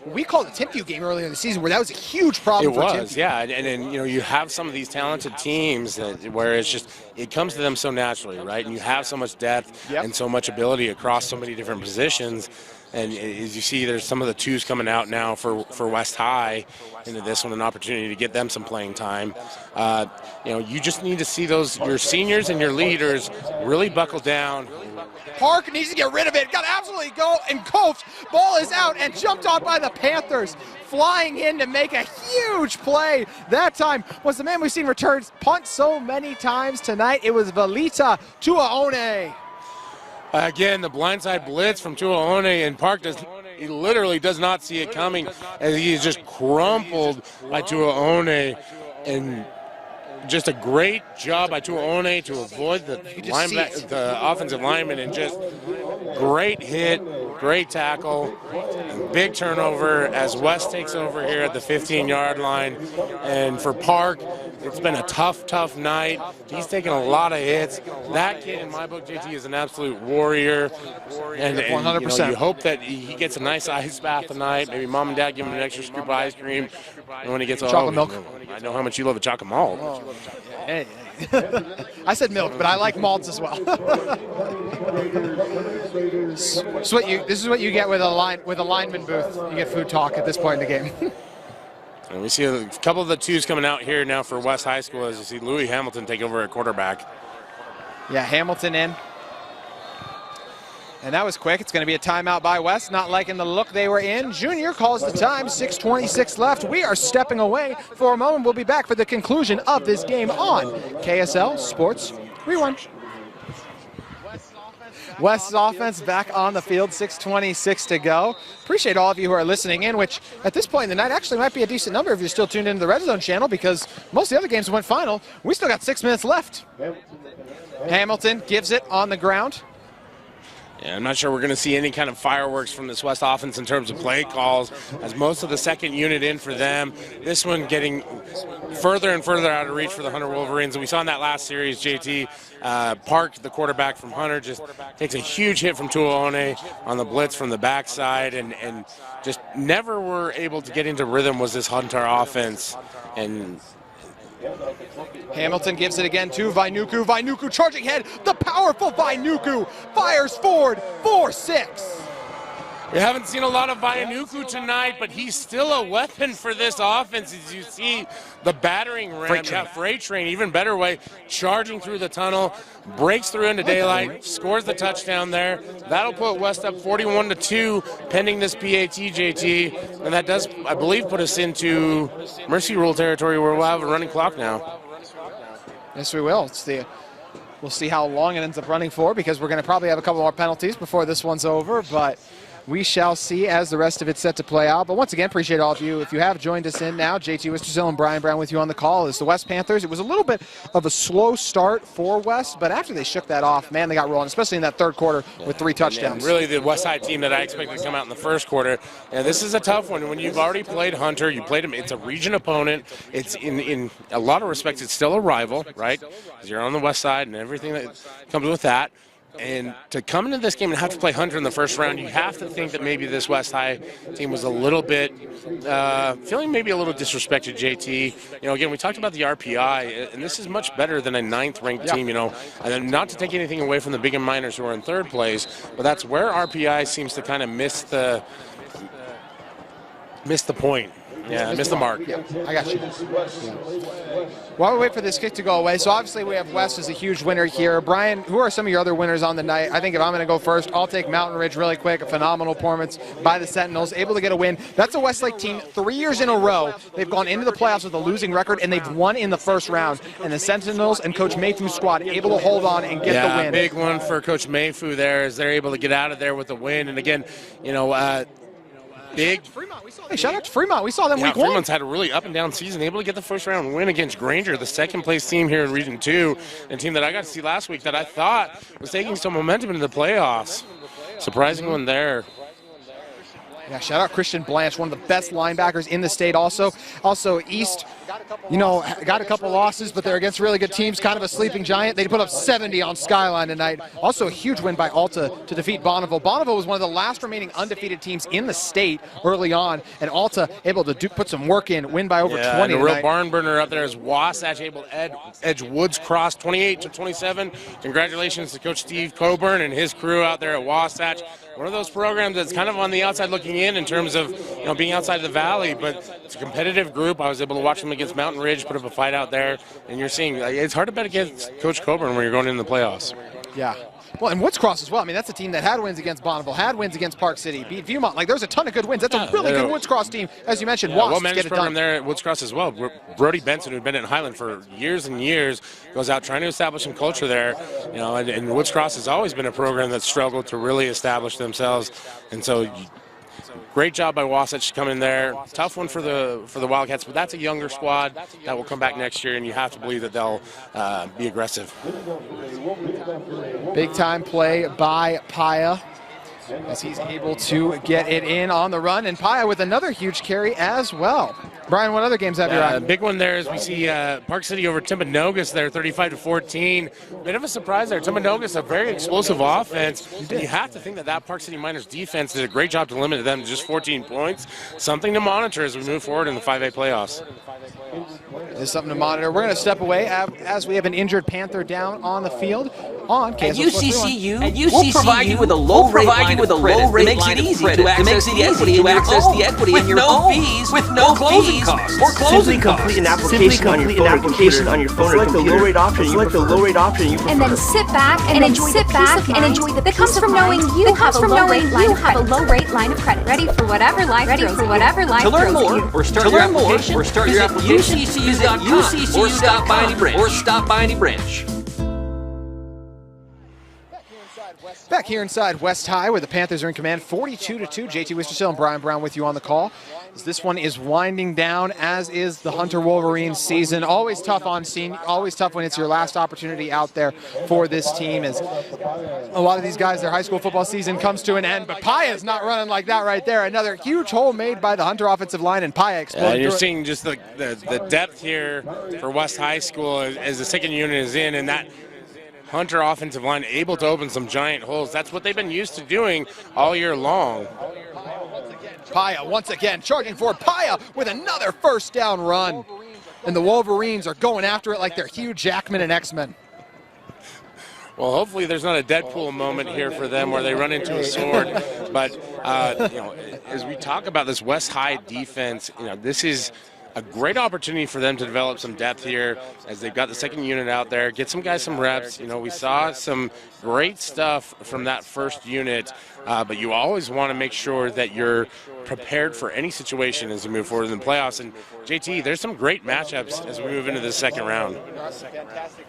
We called the Timpview game earlier in the season where that was a huge problem for Timpview. It was, yeah. And then, you have some of these talented teams where it's just, it comes to them so naturally, right? And you have so much depth and so much ability across so many different positions And as you see, there's some of the twos coming out now for West High into this one, an opportunity to get them some playing time. You just need to see your seniors and your leaders really buckle down. Park needs to get rid of it. Got to absolutely go and coast. Ball is out and jumped on by the Panthers. Flying in to make a huge play. That time was the man we've seen returns punt so many times tonight. It was Valita Tuaone. Again, the blindside blitz from Tuaone, and Park he literally does not see it coming as he is just crumpled by Tuaone. And just a great job by Tuaone to avoid the offensive lineman, and just great hit, great tackle, and big turnover as West takes over here at the 15-yard line. And for Park, it's been a tough night. He's taken a lot of hits. That kid, in my book, JT, is an absolute warrior. And 100%. You hope that he gets a nice ice bath tonight. Maybe mom and dad give him an extra scoop of ice cream. And when he gets chocolate milk. I know how much you love a chocolate malt. Oh, hey. I said milk, but I like malts as well. This is what you get with a lineman booth. You get food talk at this point in the game. And we see a couple of the twos coming out here now for West High School as you see Louis Hamilton take over at quarterback. Yeah, Hamilton in. And that was quick. It's going to be a timeout by West, not liking the look they were in. Junior calls the time, 6:26 left. We are stepping away for a moment. We'll be back for the conclusion of this game on KSL Sports Rewind. West's offense back on the field, 6:26 to go. Appreciate all of you who are listening in, which at this point in the night actually might be a decent number if you're still tuned into the Red Zone channel, because most of the other games went final. We still got 6 minutes left. Hamilton gives it on the ground. Yeah, I'm not sure we're going to see any kind of fireworks from this West offense in terms of play calls, as most of the second unit in for them. This one getting further and further out of reach for the Hunter Wolverines. And we saw in that last series, JT, Park, the quarterback from Hunter, just takes a huge hit from Tuaone on the blitz from the backside, and just never were able to get into rhythm was this Hunter offense. And Hamilton gives it again to Vainuku. Vainuku charging head. The powerful Vainuku fires forward 4-6. We haven't seen a lot of Vainuku tonight, but he's still a weapon for this offense. As you see the battering ram, Freight Train, even better way, charging through the tunnel, breaks through into daylight, scores the touchdown there. That'll put West up 41-2, pending this PAT, JT, and that does, I believe, put us into mercy rule territory where we'll have a running clock now. Yes, we will. We'll see how long it ends up running for, because we're going to probably have a couple more penalties before this one's over, but we shall see as the rest of it's set to play out. But once again, appreciate all of you. If you have joined us in now, JT Wistersill and Brian Brown with you on the call. It's the West Panthers. It was a little bit of a slow start for West, but after they shook that off, man, they got rolling, especially in that third quarter with 3 touchdowns. Really the West Side team that I expected to come out in the first quarter. And this is a tough one. When you've already played Hunter, you played him, it's a region opponent. It's in a lot of respects, it's still a rival, right? Because you're on the West Side and everything that comes with that. And to come into this game and have to play Hunter in the first round, you have to think that maybe this West High team was a little bit, feeling maybe a little disrespected, JT. Again, we talked about the RPI, and this is much better than a 9th-ranked team, And not to take anything away from the Big and Miners who are in 3rd place, but that's where RPI seems to kind of miss the point. Yeah, missed the mark. Yeah, I got you. While we wait for this kick to go away, so obviously we have West as a huge winner here. Brian, who are some of your other winners on the night? I think if I'm going to go first, I'll take Mountain Ridge really quick. A phenomenal performance by the Sentinels, able to get a win. That's a Westlake team 3 years in a row. They've gone into the playoffs with a losing record, and they've won in the first round. And the Sentinels and Coach Mayfew's squad able to hold on and get the win. Big one for Coach Mayfew there as they're able to get out of there with a win. And again, big. Hey, shout out to Fremont. We saw them week 1. Fremont's had a really up and down season, able to get the first round win against Granger, the 2nd place team here in Region 2, and a team that I got to see last week that I thought was taking some momentum into the playoffs. Surprising one there. Yeah, shout out Christian Blanche, one of the best linebackers in the state also. Also, East got a couple losses, but they're against really good teams, kind of a sleeping giant. They put up 70 on Skyline tonight. Also a huge win by Alta to defeat Bonneville. Bonneville was one of the last remaining undefeated teams in the state early on, and Alta able to put some work in, win by over 20 and a real tonight. barn burner up there is Wasatch able to edge Woods Cross 28-27. Congratulations to Coach Steve Coburn and his crew out there at Wasatch. One of those programs that's kind of on the outside looking in terms of being outside the valley, but it's a competitive group. I was able to watch them against Mountain Ridge, put up a fight out there, and you're seeing it's hard to bet against Coach Coburn when you're going into the playoffs. Yeah. Well, and Woods Cross as well. I mean, that's a team that had wins against Bonneville, had wins against Park City, beat Viewmont. Like, there's a ton of good wins. That's a really good Woods Cross team, as you mentioned. Well-managed program there at Woods Cross as well. Brody Benson, who'd been at Highland for years and years, goes out trying to establish some culture there. And Woods Cross has always been a program that's struggled to really establish themselves. And so, great job by Wasatch coming in there. Tough one for the Wildcats, but that's a younger squad that will come back next year, and you have to believe that they'll be aggressive. Big time play by Paya as he's able to get it in on the run, and Paya with another huge carry as well. Brian, what other games have you on? Big one there is we see Park City over Timpanogos there, 35-14. Bit of a surprise there. Timpanogos, a very explosive offense. You have to think that Park City Miners defense did a great job to limit them to just 14 points. Something to monitor as we move forward in the 5A playoffs. There's something to monitor. We're going to step away as we have an injured Panther down on the field on KSL. At UCCU, we'll provide you with a low rate line of credit that makes it easy to access the equity in your home with no closing costs or closing costs. Complete an application on your phone or computer. Select the low rate option. Select the low rate option you prefer. And then sit back and enjoy the peace that comes from knowing you have a low rate line of credit. Ready for whatever life throws at you. To learn more or start your application, UCCU.com or stop by any branch. Back here inside West High, where the Panthers are in command, 42-2. JT Wistersill and Brian Brown with you on the call. This one is winding down, as is the Hunter Wolverines season. Always tough on scene, always tough when it's your last opportunity out there for this team, as a lot of these guys, their high school football season comes to an end, but Paya's not running like that right there. Another huge hole made by the Hunter offensive line, and Paya exploded. You're seeing just the depth here for West High School as the second unit is in, and that Hunter offensive line able to open some giant holes. That's what they've been used to doing all year long. Paya once again charging forward. Paya with another first down run. And the Wolverines are going after it like they're Hugh Jackman and X-Men. Well, hopefully there's not a Deadpool moment here for them where they run into a sword. But, as we talk about this West High defense, this is a great opportunity for them to develop some depth here as they've got the second unit out there, get some guys some reps. We saw some great stuff from that first unit, but you always want to make sure that you're prepared for any situation as we move forward in the playoffs. And JT, there's some great matchups as we move into the second round.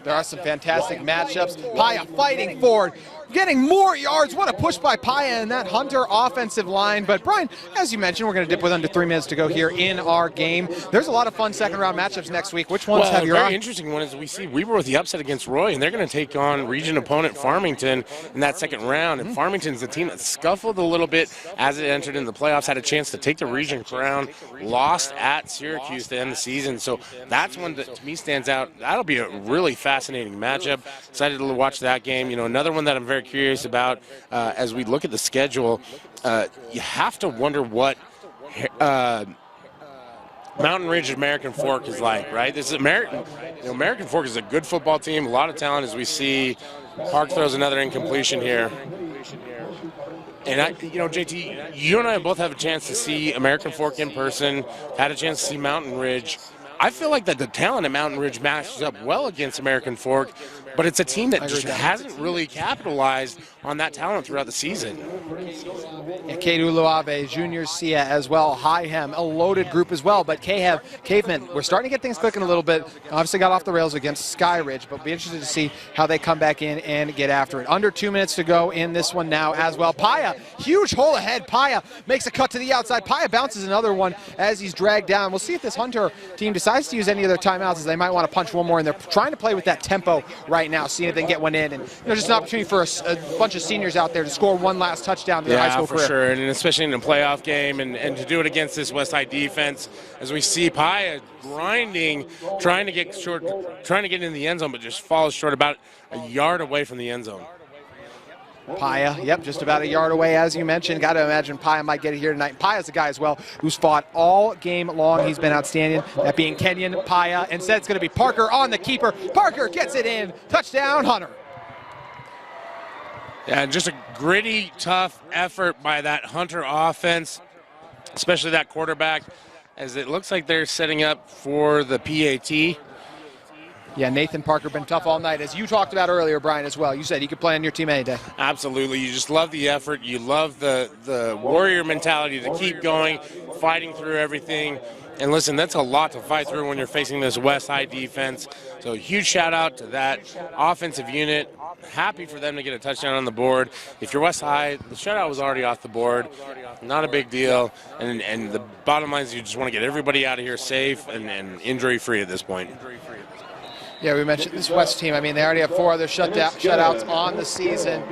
There are some fantastic matchups. Paya fighting forward, getting more yards. What a push by Paya and that Hunter offensive line. But Brian, as you mentioned, we're going to dip with under 3 minutes to go here in our game. There's a lot of fun second round matchups next week. Which ones have you on? A very interesting one is we see Weber with the upset against Roy, and they're going to take on region opponent Farmington in that second round. And Farmington's the team that scuffled a little bit as it entered into the playoffs, had a chance to take the region crown, lost at Syracuse to end the season. So that's one that to me stands out. That'll be a really fascinating matchup. Excited to watch that game. Another one that I'm very curious about as we look at the schedule, you have to wonder what Mountain Ridge American Fork is like, right? This is American Fork is a good football team, a lot of talent as we see. Park throws another incompletion here. And JT, you and I both have a chance to see American Fork in person, had a chance to see Mountain Ridge. I feel like that the talent at Mountain Ridge matches up well against American Fork, but it's a team that just hasn't really capitalized on that talent throughout the season. And Kedu Luave, Junior Sia as well, Higham, a loaded group as well, but Cavemen, we're starting to get things clicking a little bit. Obviously got off the rails against Sky Ridge, but be interested to see how they come back in and get after it. Under 2 minutes to go in this one now as well. Paya, huge hole ahead. Paya makes a cut to the outside. Paya bounces another one as he's dragged down. We'll see if this Hunter team decides to use any of their timeouts, as they might want to punch one more, and they're trying to play with that tempo right now, seeing if they can get one in. And just an opportunity for a bunch bunch of seniors out there to score one last touchdown in their high school for career. sure, and especially in a playoff game, and to do it against this West High defense, as we see Paya grinding, trying to get in the end zone, but just falls short, about a yard away from the end zone. Paya, yep, just about a yard away, as you mentioned. Got to imagine Paya might get it here tonight. Paya's a guy as well who's fought all game long. He's been outstanding, that being Kenyon Paya. Instead, it's going to be Parker on the keeper. Parker gets it in. Touchdown, Hunter. Yeah, just a gritty, tough effort by that Hunter offense, especially that quarterback, as it looks like they're setting up for the PAT. Yeah, Nathan Parker been tough all night, as you talked about earlier, Brian, as well. You said he could play on your team any day. Absolutely. You just love the effort. You love the warrior mentality to keep going, fighting through everything. And listen, that's a lot to fight through when you're facing this West High defense. So huge shout out to that offensive unit. Happy for them to get a touchdown on the board. If you're West High, the shutout was already off the board. Not a big deal. And the bottom line is you just want to get everybody out of here safe and injury-free at this point. Yeah, we mentioned this West team. I mean, they already have 4 other shutouts on the season.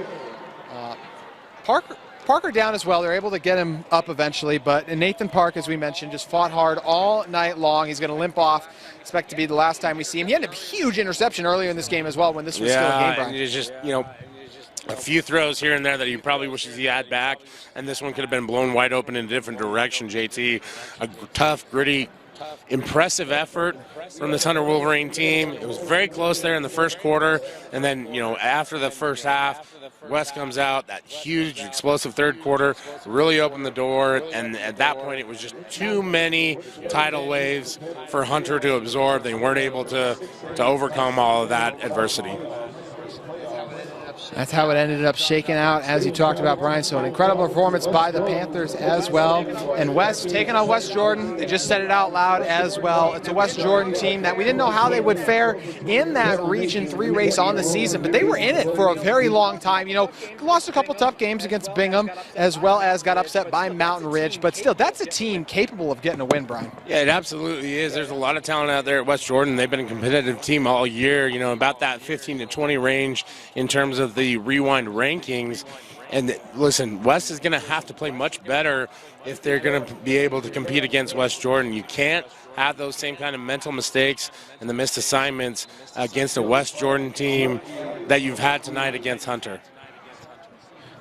Parker down as well. They're able to get him up eventually, but Nathan Park, as we mentioned, just fought hard all night long. He's going to limp off. Expect to be the last time we see him. He had a huge interception earlier in this game as well when this was still a game, Brian. And it's just, a few throws here and there that he probably wishes he had back, and this one could have been blown wide open in a different direction, JT. A tough, gritty, impressive effort from this Hunter Wolverine team. It was very close there in the first quarter, and then, after the first half, West comes out, that huge, explosive third quarter, really opened the door, and at that point it was just too many tidal waves for Hunter to absorb. They weren't able to overcome all of that adversity. That's how it ended up shaking out, as you talked about, Brian. So an incredible performance by the Panthers as well. And West taking on West Jordan. They just said it out loud as well. It's a West Jordan team that we didn't know how they would fare in that Region 3 race on the season, but they were in it for a very long time. Lost a couple tough games against Bingham, as well as got upset by Mountain Ridge. But still, that's a team capable of getting a win, Brian. Yeah, it absolutely is. There's a lot of talent out there at West Jordan. They've been a competitive team all year, about that 15 to 20 range in terms of the rewind rankings. And listen, West is going to have to play much better if they're going to be able to compete against West Jordan. You can't have those same kind of mental mistakes and the missed assignments against a West Jordan team that you've had tonight against Hunter.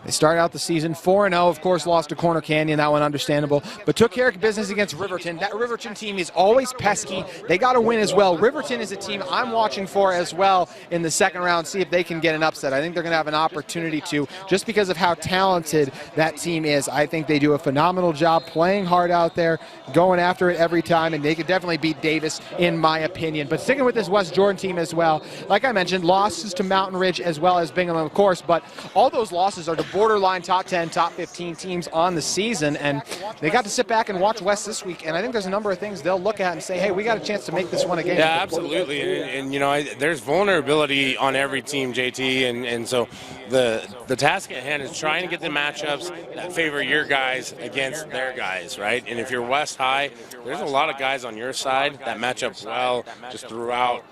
They started out the season 4-0, of course, lost to Corner Canyon, that one understandable, but took care of business against Riverton. That Riverton team is always pesky. They got to win as well. Riverton is a team I'm watching for as well in the second round, see if they can get an upset. I think they're going to have an opportunity to, just because of how talented that team is. I think they do a phenomenal job playing hard out there, going after it every time, and they could definitely beat Davis, in my opinion. But sticking with this West Jordan team as well, like I mentioned, losses to Mountain Ridge as well as Bingham, of course, but all those losses are to borderline top 10, top 15 teams on the season, and they got to sit back and watch West this week, and I think there's a number of things they'll look at and say, hey, we got a chance to make this one a game. Yeah, absolutely, and there's vulnerability on every team, JT, and so the task at hand is trying to get the matchups that favor your guys against their guys, right? And if you're West High, there's a lot of guys on your side that match up well just throughout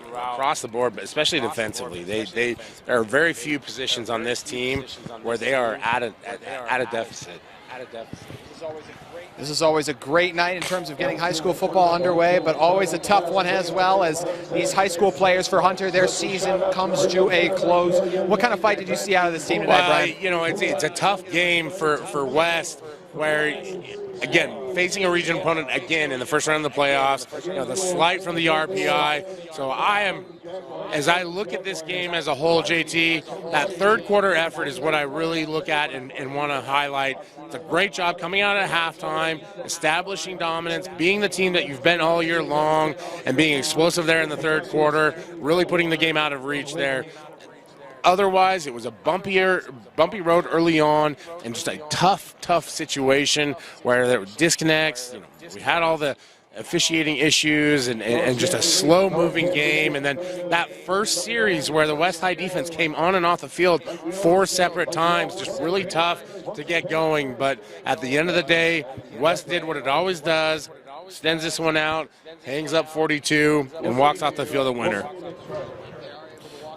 across the board, but especially defensively. There are very few positions on this team where they are at a deficit. This is always a great night in terms of getting high school football underway, but always a tough one as well, as these high school players for Hunter, their season comes to a close. What kind of fight did you see out of this team tonight, Brian? It's a tough game for West, where, again, facing a region opponent again in the first round of the playoffs, the slight from the RPI. So as I look at this game as a whole, JT, that third quarter effort is what I really look at and want to highlight. It's a great job coming out at halftime, establishing dominance, being the team that you've been all year long, and being explosive there in the third quarter, really putting the game out of reach there. Otherwise, it was a bumpy road early on, and just a tough situation where there were disconnects. We had all the officiating issues and just a slow-moving game. And then that first series where the West High defense came on and off the field 4 separate times, just really tough to get going. But at the end of the day, West did what it always does, extends this one out, hangs up 42, and walks off the field a winner.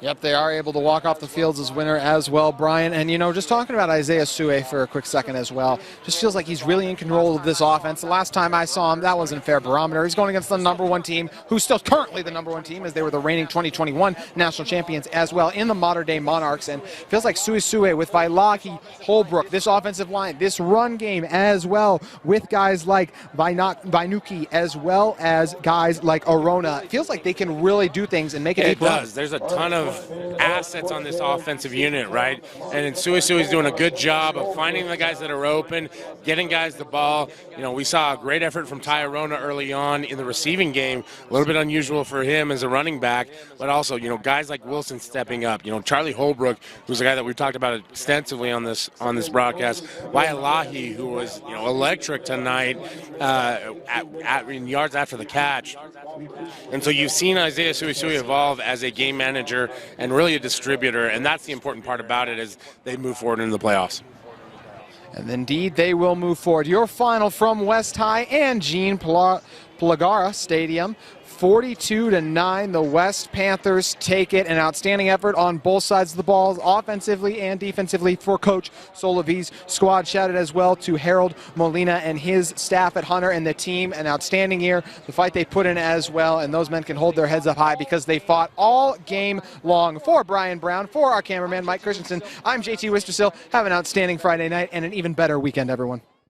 Yep, they are able to walk off the fields as winner as well, Brian. And, you know, just talking about SueSue for a quick second as well, just feels like he's really in control of this offense. The last time I saw him, that wasn't a fair barometer. He's going against the #1 team, who's still currently the #1 team, as they were the reigning 2021 national champions as well in the modern-day Monarchs. And feels like SueSue with Vailahi, Holbrook, this offensive line, this run game as well, with guys like Vainuki as well as guys like Arona. It feels like they can really do things and make a deep run. It does. There's a ton of assets on this offensive unit, right? And SueSue is doing a good job of finding the guys that are open, getting guys the ball. You know, we saw a great effort from Arona early on in the receiving game. A little bit unusual for him as a running back, but also, you know, guys like Wilson stepping up. You know, Charlie Holbrook, who's a guy that we've talked about extensively on this broadcast. Vailahi, who was, you know, electric tonight in yards after the catch. And so you've seen SueSue evolve as a game manager and really a distributor, and that's the important part about it as they move forward into the playoffs. And indeed, they will move forward. Your final from West High and Jean Plagara Stadium. 42-9, the West Panthers take it. An outstanding effort on both sides of the ball, offensively and defensively, for Coach Solovi's squad. Shouted as well to Harold Molina and his staff at Hunter and the team. An outstanding year, the fight they put in as well, and those men can hold their heads up high because they fought all game long. For Brian Brown, for our cameraman Mike Christensen, I'm JT Wistersill. Have an outstanding Friday night and an even better weekend, everyone.